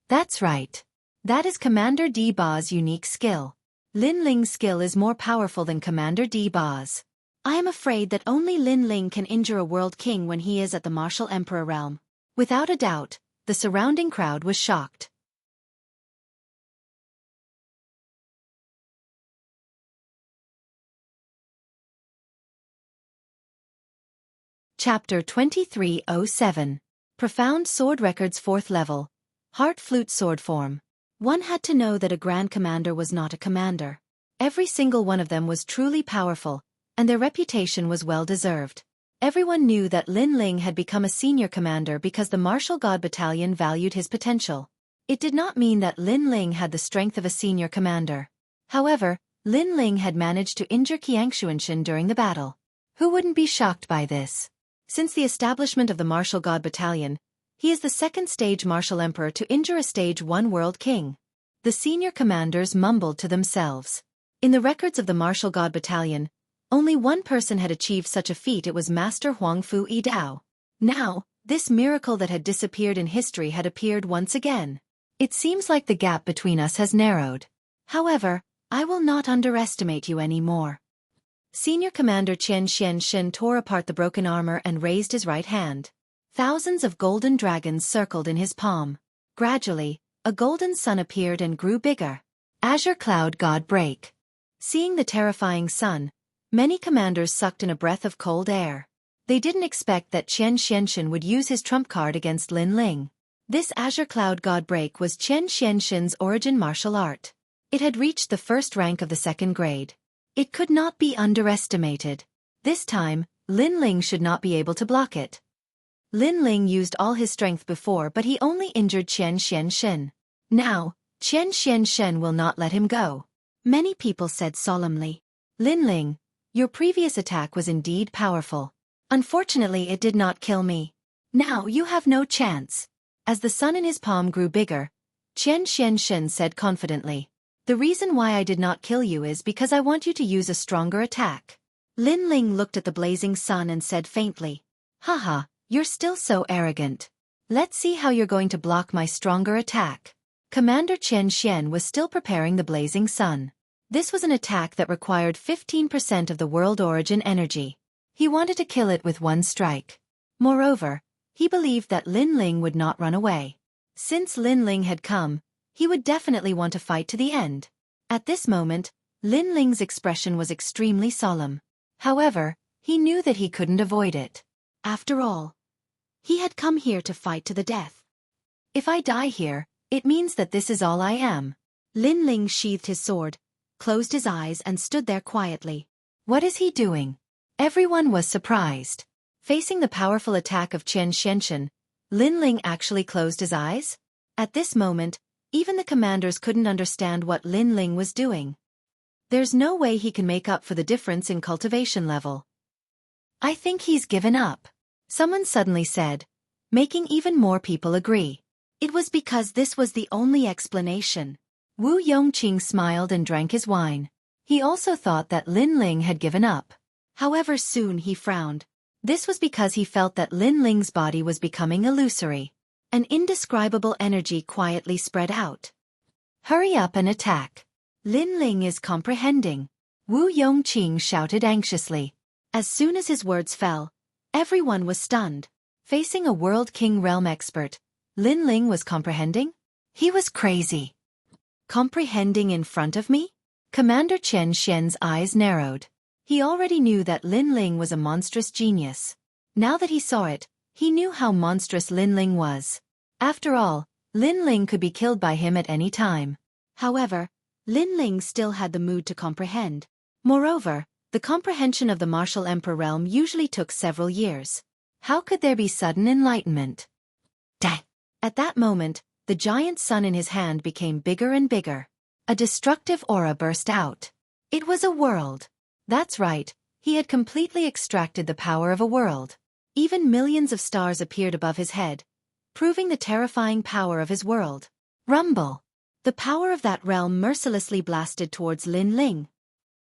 That's right. That is Commander Ba's unique skill. Lin Ling's skill is more powerful than Commander Ba's. I am afraid that only Lin Ling can injure a world king when he is at the Martial Emperor realm. Without a doubt, the surrounding crowd was shocked. Chapter 2307. Profound Sword Records 4th Level. Heart Flute Sword Form. One had to know that a Grand Commander was not a commander. Every single one of them was truly powerful, and their reputation was well-deserved. Everyone knew that Lin Ling had become a senior commander because the Martial God Battalion valued his potential. It did not mean that Lin Ling had the strength of a senior commander. However, Lin Ling had managed to injure Xueqi during the battle. Who wouldn't be shocked by this? Since the establishment of the Martial God Battalion, he is the second stage Martial Emperor to injure a Stage 1 World King. The senior commanders mumbled to themselves. In the records of the Martial God Battalion, only one person had achieved such a feat. It was Master Huangfu Yidao. Now, this miracle that had disappeared in history had appeared once again. It seems like the gap between us has narrowed. However, I will not underestimate you anymore. Senior Commander Shen tore apart the broken armor and raised his right hand. Thousands of golden dragons circled in his palm. Gradually, a golden sun appeared and grew bigger. Azure Cloud God Break. Seeing the terrifying sun, many commanders sucked in a breath of cold air. They didn't expect that Shen would use his trump card against Lin Ling. This Azure Cloud God Break was Shen's origin martial art. It had reached the first rank of the second grade. It could not be underestimated. This time, Lin Ling should not be able to block it. Lin Ling used all his strength before, but he only injured Shen. Now, Shen will not let him go. Many people said solemnly, Lin Ling, your previous attack was indeed powerful. Unfortunately, it did not kill me. Now you have no chance. As the sun in his palm grew bigger, Shen said confidently, the reason why I did not kill you is because I want you to use a stronger attack. Lin Ling looked at the blazing sun and said faintly, haha, you're still so arrogant. Let's see how you're going to block my stronger attack. Commander Shen was still preparing the blazing sun. This was an attack that required 15% of the world origin energy. He wanted to kill it with one strike. Moreover, he believed that Lin Ling would not run away. Since Lin Ling had come, he would definitely want to fight to the end. At this moment, Lin Ling's expression was extremely solemn. However, he knew that he couldn't avoid it. After all, he had come here to fight to the death. If I die here, it means that this is all I am. Lin Ling sheathed his sword, closed his eyes and stood there quietly. What is he doing? Everyone was surprised. Facing the powerful attack of Qian Xianshen, Lin Ling actually closed his eyes? At this moment, even the commanders couldn't understand what Lin Ling was doing. There's no way he can make up for the difference in cultivation level. I think he's given up. Someone suddenly said, making even more people agree. It was because this was the only explanation. Wu Yongqing smiled and drank his wine. He also thought that Lin Ling had given up. However, soon he frowned. This was because he felt that Lin Ling's body was becoming illusory. An indescribable energy quietly spread out. Hurry up and attack. Lin Ling is comprehending. Wu Yongqing shouted anxiously. As soon as his words fell, everyone was stunned. Facing a World King Realm expert, Lin Ling was comprehending? He was crazy. Comprehending in front of me? Commander Qian Xian's eyes narrowed. He already knew that Lin Ling was a monstrous genius. Now that he saw it, he knew how monstrous Lin Ling was. After all, Lin Ling could be killed by him at any time. However, Lin Ling still had the mood to comprehend. Moreover, the comprehension of the martial emperor realm usually took several years. How could there be sudden enlightenment? Dang! At that moment, the giant sun in his hand became bigger and bigger. A destructive aura burst out. It was a world. That's right, he had completely extracted the power of a world. Even millions of stars appeared above his head, proving the terrifying power of his world. Rumble! The power of that realm mercilessly blasted towards Lin Ling.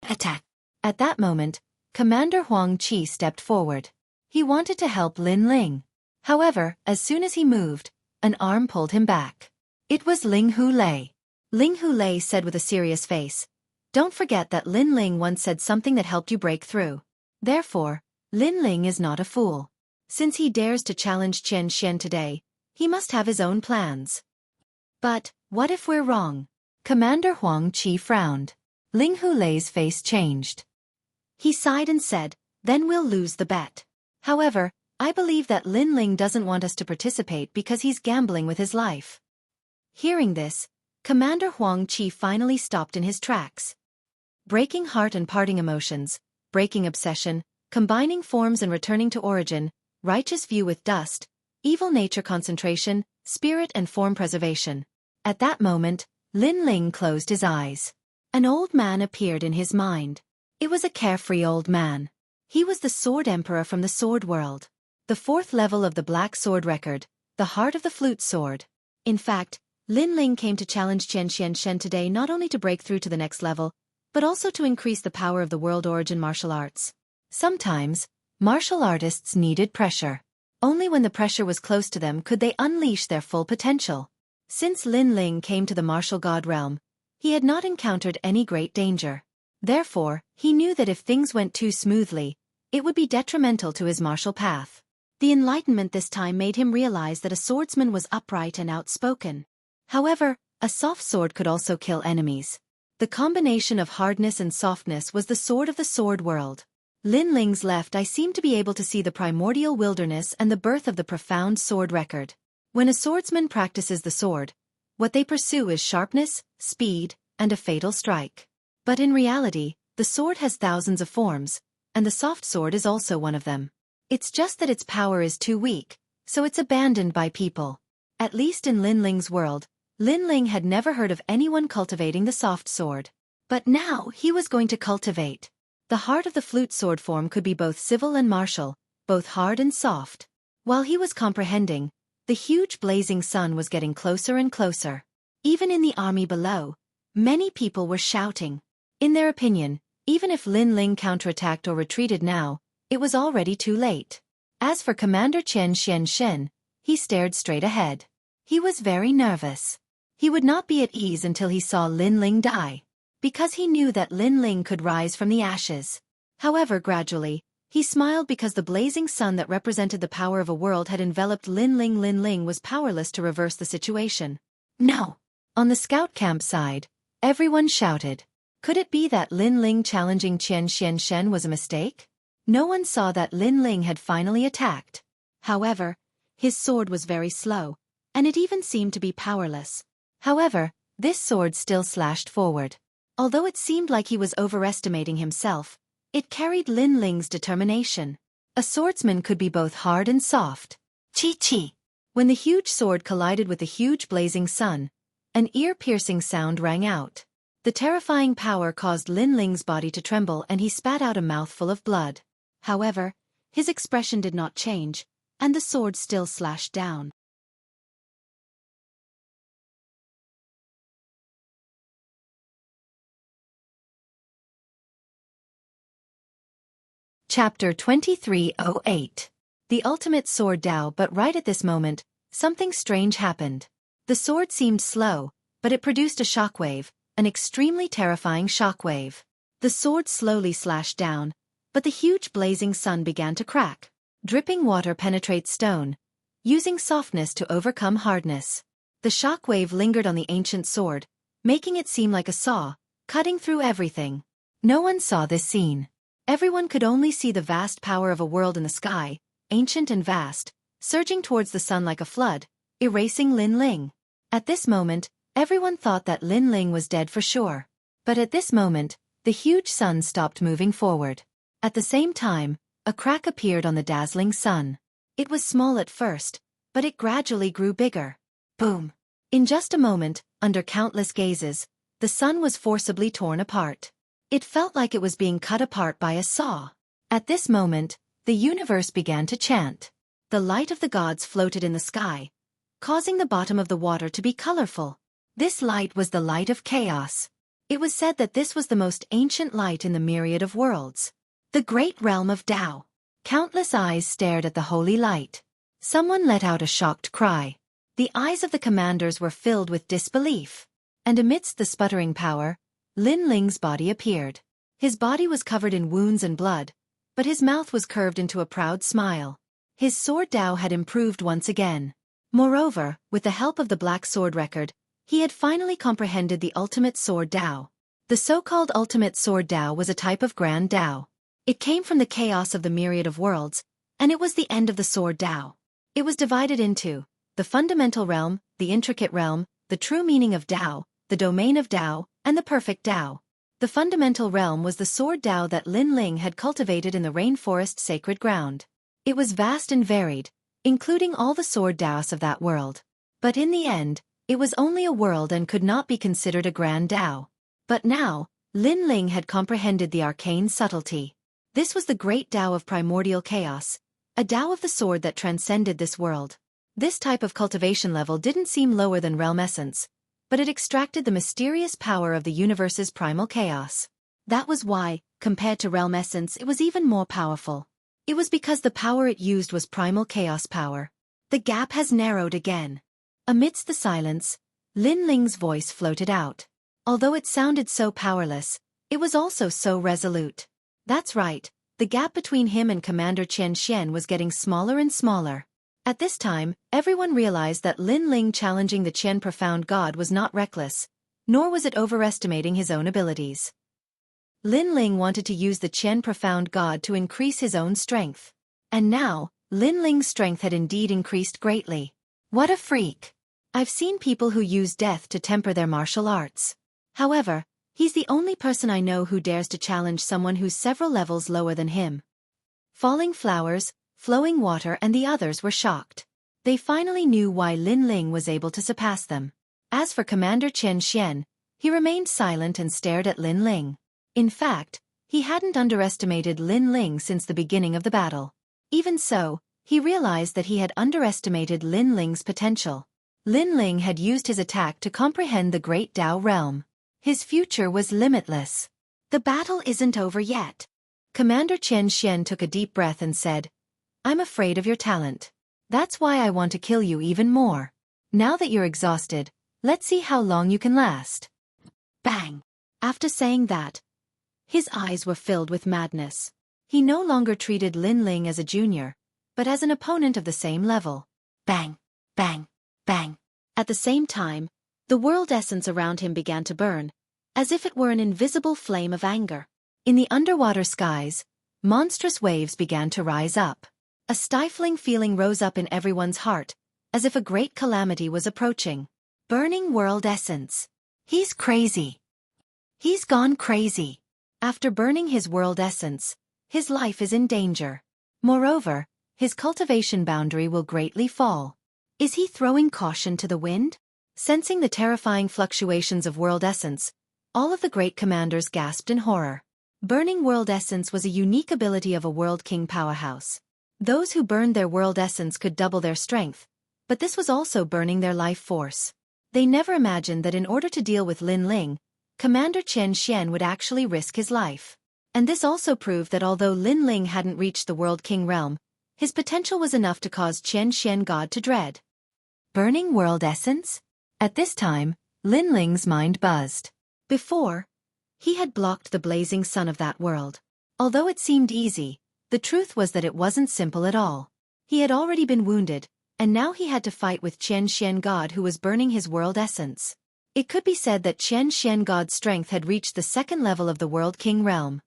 Attack! At that moment, Commander Huang Qi stepped forward. He wanted to help Lin Ling. However, as soon as he moved, an arm pulled him back. It was Ling Hulei. Ling Hulei said with a serious face, "Don't forget that Lin Ling once said something that helped you break through. Therefore, Lin Ling is not a fool. Since he dares to challenge Qian Xian today, he must have his own plans." But, what if we're wrong? Commander Huang Qi frowned. Ling Hulei's face changed. He sighed and said, "Then we'll lose the bet. However, I believe that Lin Ling doesn't want us to participate because he's gambling with his life." Hearing this, Commander Huang Qi finally stopped in his tracks. Breaking heart and parting emotions, breaking obsession, combining forms and returning to origin, righteous view with dust, evil nature concentration, spirit and form preservation. At that moment, Lin Ling closed his eyes. An old man appeared in his mind. It was a carefree old man. He was the Sword Emperor from the Sword World. The 4th level of the Black Sword record, the heart of the flute sword. In fact, Lin Ling came to challenge Qian Xianshen today not only to break through to the next level, but also to increase the power of the world origin martial arts. Sometimes, martial artists needed pressure. Only when the pressure was close to them could they unleash their full potential. Since Lin Ling came to the martial god realm, he had not encountered any great danger. Therefore, he knew that if things went too smoothly, it would be detrimental to his martial path. The enlightenment this time made him realize that a swordsman was upright and outspoken. However, a soft sword could also kill enemies. The combination of hardness and softness was the sword of the sword world. Lin Ling's left eye seemed to be able to see the primordial wilderness and the birth of the profound sword record. When a swordsman practices the sword, what they pursue is sharpness, speed, and a fatal strike. But in reality, the sword has thousands of forms, and the soft sword is also one of them. It's just that its power is too weak, so it's abandoned by people. At least in Lin Ling's world, Lin Ling had never heard of anyone cultivating the soft sword. But now he was going to cultivate. The heart of the flute sword form could be both civil and martial, both hard and soft. While he was comprehending, the huge blazing sun was getting closer and closer. Even in the army below, many people were shouting. In their opinion, even if Lin Ling counterattacked or retreated now, it was already too late. As for Commander Qian Xianshen, he stared straight ahead. He was very nervous. He would not be at ease until he saw Lin Ling die. because he knew that Lin Ling could rise from the ashes. However, gradually, he smiled because the blazing sun that represented the power of a world had enveloped Lin Ling. Lin Ling was powerless to reverse the situation. No! On the scout camp side, everyone shouted. Could it be that Lin Ling challenging Qian Xian was a mistake? No one saw that Lin Ling had finally attacked. However, his sword was very slow, and it even seemed to be powerless. However, this sword still slashed forward. Although it seemed like he was overestimating himself, it carried Lin Ling's determination. A swordsman could be both hard and soft. Chi-chi! When the huge sword collided with the huge blazing sun, an ear-piercing sound rang out. The terrifying power caused Lin Ling's body to tremble and he spat out a mouthful of blood. However, his expression did not change, and the sword still slashed down. Chapter 2308. The Ultimate Sword Dao. But right at this moment, something strange happened. The sword seemed slow, but it produced a shockwave, an extremely terrifying shockwave. The sword slowly slashed down, but the huge blazing sun began to crack. Dripping water penetrates stone, using softness to overcome hardness. The shockwave lingered on the ancient sword, making it seem like a saw, cutting through everything. No one saw this scene. Everyone could only see the vast power of a world in the sky, ancient and vast, surging towards the sun like a flood, erasing Lin Ling. At this moment, everyone thought that Lin Ling was dead for sure. But at this moment, the huge sun stopped moving forward. At the same time, a crack appeared on the dazzling sun. It was small at first, but it gradually grew bigger. Boom! In just a moment, under countless gazes, the sun was forcibly torn apart. It felt like it was being cut apart by a saw. At this moment, the universe began to chant. The light of the gods floated in the sky, causing the bottom of the water to be colorful. This light was the light of chaos. It was said that this was the most ancient light in the myriad of worlds. The great realm of Tao. Countless eyes stared at the holy light. Someone let out a shocked cry. The eyes of the commanders were filled with disbelief. And amidst the sputtering power, Lin Ling's body appeared. His body was covered in wounds and blood, but his mouth was curved into a proud smile. His sword Dao had improved once again. Moreover, with the help of the Black Sword Record, he had finally comprehended the Ultimate Sword Dao. The so-called Ultimate Sword Dao was a type of Grand Dao. It came from the chaos of the myriad of worlds, and it was the end of the Sword Dao. It was divided into the fundamental realm, the intricate realm, the true meaning of Dao, the domain of Dao, and the perfect Dao. The fundamental realm was the sword Dao that Lin Ling had cultivated in the rainforest sacred ground. It was vast and varied, including all the sword Daos of that world. But in the end, it was only a world and could not be considered a grand Dao. But now, Lin Ling had comprehended the arcane subtlety. This was the great Dao of primordial chaos, a Dao of the sword that transcended this world. This type of cultivation level didn't seem lower than realm essence, but it extracted the mysterious power of the universe's primal chaos. That was why, compared to realm essence, it was even more powerful. It was because the power it used was primal chaos power. The gap has narrowed again. Amidst the silence, Lin Ling's voice floated out. Although it sounded so powerless, it was also so resolute. That's right, the gap between him and Commander Qian Xian was getting smaller and smaller. At this time, everyone realized that Lin Ling challenging the Qian Profound God was not reckless, nor was it overestimating his own abilities. Lin Ling wanted to use the Qian Profound God to increase his own strength. And now, Lin Ling's strength had indeed increased greatly. What a freak! I've seen people who use death to temper their martial arts. However, he's the only person I know who dares to challenge someone who's several levels lower than him. Falling flowers, flowing water and the others were shocked. They finally knew why Lin Ling was able to surpass them. As for Commander Qian Xian, he remained silent and stared at Lin Ling. In fact, he hadn't underestimated Lin Ling since the beginning of the battle. Even so, he realized that he had underestimated Lin Ling's potential. Lin Ling had used his attack to comprehend the great Dao realm. His future was limitless. The battle isn't over yet. Commander Qian Xian took a deep breath and said, I'm afraid of your talent. That's why I want to kill you even more. Now that you're exhausted, let's see how long you can last. Bang! After saying that, his eyes were filled with madness. He no longer treated Lin Ling as a junior, but as an opponent of the same level. Bang, bang, bang. At the same time, the world essence around him began to burn, as if it were an invisible flame of anger. In the underwater skies, monstrous waves began to rise up. A stifling feeling rose up in everyone's heart, as if a great calamity was approaching. Burning world essence. He's crazy. He's gone crazy. After burning his world essence, his life is in danger. Moreover, his cultivation boundary will greatly fall. Is he throwing caution to the wind? Sensing the terrifying fluctuations of world essence, all of the great commanders gasped in horror. Burning world essence was a unique ability of a World King powerhouse. Those who burned their world essence could double their strength, but this was also burning their life force. They never imagined that in order to deal with Lin Ling, Commander Chen Xian would actually risk his life. And this also proved that although Lin Ling hadn't reached the World King realm, his potential was enough to cause Chen Xian God to dread. Burning world essence? At this time, Lin Ling's mind buzzed. Before, he had blocked the blazing sun of that world. Although it seemed easy, the truth was that it wasn't simple at all. He had already been wounded, and now he had to fight with Chen Xian God who was burning his world essence. It could be said that Chen Xian God's strength had reached the second level of the World King realm.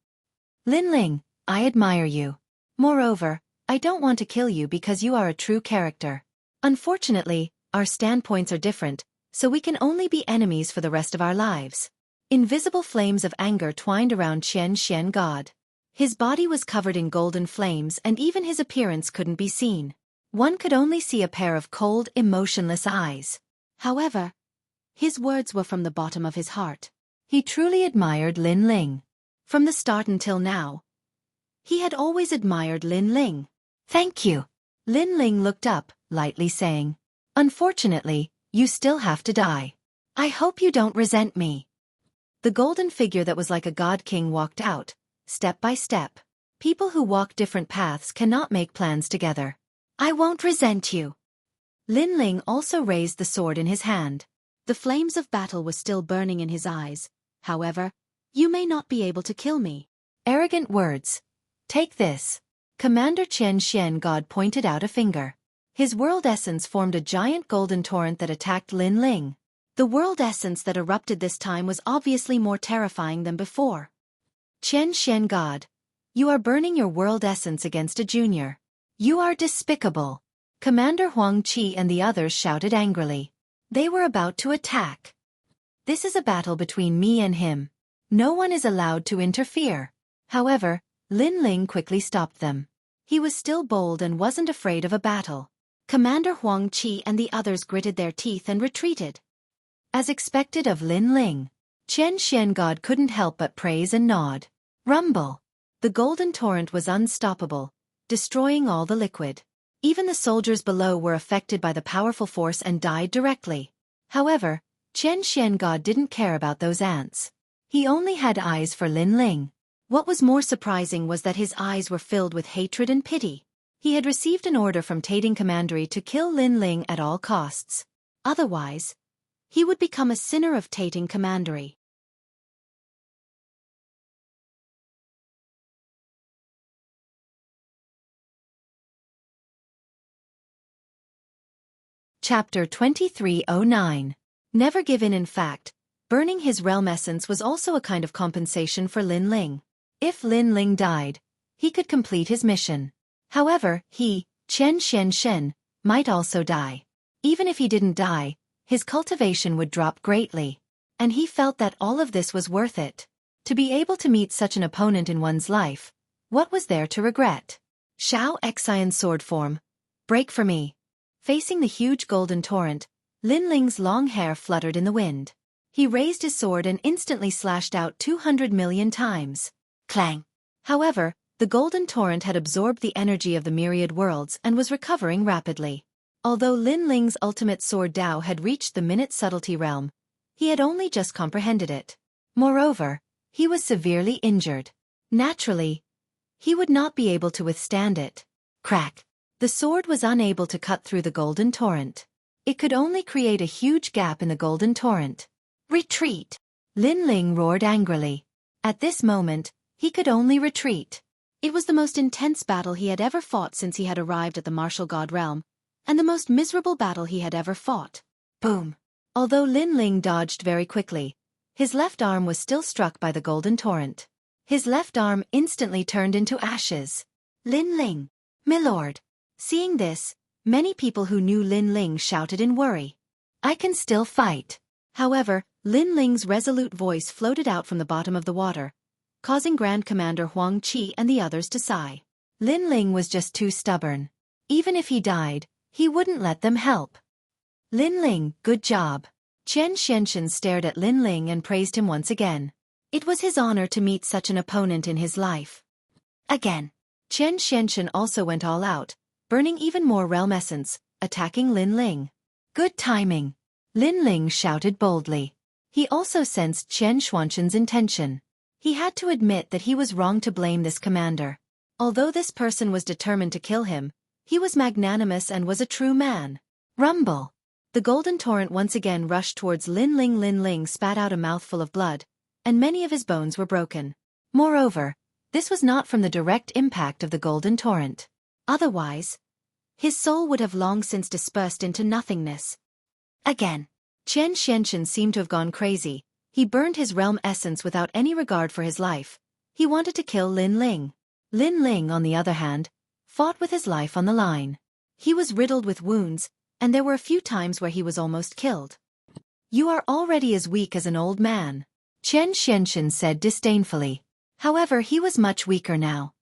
Lin Ling, I admire you. Moreover, I don't want to kill you because you are a true character. Unfortunately, our standpoints are different, so we can only be enemies for the rest of our lives. Invisible flames of anger twined around Chen Xian God. His body was covered in golden flames and even his appearance couldn't be seen. One could only see a pair of cold, emotionless eyes. However, his words were from the bottom of his heart. He truly admired Lin Ling. From the start until now, he had always admired Lin Ling. Thank you. Lin Ling looked up, lightly saying, Unfortunately, you still have to die. I hope you don't resent me. The golden figure that was like a god king walked out, step by step. People who walk different paths cannot make plans together. I won't resent you. Lin Ling also raised the sword in his hand. The flames of battle were still burning in his eyes. However, you may not be able to kill me. Arrogant words. Take this. Commander Chen Xian God pointed out a finger. His world essence formed a giant golden torrent that attacked Lin Ling. The world essence that erupted this time was obviously more terrifying than before. Chen Xian God, you are burning your world essence against a junior. You are despicable. Commander Huang Qi and the others shouted angrily. They were about to attack. This is a battle between me and him. No one is allowed to interfere. However, Lin Ling quickly stopped them. He was still bold and wasn't afraid of a battle. Commander Huang Qi and the others gritted their teeth and retreated. As expected of Lin Ling, Chen Xian God couldn't help but praise and nod. Rumble. The golden torrent was unstoppable, destroying all the liquid. Even the soldiers below were affected by the powerful force and died directly. However, Chen Xian God didn't care about those ants. He only had eyes for Lin Ling. What was more surprising was that his eyes were filled with hatred and pity. He had received an order from Tating Commandery to kill Lin Ling at all costs. Otherwise, he would become a sinner of Tating Commandery. Chapter 2309. Never give in. In fact, burning his realm essence was also a kind of compensation for Lin Ling. If Lin Ling died, he could complete his mission. However, he, Chen Xian, might also die. Even if he didn't die, his cultivation would drop greatly. And he felt that all of this was worth it. To be able to meet such an opponent in one's life, what was there to regret? Shao Xian sword form. Break for me. Facing the huge golden torrent, Lin Ling's long hair fluttered in the wind. He raised his sword and instantly slashed out 200 million times. Clang. However, the golden torrent had absorbed the energy of the myriad worlds and was recovering rapidly. Although Lin Ling's ultimate sword Dao had reached the minute subtlety realm, he had only just comprehended it. Moreover, he was severely injured. Naturally, he would not be able to withstand it. Crack. The sword was unable to cut through the golden torrent. It could only create a huge gap in the golden torrent. Retreat. Lin Ling roared angrily. At this moment, he could only retreat. It was the most intense battle he had ever fought since he had arrived at the martial god realm, and the most miserable battle he had ever fought. Boom! Although Lin Ling dodged very quickly, his left arm was still struck by the golden torrent. His left arm instantly turned into ashes. Lin Ling! Milord! Seeing this, many people who knew Lin Ling shouted in worry. I can still fight. However, Lin Ling's resolute voice floated out from the bottom of the water, causing Grand Commander Huang Qi and the others to sigh. Lin Ling was just too stubborn. Even if he died, he wouldn't let them help. Lin Ling, good job. Chen Xianxian stared at Lin Ling and praised him once again. It was his honor to meet such an opponent in his life. Again. Chen Xianxian also went all out, burning even more realm essence, attacking Lin Ling. Good timing. Lin Ling shouted boldly. He also sensed Chen Xuanxian's intention. He had to admit that he was wrong to blame this commander. Although this person was determined to kill him, he was magnanimous and was a true man. Rumble. The golden torrent once again rushed towards Lin Ling. Lin Ling spat out a mouthful of blood, and many of his bones were broken. Moreover, this was not from the direct impact of the golden torrent. Otherwise, his soul would have long since dispersed into nothingness. Again. Chen Xianxian seemed to have gone crazy. He burned his realm essence without any regard for his life. He wanted to kill Lin Ling. Lin Ling, on the other hand, fought with his life on the line. He was riddled with wounds, and there were a few times where he was almost killed. You are already as weak as an old man, Chen Xianxian said disdainfully. However, he was much weaker now.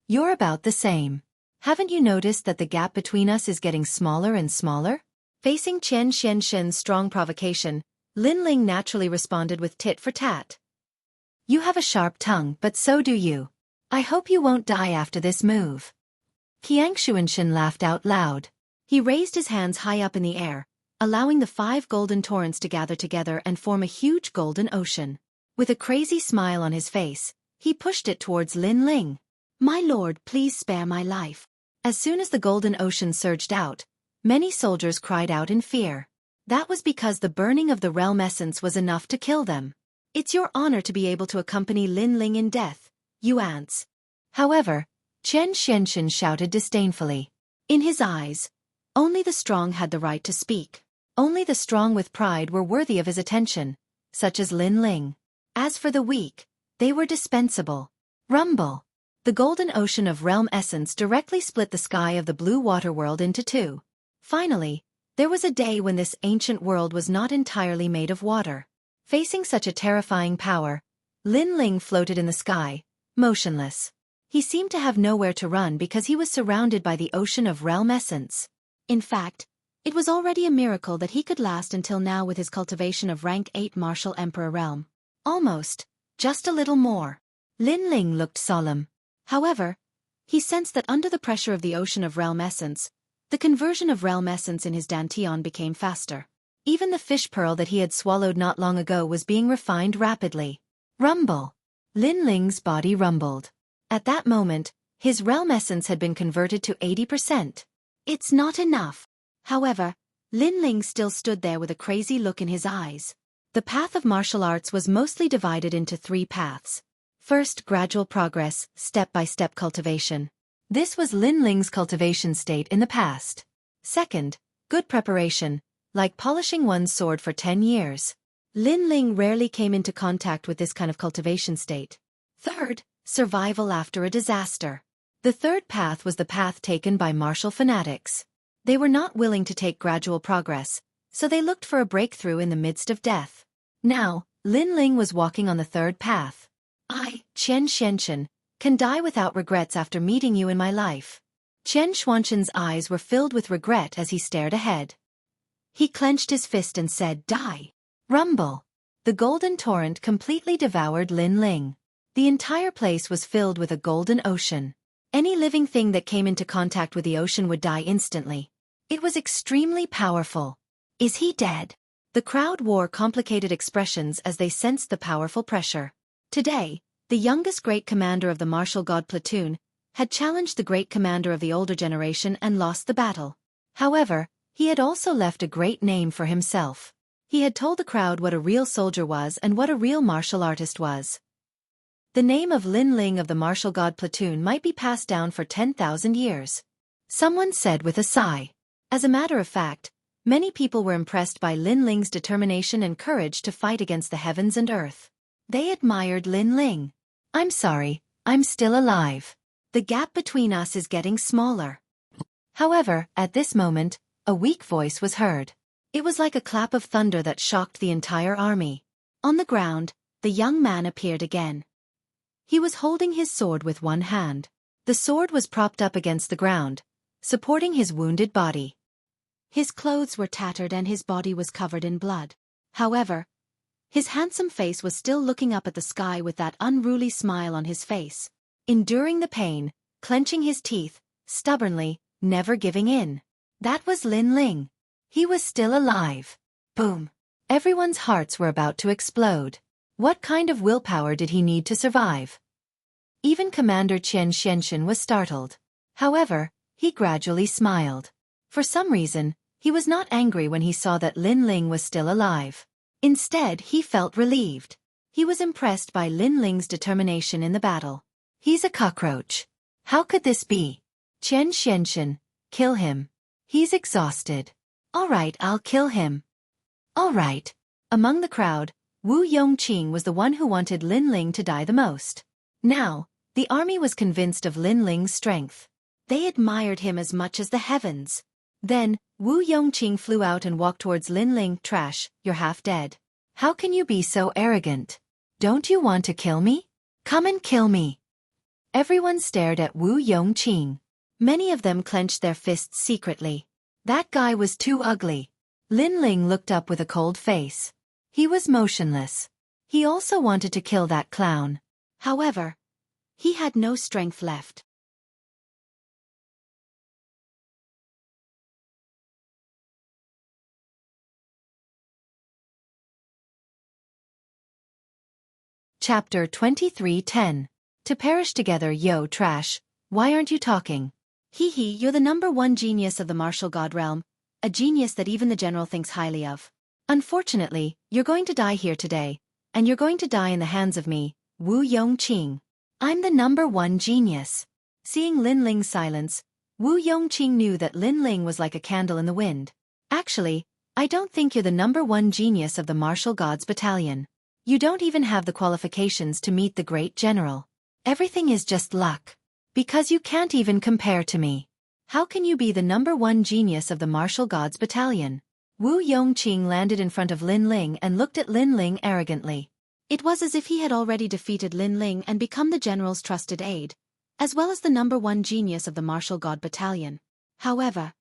You're about the same. Haven't you noticed that the gap between us is getting smaller and smaller? Facing Chen Xianxian's strong provocation, Lin Ling naturally responded with tit for tat. You have a sharp tongue, but so do you. I hope you won't die after this move. Qiang Xuanxian laughed out loud. He raised his hands high up in the air, allowing the 5 golden torrents to gather together and form a huge golden ocean. With a crazy smile on his face, he pushed it towards Lin Ling. My lord, please spare my life. As soon as the golden ocean surged out, many soldiers cried out in fear. That was because the burning of the realm essence was enough to kill them. It's your honor to be able to accompany Lin Ling in death, you ants. However, Chen Xianxian shouted disdainfully. In his eyes, only the strong had the right to speak. Only the strong with pride were worthy of his attention, such as Lin Ling. As for the weak, they were dispensable. Rumble. The golden ocean of realm essence directly split the sky of the blue water world into 2. Finally, there was a day when this ancient world was not entirely made of water. Facing such a terrifying power, Lin Ling floated in the sky, motionless. He seemed to have nowhere to run because he was surrounded by the ocean of realm essence. In fact, it was already a miracle that he could last until now with his cultivation of rank 8 martial emperor realm. Almost, just a little more. Lin Ling looked solemn. However, he sensed that under the pressure of the ocean of realm essence, the conversion of realm essence in his dantian became faster. Even the fish pearl that he had swallowed not long ago was being refined rapidly. Rumble. Lin Ling's body rumbled. At that moment, his realm essence had been converted to 80%. It's not enough. However, Lin Ling still stood there with a crazy look in his eyes. The path of martial arts was mostly divided into 3 paths. First, gradual progress, step-by-step cultivation. This was Lin Ling's cultivation state in the past. Second, good preparation, like polishing one's sword for 10 years. Lin Ling rarely came into contact with this kind of cultivation state. Third, survival after a disaster. The third path was the path taken by martial fanatics. They were not willing to take gradual progress, so they looked for a breakthrough in the midst of death. Now, Lin Ling was walking on the third path. I, Chen Xianxian, can die without regrets after meeting you in my life. Chen Xuanxian's eyes were filled with regret as he stared ahead. He clenched his fist and said, Die. Rumble. The golden torrent completely devoured Lin Ling. The entire place was filled with a golden ocean. Any living thing that came into contact with the ocean would die instantly. It was extremely powerful. Is he dead? The crowd wore complicated expressions as they sensed the powerful pressure. Today, the youngest great commander of the martial god platoon had challenged the great commander of the older generation and lost the battle. However, he had also left a great name for himself. He had told the crowd what a real soldier was and what a real martial artist was. The name of Lin Ling of the martial god platoon might be passed down for 10,000 years. Someone said with a sigh. As a matter of fact, many people were impressed by Lin Ling's determination and courage to fight against the heavens and earth. They admired Lin Ling. I'm sorry, I'm still alive. The gap between us is getting smaller. However, at this moment, a weak voice was heard. It was like a clap of thunder that shocked the entire army. On the ground, the young man appeared again. He was holding his sword with one hand. The sword was propped up against the ground, supporting his wounded body. His clothes were tattered and his body was covered in blood. However, his handsome face was still looking up at the sky with that unruly smile on his face, enduring the pain, clenching his teeth, stubbornly, never giving in. That was Lin Ling. He was still alive. Boom. Everyone's hearts were about to explode. What kind of willpower did he need to survive? Even Commander Chen Xianxian was startled. However, he gradually smiled. For some reason, he was not angry when he saw that Lin Ling was still alive. Instead, he felt relieved. He was impressed by Lin Ling's determination in the battle. He's a cockroach. How could this be? Chen Xianxian, kill him. He's exhausted. All right, I'll kill him. All right. Among the crowd, Wu Yongqing was the one who wanted Lin Ling to die the most. Now, the army was convinced of Lin Ling's strength. They admired him as much as the heavens. Then, Wu Yongqing flew out and walked towards Lin Ling. Trash, you're half dead. How can you be so arrogant? Don't you want to kill me? Come and kill me. Everyone stared at Wu Yongqing. Many of them clenched their fists secretly. That guy was too ugly. Lin Ling looked up with a cold face. He was motionless. He also wanted to kill that clown. However, he had no strength left. Chapter 23:10. To perish together. Yo, trash, why aren't you talking? Hee hee, you're the #1 genius of the martial god realm, a genius that even the general thinks highly of. Unfortunately, you're going to die here today, and you're going to die in the hands of me, Wu Yongqing. I'm the #1 genius. Seeing Lin Ling's silence, Wu Yongqing knew that Lin Ling was like a candle in the wind. Actually, I don't think you're the #1 genius of the martial gods battalion. You don't even have the qualifications to meet the great general. Everything is just luck. Because you can't even compare to me. How can you be the #1 genius of the martial gods battalion? Wu Yongqing landed in front of Lin Ling and looked at Lin Ling arrogantly. It was as if he had already defeated Lin Ling and become the general's trusted aide, as well as the #1 genius of the martial god battalion. However,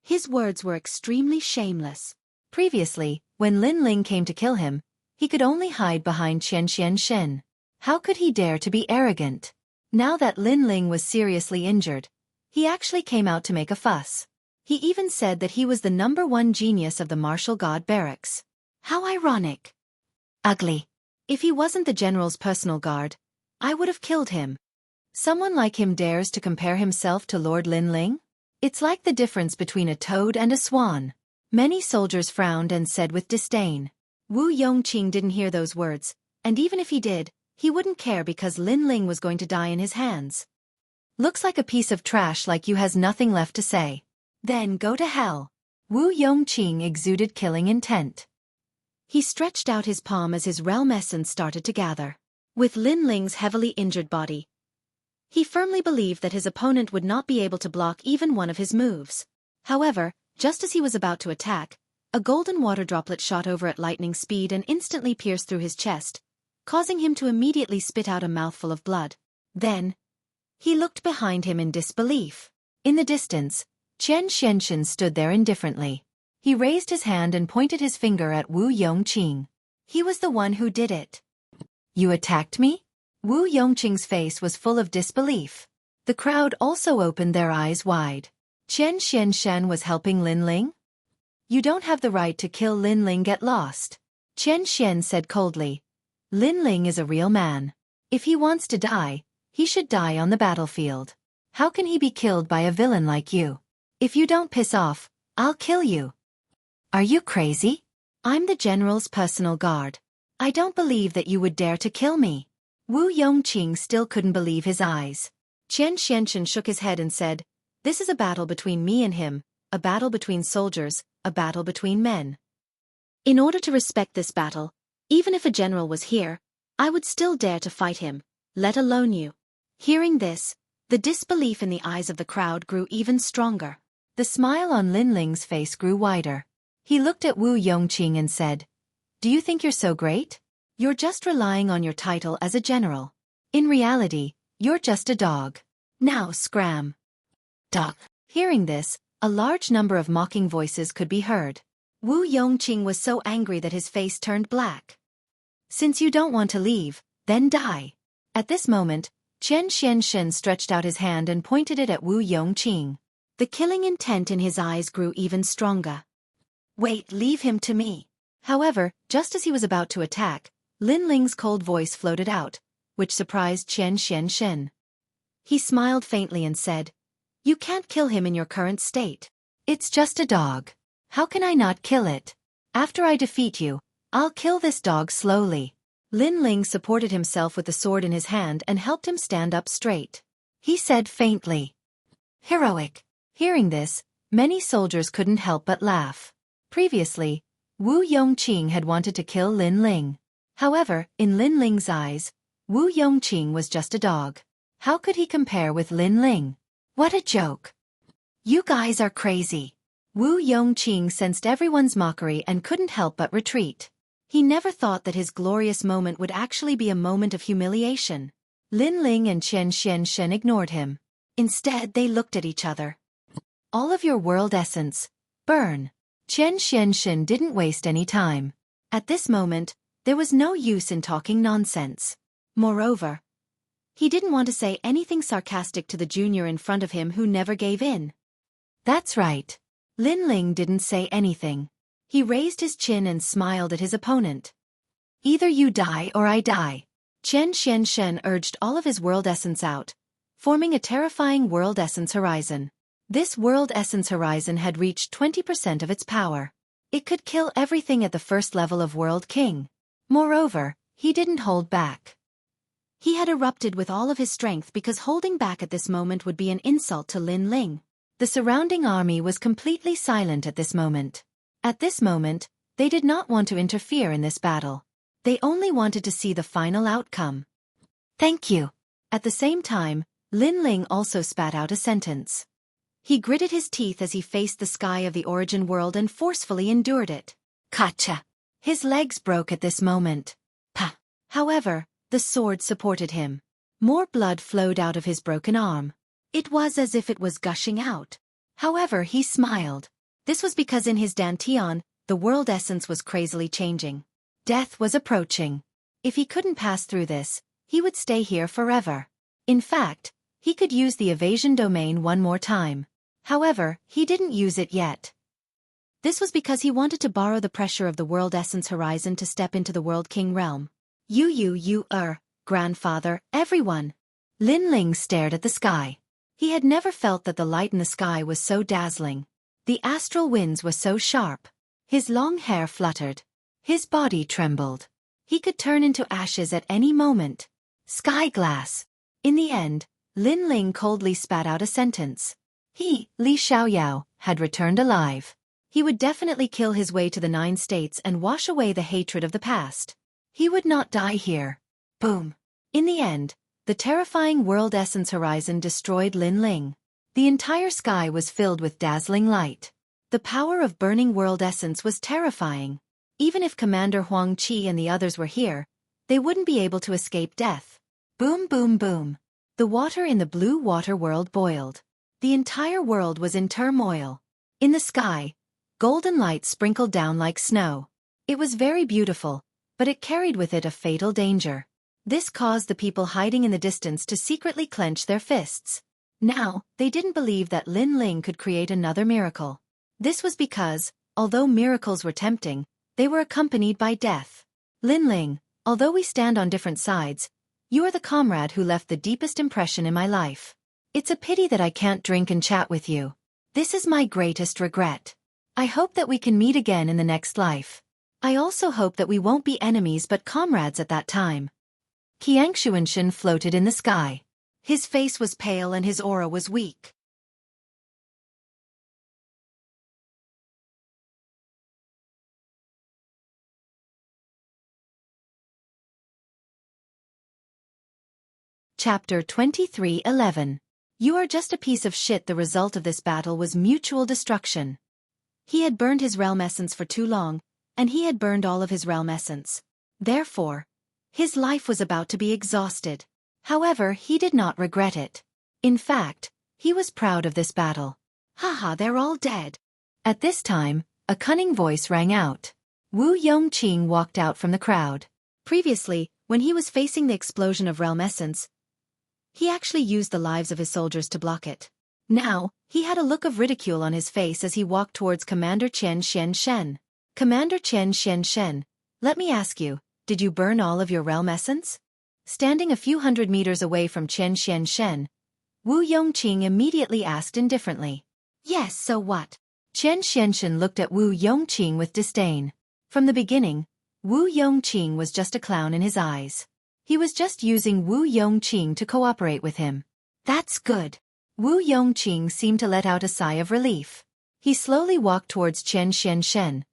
his words were extremely shameless. Previously, when Lin Ling came to kill him, he could only hide behind Chen Xianxian. How could he dare to be arrogant? Now that Lin Ling was seriously injured, he actually came out to make a fuss. He even said that he was the #1 genius of the martial god barracks. How ironic. Ugly. If he wasn't the general's personal guard, I would have killed him. Someone like him dares to compare himself to Lord Lin Ling? It's like the difference between a toad and a swan. Many soldiers frowned and said with disdain. Wu Yongqing didn't hear those words, and even if he did, he wouldn't care because Lin Ling was going to die in his hands. Looks like a piece of trash like you has nothing left to say. Then go to hell. Wu Yongqing exuded killing intent. He stretched out his palm as his realm essence started to gather. With Lin Ling's heavily injured body, he firmly believed that his opponent would not be able to block even one of his moves. However, just as he was about to attack, a golden water droplet shot over at lightning speed and instantly pierced through his chest, causing him to immediately spit out a mouthful of blood. Then, he looked behind him in disbelief. In the distance, Chen Xianxian stood there indifferently. He raised his hand and pointed his finger at Wu Yongqing. He was the one who did it. You attacked me? Wu Yongqing's face was full of disbelief. The crowd also opened their eyes wide. Chen Xianxian was helping Lin Ling? You don't have the right to kill Lin Ling. Get lost. Chen Xian said coldly. Lin Ling is a real man. If he wants to die, he should die on the battlefield. How can he be killed by a villain like you? If you don't piss off, I'll kill you. Are you crazy? I'm the general's personal guard. I don't believe that you would dare to kill me. Wu Yongqing still couldn't believe his eyes. Qian Xianshen shook his head and said, "This is a battle between me and him, a battle between soldiers, a battle between men. In order to respect this battle, even if a general was here, I would still dare to fight him, let alone you." Hearing this, the disbelief in the eyes of the crowd grew even stronger. The smile on Lin Ling's face grew wider. He looked at Wu Yongqing and said, "Do you think you're so great? You're just relying on your title as a general. In reality, you're just a dog. Now scram." Dog. Hearing this, a large number of mocking voices could be heard. Wu Yongqing was so angry that his face turned black. "Since you don't want to leave, then die." At this moment, Qian Xianshen stretched out his hand and pointed it at Wu Yongqing. The killing intent in his eyes grew even stronger. "Wait, leave him to me." However, just as he was about to attack, Lin Ling's cold voice floated out, which surprised Qian Xianshen. He smiled faintly and said, "You can't kill him in your current state. It's just a dog. How can I not kill it? After I defeat you, I'll kill this dog slowly." Lin Ling supported himself with the sword in his hand and helped him stand up straight. He said faintly, "Heroic." Hearing this, many soldiers couldn't help but laugh. Previously, Wu Yongqing had wanted to kill Lin Ling. However, in Lin Ling's eyes, Wu Yongqing was just a dog. How could he compare with Lin Ling? What a joke. "You guys are crazy." Wu Yongqing sensed everyone's mockery and couldn't help but retreat. He never thought that his glorious moment would actually be a moment of humiliation. Lin Ling and Qian Xianshen ignored him. Instead, they looked at each other. "All of your world essence, burn." Qian Xianshen didn't waste any time. At this moment, there was no use in talking nonsense. Moreover, he didn't want to say anything sarcastic to the junior in front of him who never gave in. That's right. Lin Ling didn't say anything. He raised his chin and smiled at his opponent. "Either you die or I die." Qian Xianshen urged all of his world essence out, forming a terrifying world essence horizon. This world essence horizon had reached 20% of its power. It could kill everything at the first level of World King. Moreover, he didn't hold back. He had erupted with all of his strength because holding back at this moment would be an insult to Lin Ling. The surrounding army was completely silent at this moment. At this moment, they did not want to interfere in this battle. They only wanted to see the final outcome. "Thank you." At the same time, Lin Ling also spat out a sentence. He gritted his teeth as he faced the sky of the origin world and forcefully endured it. Kacha! His legs broke at this moment. Pa! However, the sword supported him. More blood flowed out of his broken arm. It was as if it was gushing out. However, he smiled. This was because in his dantian, the world essence was crazily changing. Death was approaching. If he couldn't pass through this, he would stay here forever. In fact, he could use the evasion domain one more time. However, he didn't use it yet. This was because he wanted to borrow the pressure of the world essence horizon to step into the World King realm. Grandfather, everyone. Lin Ling stared at the sky. He had never felt that the light in the sky was so dazzling. The astral winds were so sharp. His long hair fluttered. His body trembled. He could turn into ashes at any moment. Sky glass. In the end, Lin Ling coldly spat out a sentence. He, Li Xiaoyao, had returned alive. He would definitely kill his way to the 9 states and wash away the hatred of the past. He would not die here. Boom. In the end, the terrifying world essence horizon destroyed Lin Ling. The entire sky was filled with dazzling light. The power of burning world essence was terrifying. Even if Commander Huang Qi and the others were here, they wouldn't be able to escape death. Boom boom boom. The water in the blue water world boiled. The entire world was in turmoil. In the sky, golden light sprinkled down like snow. It was very beautiful, but it carried with it a fatal danger. This caused the people hiding in the distance to secretly clench their fists. Now, they didn't believe that Lin Ling could create another miracle. This was because, although miracles were tempting, they were accompanied by death. Lin Ling, although we stand on different sides, you are the comrade who left the deepest impression in my life. It's a pity that I can't drink and chat with you. This is my greatest regret. I hope that we can meet again in the next life. I also hope that we won't be enemies but comrades at that time. Xueqi floated in the sky. His face was pale and his aura was weak. Chapter 23:11. You are just a piece of shit. The result of this battle was mutual destruction. He had burned his realm essence for too long, and he had burned all of his realm essence. Therefore, his life was about to be exhausted. However, he did not regret it. In fact, he was proud of this battle. Haha, they're all dead. At this time, a cunning voice rang out. Wu Yongqing walked out from the crowd. Previously, when he was facing the explosion of realm essence, he actually used the lives of his soldiers to block it. Now, he had a look of ridicule on his face as he walked towards Commander Chen Xianshen. Commander Chen Xianshen, let me ask you, did you burn all of your realm essence? Standing a few hundred meters away from Chen Xianshen, Wu Yongqing immediately asked indifferently. Yes, so what? Chen Xianshen looked at Wu Yongqing with disdain. From the beginning, Wu Yongqing was just a clown in his eyes. He was just using Wu Yongqing to cooperate with him. That's good. Wu Yongqing seemed to let out a sigh of relief. He slowly walked towards Chen Xianshen.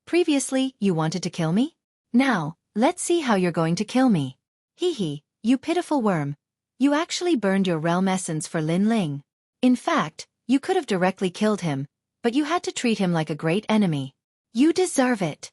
Previously, you wanted to kill me? Now, let's see how you're going to kill me. Hee, you pitiful worm. You actually burned your realm essence for Lin Ling. In fact, you could have directly killed him, but you had to treat him like a great enemy. You deserve it.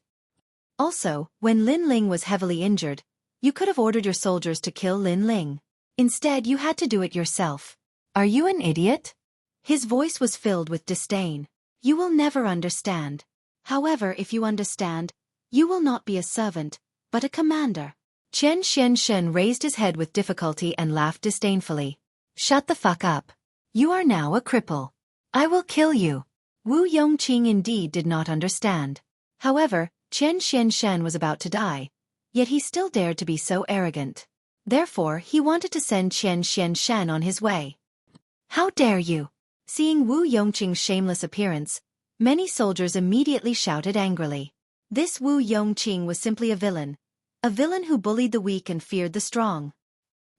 Also, when Lin Ling was heavily injured, you could have ordered your soldiers to kill Lin Ling. Instead, you had to do it yourself. Are you an idiot? His voice was filled with disdain. You will never understand. However, if you understand, you will not be a servant, but a commander. Chen Xianshen raised his head with difficulty and laughed disdainfully. Shut the fuck up. You are now a cripple. I will kill you. Wu Yongqing indeed did not understand. However, Chen Xianshen was about to die, yet he still dared to be so arrogant. Therefore, he wanted to send Chen Xianshen on his way. How dare you? Seeing Wu Yongqing's shameless appearance, many soldiers immediately shouted angrily. This Wu Yongqing was simply a villain who bullied the weak and feared the strong.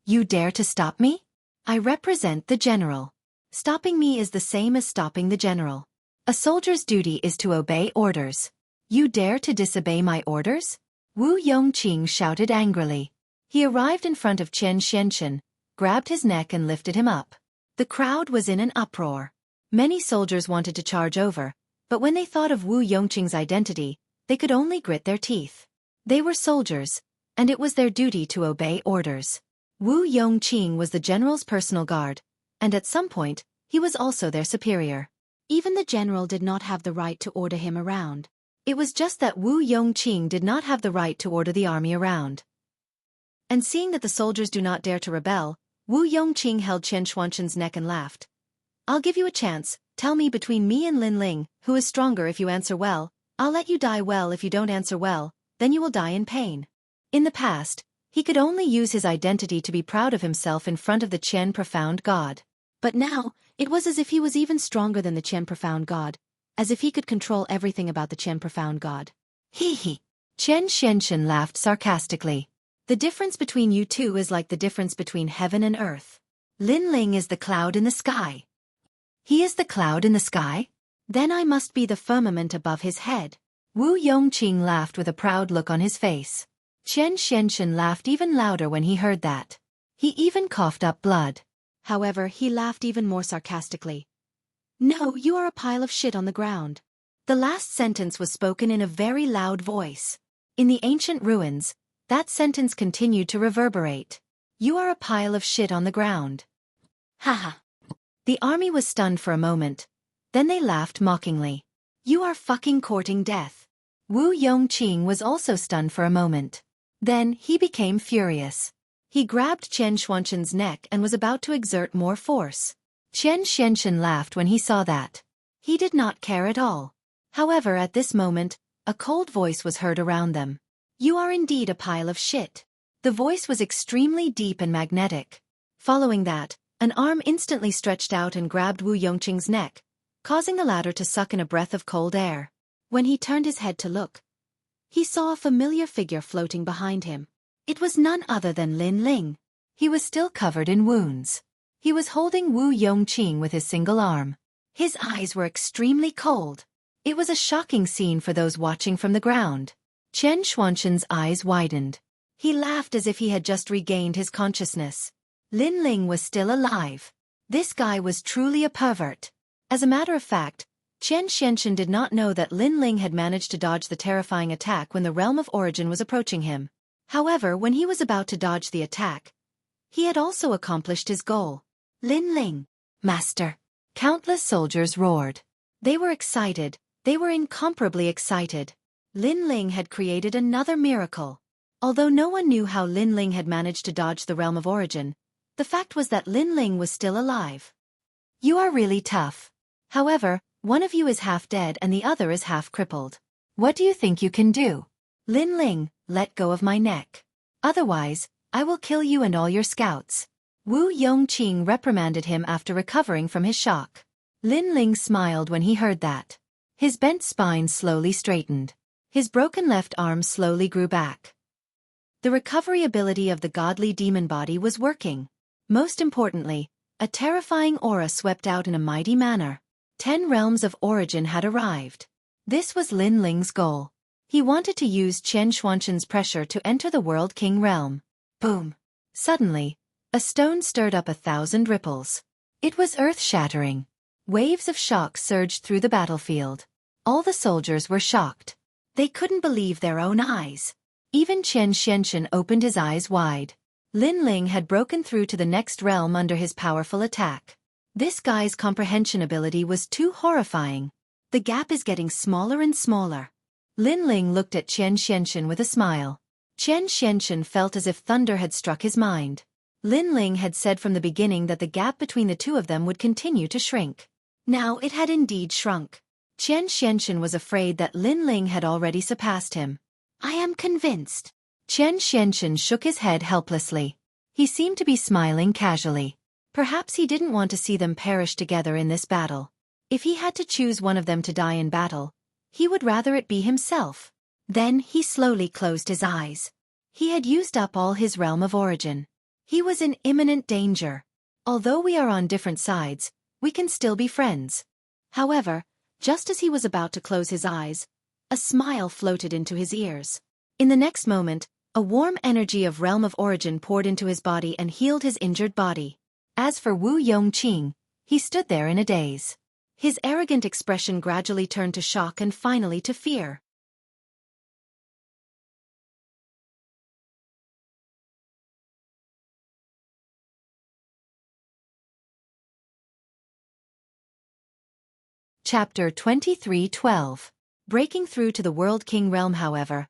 You dare to stop me? I represent the general. Stopping me is the same as stopping the general. A soldier's duty is to obey orders. You dare to disobey my orders? Wu Yongqing shouted angrily. He arrived in front of Chen Xianshen, grabbed his neck and lifted him up. The crowd was in an uproar. Many soldiers wanted to charge over, but when they thought of Wu Yongqing's identity, they could only grit their teeth. They were soldiers, and it was their duty to obey orders. Wu Yongqing was the general's personal guard, and at some point, he was also their superior. Even the general did not have the right to order him around. It was just that Wu Yongqing did not have the right to order the army around. And seeing that the soldiers do not dare to rebel, Wu Yongqing held Chen Xuanshen's neck and laughed. I'll give you a chance. Tell me, between me and Lin Ling, who is stronger? If you answer well, I'll let you die well. If you don't answer well, then you will die in pain. In the past, he could only use his identity to be proud of himself in front of the Chen Profound God. But now, it was as if he was even stronger than the Chen Profound God, as if he could control everything about the Chen Profound God. Hee. Chen Xianshen laughed sarcastically. The difference between you two is like the difference between heaven and earth. Lin Ling is the cloud in the sky. He is the cloud in the sky? Then I must be the firmament above his head. Wu Yongqing laughed with a proud look on his face. Chen Xianshen laughed even louder when he heard that. He even coughed up blood. However, he laughed even more sarcastically. No, you are a pile of shit on the ground. The last sentence was spoken in a very loud voice. In the ancient ruins, that sentence continued to reverberate. You are a pile of shit on the ground. Haha. The army was stunned for a moment. Then they laughed mockingly. You are fucking courting death. Wu Yongqing was also stunned for a moment. Then he became furious. He grabbed Chen Xuanshen's neck and was about to exert more force. Chen Xianshen laughed when he saw that. He did not care at all. However, at this moment, a cold voice was heard around them. You are indeed a pile of shit. The voice was extremely deep and magnetic. Following that, an arm instantly stretched out and grabbed Wu Yongqing's neck, causing the latter to suck in a breath of cold air. When he turned his head to look, he saw a familiar figure floating behind him. It was none other than Lin Ling. He was still covered in wounds. He was holding Wu Yongqing with his single arm. His eyes were extremely cold. It was a shocking scene for those watching from the ground. Chen Xuanzhen's eyes widened. He laughed as if he had just regained his consciousness. Lin Ling was still alive. This guy was truly a pervert. As a matter of fact, Chen Xianzhen did not know that Lin Ling had managed to dodge the terrifying attack when the realm of origin was approaching him. However, when he was about to dodge the attack, he had also accomplished his goal. Lin Ling, Master! Countless soldiers roared. They were excited. They were incomparably excited. Lin Ling had created another miracle. Although no one knew how Lin Ling had managed to dodge the realm of origin, the fact was that Lin Ling was still alive. You are really tough. However, one of you is half dead and the other is half crippled. What do you think you can do? Lin Ling, let go of my neck. Otherwise, I will kill you and all your scouts. Wu Yongqing reprimanded him after recovering from his shock. Lin Ling smiled when he heard that. His bent spine slowly straightened. His broken left arm slowly grew back. The recovery ability of the godly demon body was working. Most importantly, a terrifying aura swept out in a mighty manner. 10 realms of origin had arrived. This was Lin Ling's goal. He wanted to use Chen Xuanzhen's pressure to enter the World King realm. Boom! Suddenly, a stone stirred up 1,000 ripples. It was earth-shattering. Waves of shock surged through the battlefield. All the soldiers were shocked. They couldn't believe their own eyes. Even Chen Xianzhen opened his eyes wide. Lin Ling had broken through to the next realm under his powerful attack. This guy's comprehension ability was too horrifying. The gap is getting smaller and smaller. Lin Ling looked at Chen Xianzhen with a smile. Chen Xianzhen felt as if thunder had struck his mind. Lin Ling had said from the beginning that the gap between the two of them would continue to shrink. Now it had indeed shrunk. Chen Xianzhen was afraid that Lin Ling had already surpassed him. I am convinced. Chen Xianzhen shook his head helplessly. He seemed to be smiling casually. Perhaps he didn't want to see them perish together in this battle. If he had to choose one of them to die in battle, he would rather it be himself. Then he slowly closed his eyes. He had used up all his realm of origin. He was in imminent danger. Although we are on different sides, we can still be friends. However, just as he was about to close his eyes, a smile floated into his ears. In the next moment, a warm energy of realm of origin poured into his body and healed his injured body. As for Wu Yongqing, he stood there in a daze. His arrogant expression gradually turned to shock and finally to fear. Chapter 23:12. Breaking through to the World King realm. However,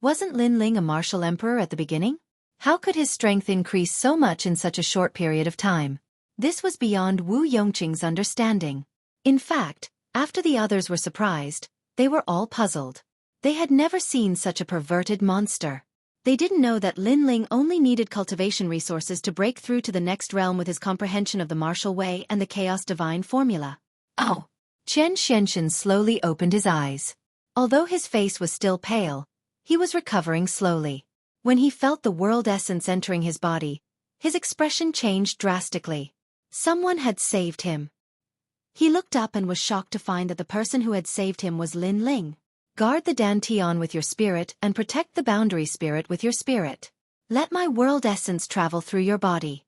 wasn't Lin Ling a martial emperor at the beginning? How could his strength increase so much in such a short period of time? This was beyond Wu Yongqing's understanding. In fact, after the others were surprised, they were all puzzled. They had never seen such a perverted monster. They didn't know that Lin Ling only needed cultivation resources to break through to the next realm with his comprehension of the martial way and the chaos divine formula. Oh! Chen Xianzhen slowly opened his eyes. Although his face was still pale, he was recovering slowly. When he felt the world essence entering his body, his expression changed drastically. Someone had saved him. He looked up and was shocked to find that the person who had saved him was Lin Ling. Guard the Dantian with your spirit and protect the boundary spirit with your spirit. Let my world essence travel through your body.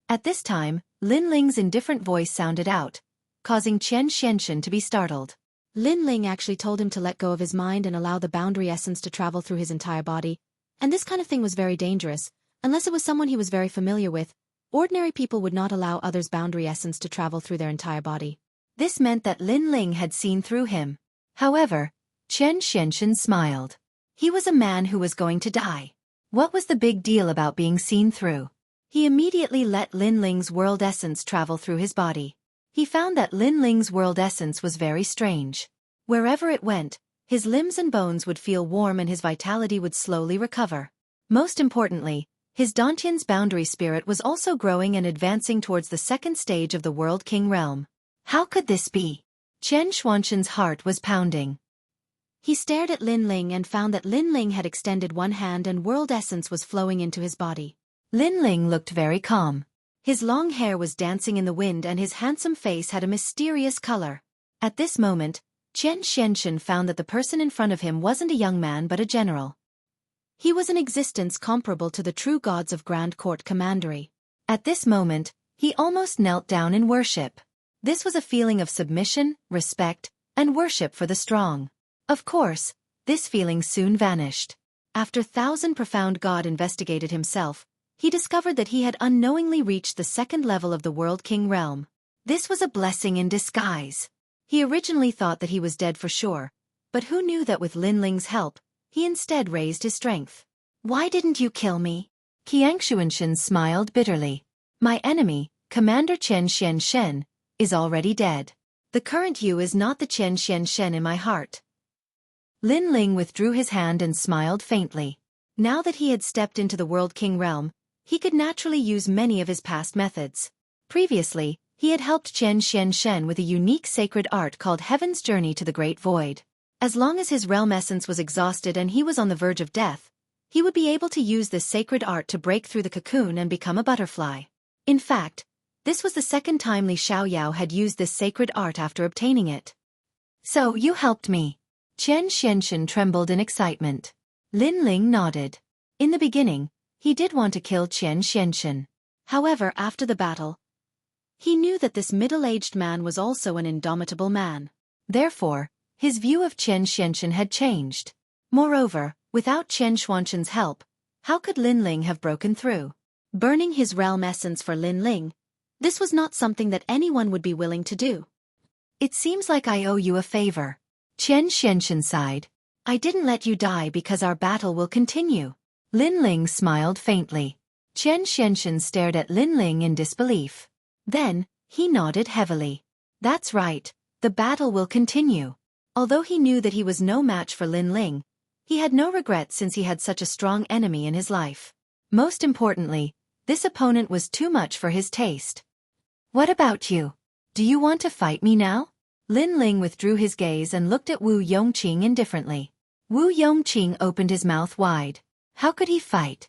At this time, Lin Ling's indifferent voice sounded out, causing Chen Xianzhen to be startled. Lin Ling actually told him to let go of his mind and allow the boundary essence to travel through his entire body, and this kind of thing was very dangerous. Unless it was someone he was very familiar with, ordinary people would not allow others' boundary essence to travel through their entire body. This meant that Lin Ling had seen through him. However, Chen Xianzhen smiled. He was a man who was going to die. What was the big deal about being seen through? He immediately let Lin Ling's world essence travel through his body. He found that Lin Ling's world essence was very strange. Wherever it went, his limbs and bones would feel warm and his vitality would slowly recover. Most importantly, his Dantian's boundary spirit was also growing and advancing towards the second stage of the World King realm. How could this be? Chen Xuanzhen's heart was pounding. He stared at Lin Ling and found that Lin Ling had extended one hand and world essence was flowing into his body. Lin Ling looked very calm. His long hair was dancing in the wind and his handsome face had a mysterious color. At this moment, Chen Xianxun found that the person in front of him wasn't a young man but a general. He was an existence comparable to the true gods of Grand Court Commandery. At this moment, he almost knelt down in worship. This was a feeling of submission, respect, and worship for the strong. Of course, this feeling soon vanished. After Thousand Profound God investigated himself, he discovered that he had unknowingly reached the second level of the World King realm. This was a blessing in disguise. He originally thought that he was dead for sure, but who knew that with Lin Ling's help, he instead raised his strength. Why didn't you kill me? Qiang Xuanxun smiled bitterly. My enemy, Commander Chen Xianxun, is already dead. The current you is not the Chen Xianxun in my heart. Lin Ling withdrew his hand and smiled faintly. Now that he had stepped into the World King realm, he could naturally use many of his past methods. Previously, he had helped Chen Xianxun with a unique sacred art called Heaven's Journey to the Great Void. As long as his realm essence was exhausted and he was on the verge of death, he would be able to use this sacred art to break through the cocoon and become a butterfly. In fact, this was the second time Li Xiaoyao had used this sacred art after obtaining it. So you helped me. Chen Xianxun trembled in excitement. Lin Ling nodded. In the beginning, he did want to kill Chen Xianxun. However, after the battle, he knew that this middle-aged man was also an indomitable man. Therefore, his view of Chen Xianxun had changed. Moreover, without Chen Xuanxun's help, how could Lin Ling have broken through? Burning his realm essence for Lin Ling, this was not something that anyone would be willing to do. It seems like I owe you a favor. Chen Xianxun sighed. I didn't let you die because our battle will continue. Lin Ling smiled faintly. Chen Xianxun stared at Lin Ling in disbelief. Then, he nodded heavily. That's right, the battle will continue. Although he knew that he was no match for Lin Ling, he had no regrets since he had such a strong enemy in his life. Most importantly, this opponent was too much for his taste. What about you? Do you want to fight me now? Lin Ling withdrew his gaze and looked at Wu Yongqing indifferently. Wu Yongqing opened his mouth wide. How could he fight?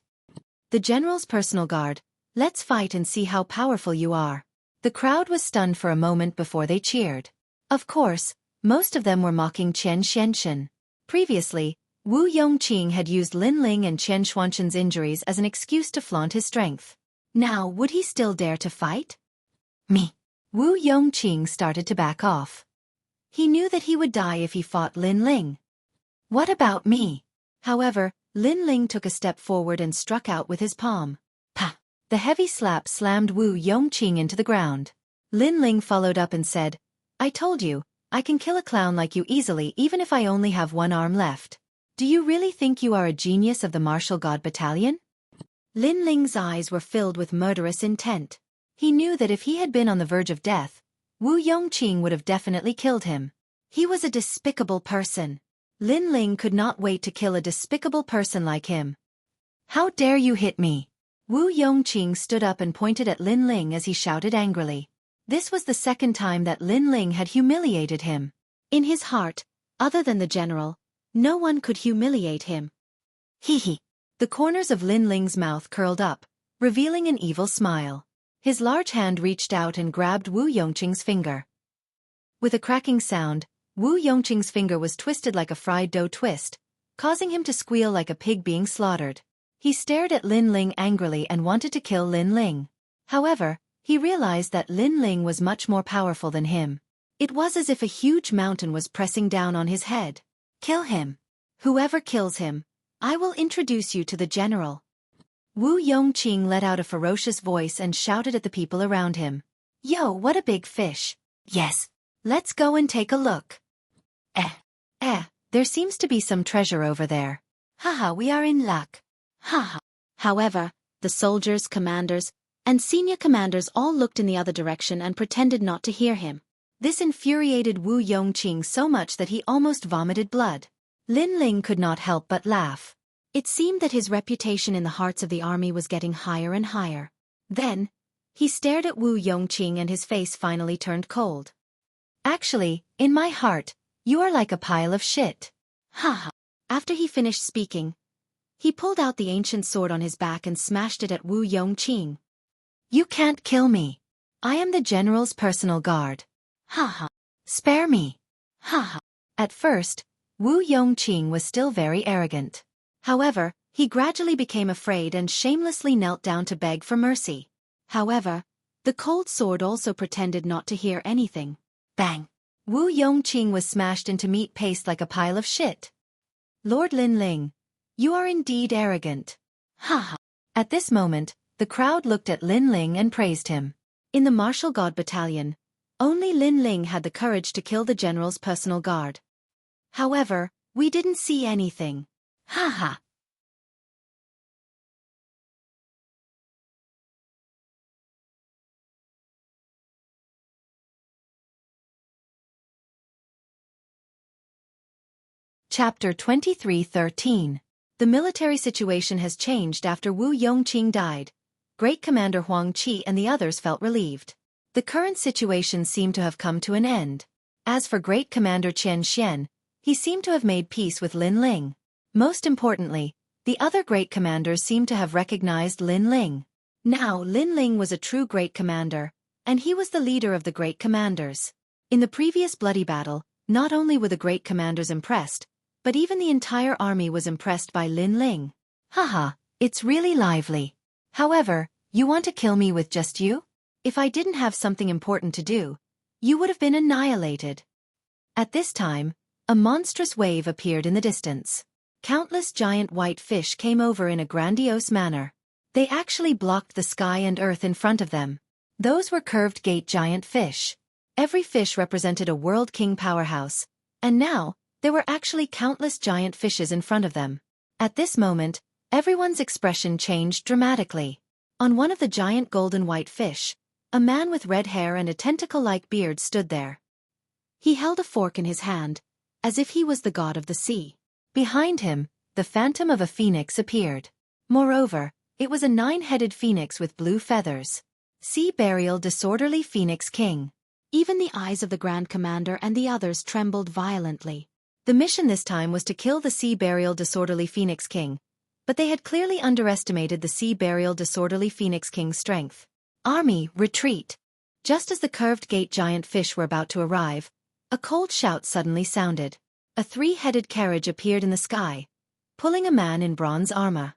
The general's personal guard. Let's fight and see how powerful you are. The crowd was stunned for a moment before they cheered. Of course, most of them were mocking Chen Xianxun. Previously, Wu Yongqing had used Lin Ling and Chen Xuanxun's injuries as an excuse to flaunt his strength. Now, would he still dare to fight? Me. Wu Yongqing started to back off. He knew that he would die if he fought Lin Ling. What about me? However, Lin Ling took a step forward and struck out with his palm. Pa! The heavy slap slammed Wu Yongqing into the ground. Lin Ling followed up and said, I told you, I can kill a clown like you easily even if I only have one arm left. Do you really think you are a genius of the martial god battalion? Lin Ling's eyes were filled with murderous intent. He knew that if he had been on the verge of death, Wu Yongqing would have definitely killed him. He was a despicable person. Lin Ling could not wait to kill a despicable person like him. How dare you hit me? Wu Yongqing stood up and pointed at Lin Ling as he shouted angrily. This was the second time that Lin Ling had humiliated him. In his heart, other than the general, no one could humiliate him. Hee hee. The corners of Lin Ling's mouth curled up, revealing an evil smile. His large hand reached out and grabbed Wu Yongqing's finger. With a cracking sound, Wu Yongqing's finger was twisted like a fried dough twist, causing him to squeal like a pig being slaughtered. He stared at Lin Ling angrily and wanted to kill Lin Ling. However, he realized that Lin Ling was much more powerful than him. It was as if a huge mountain was pressing down on his head. Kill him. Whoever kills him, I will introduce you to the general. Wu Yongqing let out a ferocious voice and shouted at the people around him. Yo, what a big fish. Yes. Let's go and take a look. There seems to be some treasure over there. Haha, we are in luck. Haha. However, the soldiers, commanders, and senior commanders all looked in the other direction and pretended not to hear him. This infuriated Wu Yongqing so much that he almost vomited blood. Lin Ling could not help but laugh. It seemed that his reputation in the hearts of the army was getting higher and higher. Then, he stared at Wu Yongqing and his face finally turned cold. Actually, in my heart, you are like a pile of shit. Ha ha. After he finished speaking, he pulled out the ancient sword on his back and smashed it at Wu Yongqing. You can't kill me. I am the general's personal guard. Ha ha. Spare me. Ha ha. At first, Wu Yongqing was still very arrogant. However, he gradually became afraid and shamelessly knelt down to beg for mercy. However, the cold sword also pretended not to hear anything. Bang! Wu Yongqing was smashed into meat paste like a pile of shit. Lord Lin Ling, you are indeed arrogant. Ha ha. At this moment, the crowd looked at Lin Ling and praised him. In the martial god battalion, only Lin Ling had the courage to kill the general's personal guard. However, we didn't see anything. Ha ha. Chapter 23:13. The military situation has changed after Wu Yongqing died. Great Commander Huang Qi and the others felt relieved. The current situation seemed to have come to an end. As for Great Commander Qian Xian, he seemed to have made peace with Lin Ling. Most importantly, the other great commanders seemed to have recognized Lin Ling. Now Lin Ling was a true great commander, and he was the leader of the great commanders. In the previous bloody battle, not only were the great commanders impressed, but even the entire army was impressed by Lin Ling. Haha, it's really lively. However, you want to kill me with just you? If I didn't have something important to do, you would have been annihilated. At this time, a monstrous wave appeared in the distance. Countless giant white fish came over in a grandiose manner. They actually blocked the sky and earth in front of them. Those were curved gate giant fish. Every fish represented a world king powerhouse, and now, there were actually countless giant fishes in front of them. At this moment, everyone's expression changed dramatically. On one of the giant golden white fish, a man with red hair and a tentacle-like beard stood there. He held a fork in his hand, as if he was the god of the sea. Behind him, the phantom of a phoenix appeared. Moreover, it was a 9-headed phoenix with blue feathers. Sea Burial Disorderly Phoenix King. Even the eyes of the Grand Commander and the others trembled violently. The mission this time was to kill the Sea Burial Disorderly Phoenix King, but they had clearly underestimated the Sea Burial Disorderly Phoenix King's strength. Army, retreat! Just as the curved gate giant fish were about to arrive, a cold shout suddenly sounded. A 3-headed carriage appeared in the sky, pulling a man in bronze armor.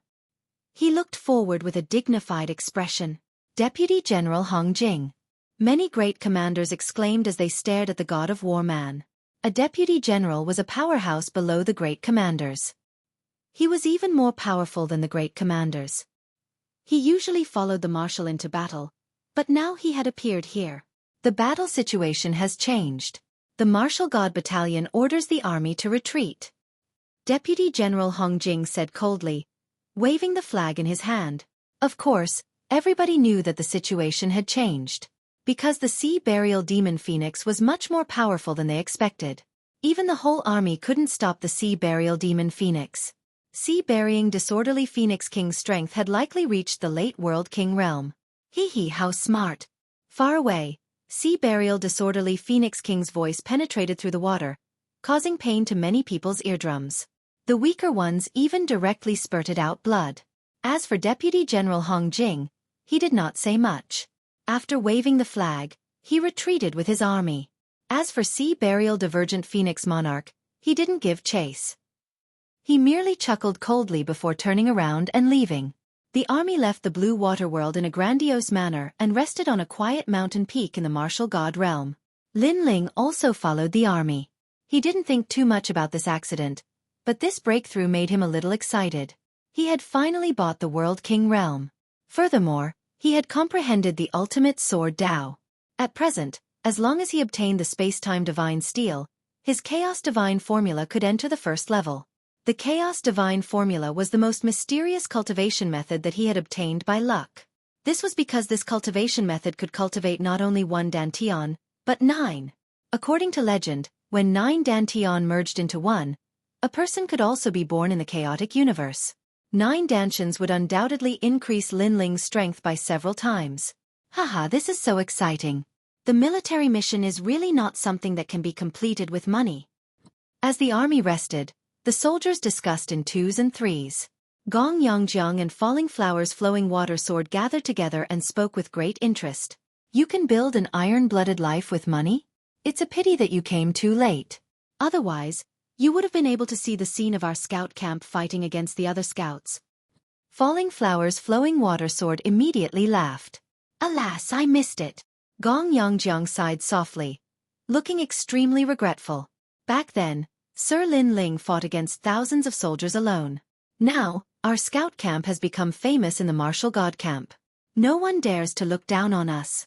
He looked forward with a dignified expression. Deputy General Hong Jing. Many great commanders exclaimed as they stared at the god of war man. A deputy general was a powerhouse below the great commanders. He was even more powerful than the great commanders. He usually followed the marshal into battle, but now he had appeared here. The battle situation has changed. The martial god battalion orders the army to retreat. Deputy General Hong Jing said coldly, waving the flag in his hand. Of course, everybody knew that the situation had changed. Because the Sea Burial Demon Phoenix was much more powerful than they expected. Even the whole army couldn't stop the Sea Burial Demon Phoenix. Sea-burying Disorderly Phoenix King's strength had likely reached the late World King realm. Hee hee, how smart. Far away, Sea Burial Disorderly Phoenix King's voice penetrated through the water, causing pain to many people's eardrums. The weaker ones even directly spurted out blood. As for Deputy General Hong Jing, he did not say much. After waving the flag, he retreated with his army. As for Sea Burial Divergent Phoenix Monarch, he didn't give chase. He merely chuckled coldly before turning around and leaving. The army left the blue water world in a grandiose manner and rested on a quiet mountain peak in the martial god realm. Lin Ling also followed the army. He didn't think too much about this accident, but this breakthrough made him a little excited. He had finally bought the World King realm. Furthermore, he had comprehended the ultimate sword Dao. At present, as long as he obtained the space-time divine steel, his Chaos Divine formula could enter the first level. The Chaos Divine formula was the most mysterious cultivation method that he had obtained by luck. This was because this cultivation method could cultivate not only 1 Dantian, but 9. According to legend, when 9 Dantian merged into 1, a person could also be born in the chaotic universe. 9 Dantians would undoubtedly increase Lin Ling's strength by several times. Haha, this is so exciting. The military mission is really not something that can be completed with money. As the army rested, The soldiers discussed in twos and threes. Gong Yongjiang and Falling Flowers Flowing Water Sword gathered together and spoke with great interest. You can build an iron-blooded life with money? It's a pity that you came too late. Otherwise, you would have been able to see the scene of our scout camp fighting against the other scouts. Falling Flowers Flowing Water Sword immediately laughed. Alas, I missed it. Gong Yongjiang sighed softly, looking extremely regretful. Back then, Sir Lin Ling fought against thousands of soldiers alone. Now, our scout camp has become famous in the martial god camp. No one dares to look down on us.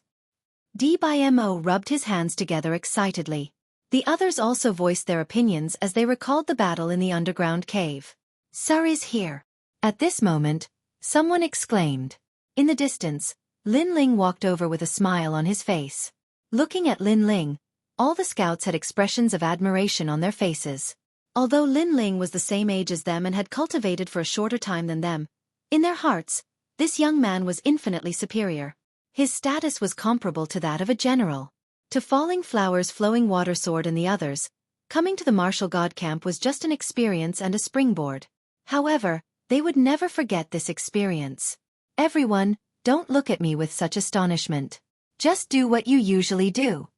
Dmo rubbed his hands together excitedly. The others also voiced their opinions as they recalled the battle in the underground cave. Sir is here. At this moment, someone exclaimed. In the distance, Lin Ling walked over with a smile on his face. Looking at Lin Ling, all the scouts had expressions of admiration on their faces. Although Lin Ling was the same age as them and had cultivated for a shorter time than them, in their hearts, this young man was infinitely superior. His status was comparable to that of a general. To Falling Flowers Flowing Water Sword and the others, coming to the martial god camp was just an experience and a springboard. However, they would never forget this experience. Everyone, don't look at me with such astonishment. Just do what you usually do.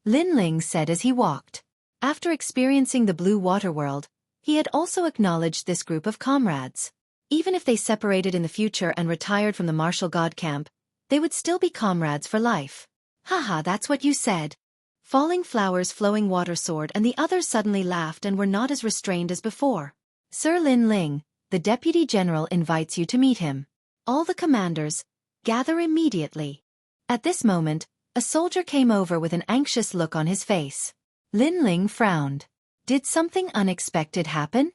Lin Ling said as he walked. After experiencing the blue water world, he had also acknowledged this group of comrades. Even if they separated in the future and retired from the martial god camp, they would still be comrades for life. Haha, that's what you said. Falling Flowers Flowing Water Sword and the others suddenly laughed and were not as restrained as before. Sir Lin Ling, the Deputy General invites you to meet him. All the commanders, gather immediately. At this moment, a soldier came over with an anxious look on his face. Lin Ling frowned. Did something unexpected happen?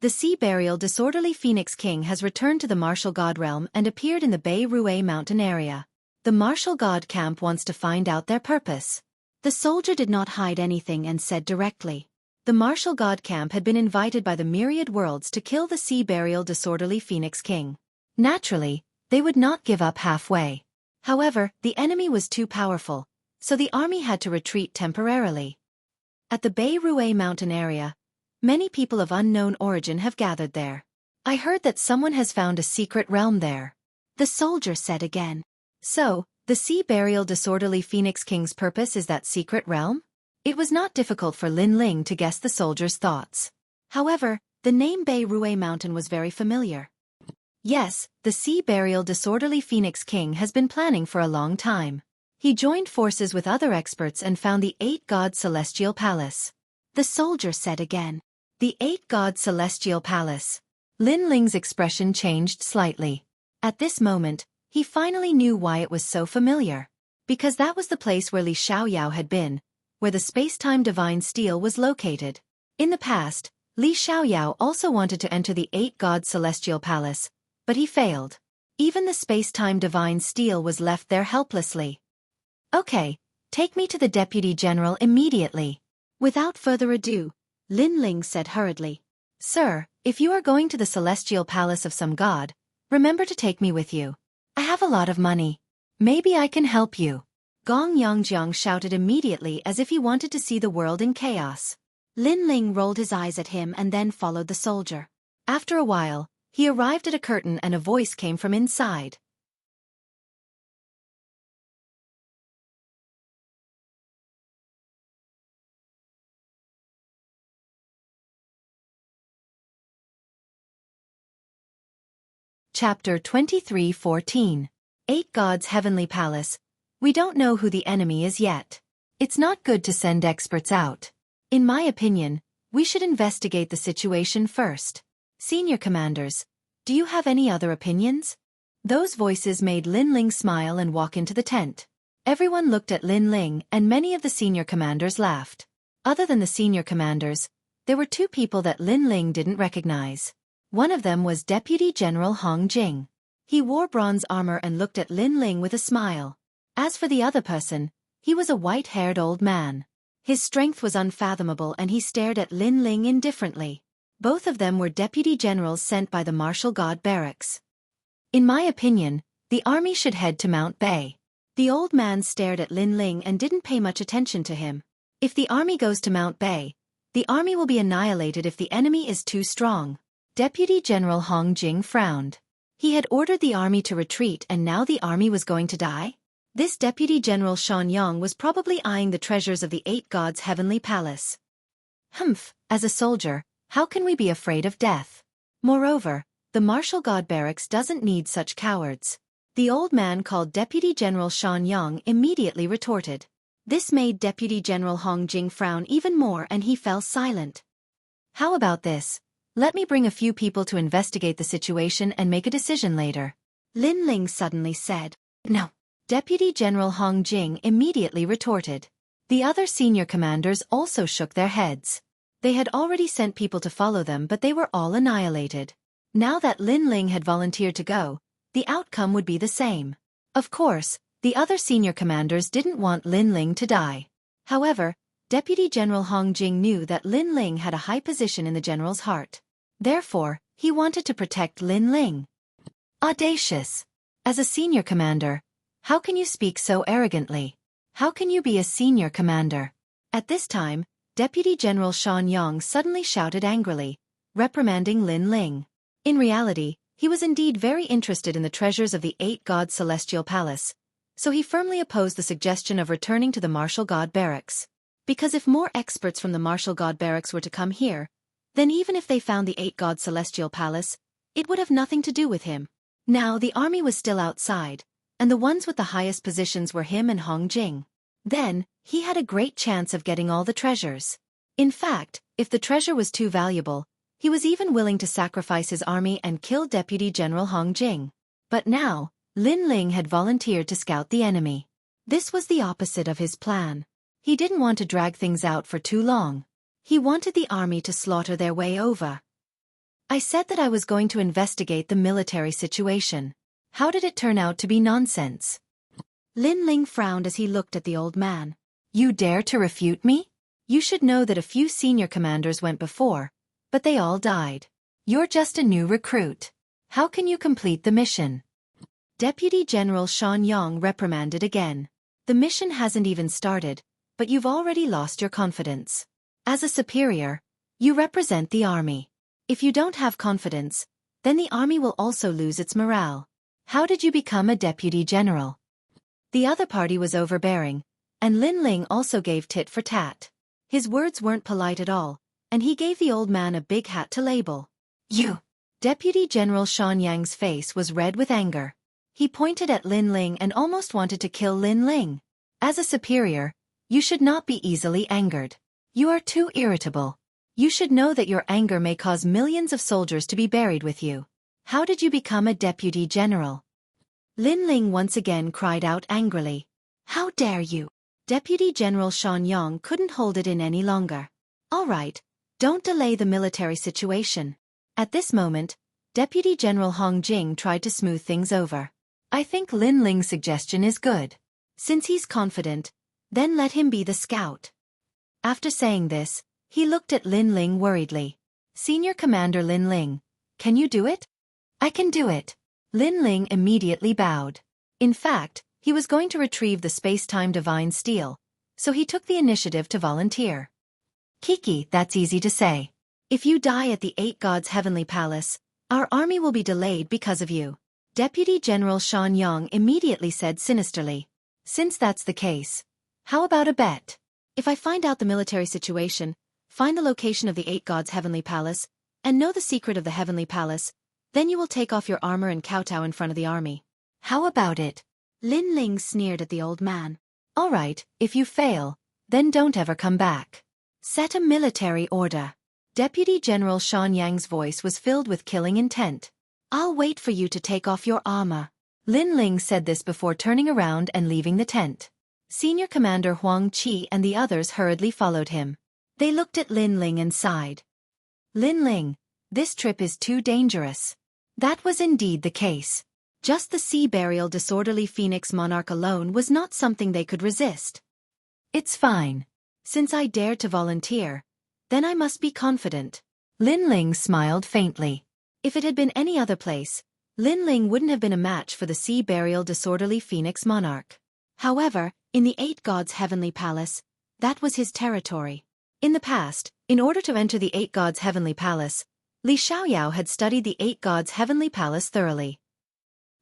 The sea burial disorderly Phoenix King has returned to the martial god realm and appeared in the Bei Rue mountain area. The martial god camp wants to find out their purpose. The soldier did not hide anything and said directly. The martial god camp had been invited by the myriad worlds to kill the sea burial disorderly Phoenix King. Naturally, they would not give up halfway. However, the enemy was too powerful, so the army had to retreat temporarily. At the Bei Rue mountain area, many people of unknown origin have gathered there. I heard that someone has found a secret realm there. The soldier said again. So, the sea burial disorderly Phoenix King's purpose is that secret realm? It was not difficult for Lin Ling to guess the soldier's thoughts. However, the name Bei Rue Mountain was very familiar. Yes, the sea burial disorderly Phoenix King has been planning for a long time. He joined forces with other experts and found the 8-god celestial palace. The soldier said again. The 8-god celestial palace. Lin Ling's expression changed slightly. At this moment, he finally knew why it was so familiar. Because that was the place where Li Xiaoyao had been, where the space-time divine steel was located. In the past, Li Xiaoyao also wanted to enter the 8-god celestial palace, but he failed. Even the space-time divine steel was left there helplessly. Okay, take me to the Deputy General immediately. Without further ado, Lin Ling said hurriedly. Sir, if you are going to the celestial palace of some god, remember to take me with you. I have a lot of money. Maybe I can help you. Gong Yongjiang shouted immediately as if he wanted to see the world in chaos. Lin Ling rolled his eyes at him and then followed the soldier. After a while, he arrived at a curtain and a voice came from inside. Chapter 23:14. 8 Gods Heavenly Palace. We don't know who the enemy is yet. It's not good to send experts out. In my opinion, we should investigate the situation first. Senior commanders, do you have any other opinions? Those voices made Lin Ling smile and walk into the tent. Everyone looked at Lin Ling and many of the senior commanders laughed. Other than the senior commanders, there were 2 people that Lin Ling didn't recognize. One of them was Deputy General Hong Jing. He wore bronze armor and looked at Lin Ling with a smile. As for the other person, he was a white-haired old man. His strength was unfathomable and he stared at Lin Ling indifferently. Both of them were deputy generals sent by the martial god barracks. In my opinion, the army should head to Mount Bei. The old man stared at Lin Ling and didn't pay much attention to him. If the army goes to Mount Bei, The army will be annihilated if the enemy is too strong. Deputy General Hong Jing frowned. He had ordered the army to retreat and now the army was going to die? This Deputy General Shan Yang was probably eyeing the treasures of the 8 gods' heavenly palace. Humph, as a soldier, how can we be afraid of death? Moreover, the martial god barracks doesn't need such cowards. The old man called Deputy General Shan Yang immediately retorted. This made Deputy General Hong Jing frown even more and he fell silent. How about this? Let me bring a few people to investigate the situation and make a decision later. Lin Ling suddenly said. No. Deputy General Hong Jing immediately retorted. The other senior commanders also shook their heads. They had already sent people to follow them but they were all annihilated. Now that Lin Ling had volunteered to go, the outcome would be the same. Of course, the other senior commanders didn't want Lin Ling to die. However, Deputy General Hong Jing knew that Lin Ling had a high position in the general's heart. Therefore, he wanted to protect Lin Ling. Audacious! As a senior commander, how can you speak so arrogantly? How can you be a senior commander? At this time, Deputy General Shan Yang suddenly shouted angrily, reprimanding Lin Ling. In reality, he was indeed very interested in the treasures of the 8 gods' celestial palace, so he firmly opposed the suggestion of returning to the martial god barracks. Because if more experts from the martial god barracks were to come here, then even if they found the 8 gods' celestial palace, it would have nothing to do with him. Now the army was still outside, and the ones with the highest positions were him and Hong Jing. Then, he had a great chance of getting all the treasures. In fact, if the treasure was too valuable, he was even willing to sacrifice his army and kill Deputy General Hong Jing. But now, Lin Ling had volunteered to scout the enemy. This was the opposite of his plan. He didn't want to drag things out for too long. He wanted the army to slaughter their way over. I said that I was going to investigate the military situation. How did it turn out to be nonsense? Lin Ling frowned as he looked at the old man. You dare to refute me? You should know that a few senior commanders went before, but they all died. You're just a new recruit. How can you complete the mission? Deputy General Shan Yang reprimanded again. The mission hasn't even started, but you've already lost your confidence. As a superior, you represent the army. If you don't have confidence, then the army will also lose its morale. How did you become a deputy general? The other party was overbearing, and Lin Ling also gave tit for tat. His words weren't polite at all, and he gave the old man a big hat to label. You! Deputy General Shan Yang's face was red with anger. He pointed at Lin Ling and almost wanted to kill Lin Ling. As a superior, you should not be easily angered. You are too irritable. You should know that your anger may cause millions of soldiers to be buried with you. How did you become a deputy general? Lin Ling once again cried out angrily. How dare you? Deputy General Shan Yang couldn't hold it in any longer. All right, don't delay the military situation. At this moment, Deputy General Hong Jing tried to smooth things over. I think Lin Ling's suggestion is good. Since he's confident, then let him be the scout. After saying this, he looked at Lin Ling worriedly. Senior Commander Lin Ling, can you do it? I can do it. Lin Ling immediately bowed. In fact, he was going to retrieve the space-time divine steel, so he took the initiative to volunteer. Xueqi, that's easy to say. If you die at the 8 gods' heavenly palace, our army will be delayed because of you. Deputy General Shan Yang immediately said sinisterly. Since that's the case, how about a bet? If I find out the military situation, find the location of the 8 gods' heavenly palace, and know the secret of the heavenly palace, then you will take off your armor and kowtow in front of the army. How about it? Lin Ling sneered at the old man. All right, if you fail, then don't ever come back. Set a military order. Deputy General Shan Yang's voice was filled with killing intent. I'll wait for you to take off your armor. Lin Ling said this before turning around and leaving the tent. Senior Commander Huang Qi and the others hurriedly followed him. They looked at Lin Ling and sighed. Lin Ling, this trip is too dangerous. That was indeed the case. Just the sea burial disorderly phoenix monarch alone was not something they could resist. It's fine. Since I dared to volunteer, then I must be confident. Lin Ling smiled faintly. If it had been any other place, Lin Ling wouldn't have been a match for the sea burial disorderly phoenix monarch. However, in the 8 gods' heavenly palace, that was his territory. In the past, in order to enter the Eight Gods' heavenly palace, Li Xiaoyao had studied the Eight Gods' heavenly palace thoroughly.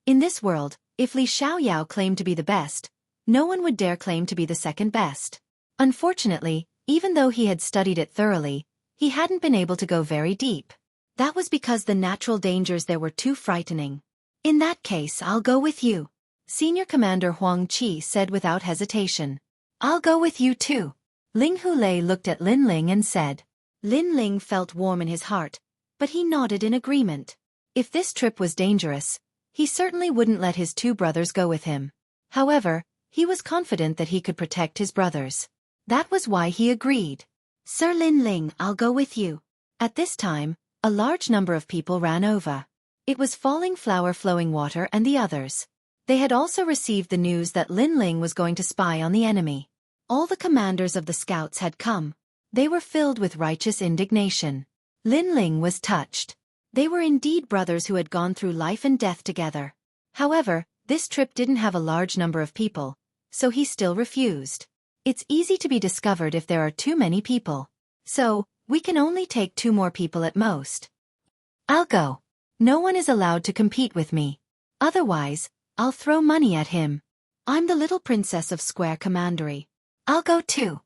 In this world, if Li Xiaoyao claimed to be the best, no one would dare claim to be the second best. Unfortunately, even though he had studied it thoroughly, he hadn't been able to go very deep. That was because the natural dangers there were too frightening. In that case, I'll go with you, Senior Commander Huang Qi said without hesitation. I'll go with you too. Ling Hulei looked at Lin Ling and said. Lin Ling felt warm in his heart, but he nodded in agreement. If this trip was dangerous, he certainly wouldn't let his two brothers go with him. However, he was confident that he could protect his brothers. That was why he agreed. Sir Lin Ling, I'll go with you. At this time, a large number of people ran over. It was Falling Flower Flowing Water and the others. They had also received the news that Lin Ling was going to spy on the enemy. All the commanders of the scouts had come. They were filled with righteous indignation. Lin Ling was touched. They were indeed brothers who had gone through life and death together. However, this trip didn't have a large number of people, so he still refused. It's easy to be discovered if there are too many people. So, we can only take 2 more people at most. I'll go. No one is allowed to compete with me. Otherwise, I'll throw money at him. I'm the little princess of Square Commandery. I'll go too.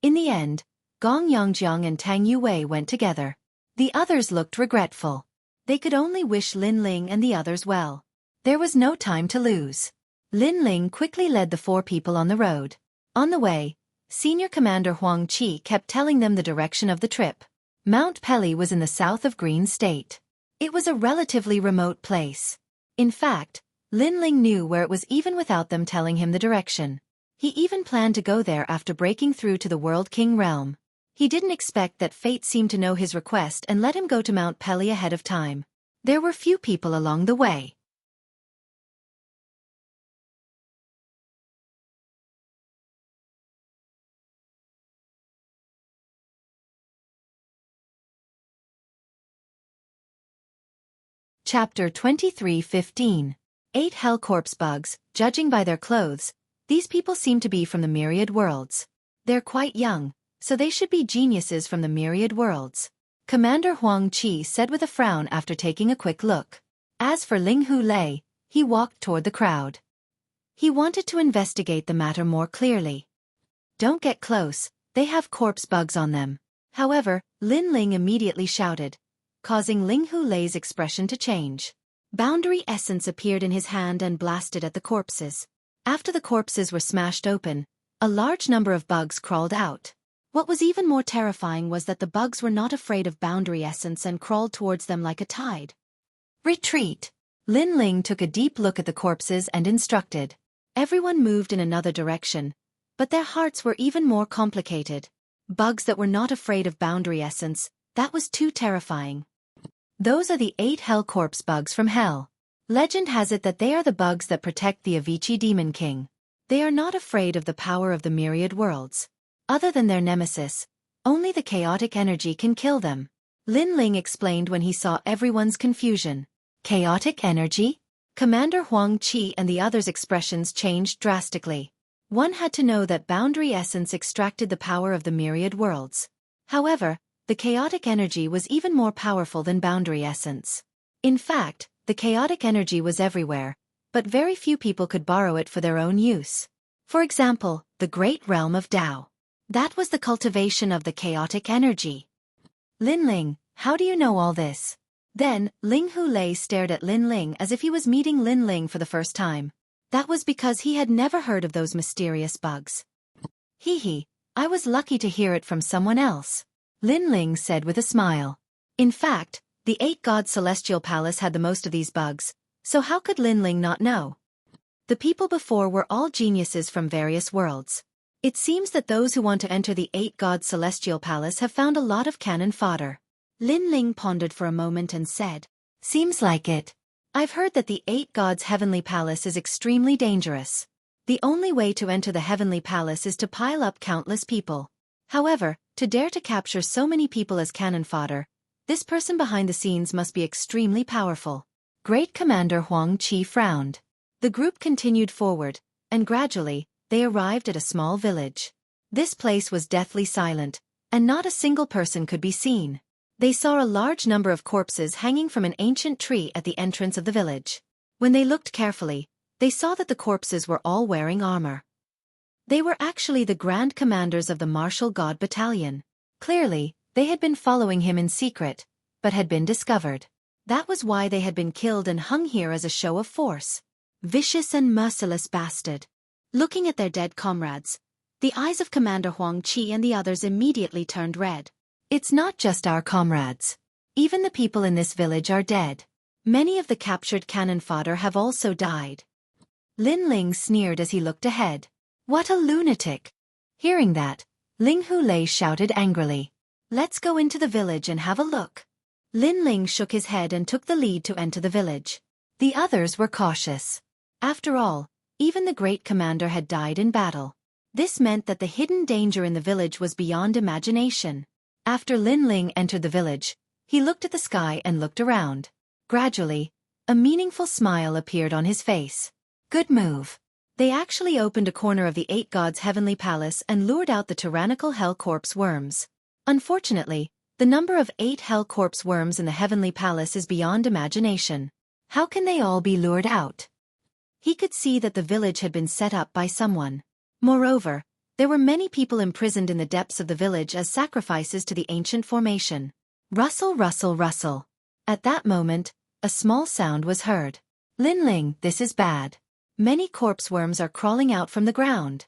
In the end, Gong Yongjiang and Tang Yuwei went together. The others looked regretful. They could only wish Lin Ling and the others well. There was no time to lose. Lin Ling quickly led the 4 people on the road. On the way, Senior Commander Huang Qi kept telling them the direction of the trip. Mount Peli was in the south of Green State. It was a relatively remote place. In fact, Lin Ling knew where it was even without them telling him the direction. He even planned to go there after breaking through to the World King realm. He didn't expect that fate seemed to know his request and let him go to Mount Peli ahead of time. There were few people along the way. Chapter 23:15. 8 Hell Corpse Bugs. Judging by their clothes, these people seem to be from the myriad worlds. They're quite young, so they should be geniuses from the myriad worlds. Commander Huang Qi said with a frown after taking a quick look. As for Ling Hulei, he walked toward the crowd. He wanted to investigate the matter more clearly. Don't get close, they have corpse bugs on them. However, Lin Ling immediately shouted, causing Ling Hulei's expression to change. Boundary essence appeared in his hand and blasted at the corpses. After the corpses were smashed open, a large number of bugs crawled out. What was even more terrifying was that the bugs were not afraid of boundary essence and crawled towards them like a tide. Retreat! Lin Ling took a deep look at the corpses and instructed. Everyone moved in another direction, but their hearts were even more complicated. Bugs that were not afraid of boundary essence, that was too terrifying. Those are the 8 Hell Corpse Bugs from Hell. Legend has it that they are the bugs that protect the Avicii Demon King. They are not afraid of the power of the myriad worlds. Other than their nemesis, only the chaotic energy can kill them. Lin Ling explained when he saw everyone's confusion. Chaotic energy? Commander Huang Qi and the others' expressions changed drastically. One had to know that boundary essence extracted the power of the myriad worlds. However, the chaotic energy was even more powerful than boundary essence. In fact, the chaotic energy was everywhere, but very few people could borrow it for their own use. For example, the great realm of Tao. That was the cultivation of the chaotic energy. Lin Ling, how do you know all this? Then, Ling Hulei stared at Lin Ling as if he was meeting Lin Ling for the first time. That was because he had never heard of those mysterious bugs. Hee, I was lucky to hear it from someone else, Lin Ling said with a smile. In fact, the 8 God Celestial Palace had the most of these bugs, so how could Lin Ling not know? The people before were all geniuses from various worlds. It seems that those who want to enter the 8 God Celestial Palace have found a lot of cannon fodder. Lin Ling pondered for a moment and said, seems like it. I've heard that the 8 Gods' Heavenly Palace is extremely dangerous. The only way to enter the Heavenly Palace is to pile up countless people. However, to dare to capture so many people as cannon fodder, this person behind the scenes must be extremely powerful. Great Commander Huang Qi frowned. The group continued forward, and gradually, they arrived at a small village. This place was deathly silent, and not a single person could be seen. They saw a large number of corpses hanging from an ancient tree at the entrance of the village. When they looked carefully, they saw that the corpses were all wearing armor. They were actually the grand commanders of the martial god battalion. Clearly, they had been following him in secret, but had been discovered. That was why they had been killed and hung here as a show of force. Vicious and merciless bastard. Looking at their dead comrades, the eyes of Commander Xueqi and the others immediately turned red. It's not just our comrades. Even the people in this village are dead. Many of the captured cannon fodder have also died. Lin Ling sneered as he looked ahead. What a lunatic! Hearing that, Ling Hulei shouted angrily. Let's go into the village and have a look. Lin Ling shook his head and took the lead to enter the village. The others were cautious. After all, even the great commander had died in battle. This meant that the hidden danger in the village was beyond imagination. After Lin Ling entered the village, he looked at the sky and looked around. Gradually, a meaningful smile appeared on his face. Good move. They actually opened a corner of the 8 gods' heavenly palace and lured out the tyrannical hell corpse worms. Unfortunately, the number of 8 hell corpse worms in the heavenly palace is beyond imagination. How can they all be lured out? He could see that the village had been set up by someone. Moreover, there were many people imprisoned in the depths of the village as sacrifices to the ancient formation. Rustle, rustle, rustle. At that moment, a small sound was heard. Lin Ling, this is bad. Many corpse worms are crawling out from the ground.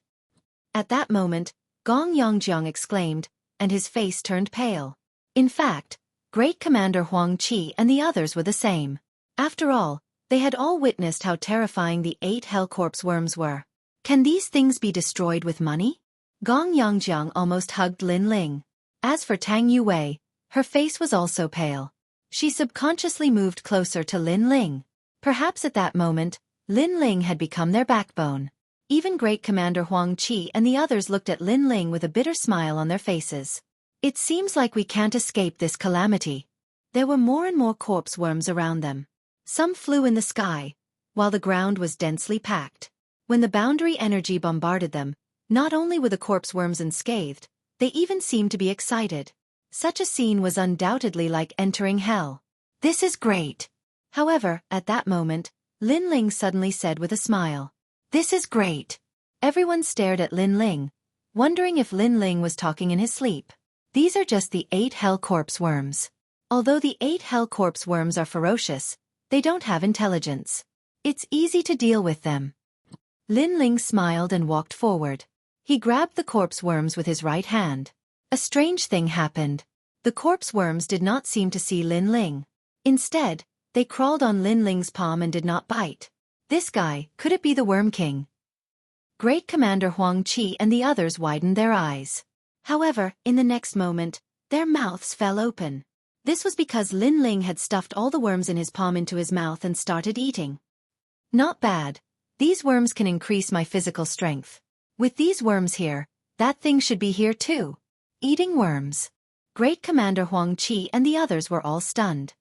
At that moment, Gong Yongjiang exclaimed, and his face turned pale. In fact, Great Commander Xueqi and the others were the same. After all, they had all witnessed how terrifying the 8 hell corpse worms were. Can these things be destroyed with money? Gong Yongjiang almost hugged Lin Ling. As for Tang Yuwei, her face was also pale. She subconsciously moved closer to Lin Ling. Perhaps at that moment, Lin Ling had become their backbone. Even Great Commander Xueqi and the others looked at Lin Ling with a bitter smile on their faces. It seems like we can't escape this calamity. There were more and more corpse worms around them. Some flew in the sky, while the ground was densely packed. When the boundary energy bombarded them, not only were the corpse worms unscathed, they even seemed to be excited. Such a scene was undoubtedly like entering hell. This is great. However, at that moment, Lin Ling suddenly said with a smile, "This is great." Everyone stared at Lin Ling, wondering if Lin Ling was talking in his sleep. These are just the 8 hell corpse worms. Although the 8 hell corpse worms are ferocious, they don't have intelligence. It's easy to deal with them. Lin Ling smiled and walked forward. He grabbed the corpse worms with his right hand. A strange thing happened. The corpse worms did not seem to see Lin Ling. Instead, they crawled on Lin Ling's palm and did not bite. This guy, could it be the Worm King? Great Commander Xueqi and the others widened their eyes. However, in the next moment, their mouths fell open. This was because Lin Ling had stuffed all the worms in his palm into his mouth and started eating. Not bad. These worms can increase my physical strength. With these worms here, that thing should be here too. Eating worms. Great Commander Xueqi and the others were all stunned.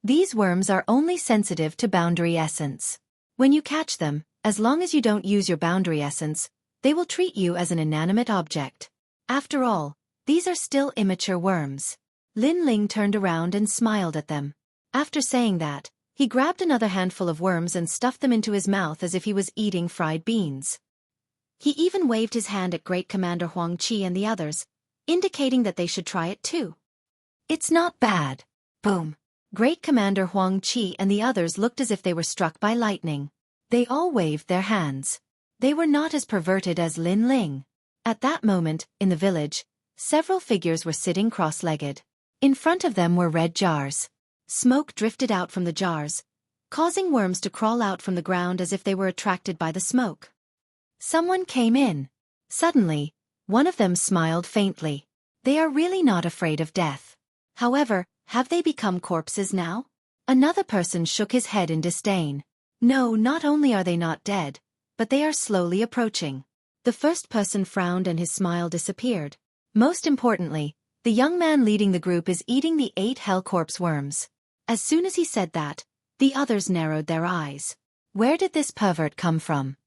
These worms are only sensitive to boundary essence. When you catch them, as long as you don't use your boundary essence, they will treat you as an inanimate object. After all, these are still immature worms. Lin Ling turned around and smiled at them. After saying that, he grabbed another handful of worms and stuffed them into his mouth as if he was eating fried beans. He even waved his hand at Great Commander Xueqi and the others, indicating that they should try it too. It's not bad. Boom. Great Commander Xueqi and the others looked as if they were struck by lightning. They all waved their hands. They were not as perverted as Lin Ling. At that moment, in the village, several figures were sitting cross-legged. In front of them were red jars. Smoke drifted out from the jars, causing worms to crawl out from the ground as if they were attracted by the smoke. Someone came in. Suddenly, one of them smiled faintly. They are really not afraid of death. However, have they become corpses now? Another person shook his head in disdain. No, not only are they not dead, but they are slowly approaching. The first person frowned and his smile disappeared. Most importantly, the young man leading the group is eating the 8 hell corpse worms. As soon as he said that, the others narrowed their eyes. Where did this pervert come from?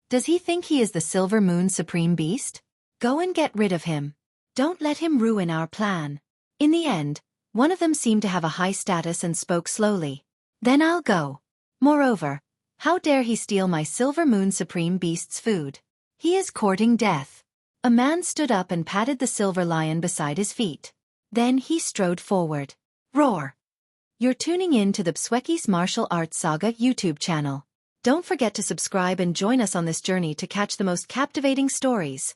Does he think he is the Silver Moon Supreme Beast? Go and get rid of him. Don't let him ruin our plan. In the end, one of them seemed to have a high status and spoke slowly. Then I'll go. Moreover, how dare he steal my Silver Moon Supreme Beast's food? He is courting death. A man stood up and patted the silver lion beside his feet. Then he strode forward. Roar! You're tuning in to the Xueqi's Martial Arts Saga YouTube channel. Don't forget to subscribe and join us on this journey to catch the most captivating stories.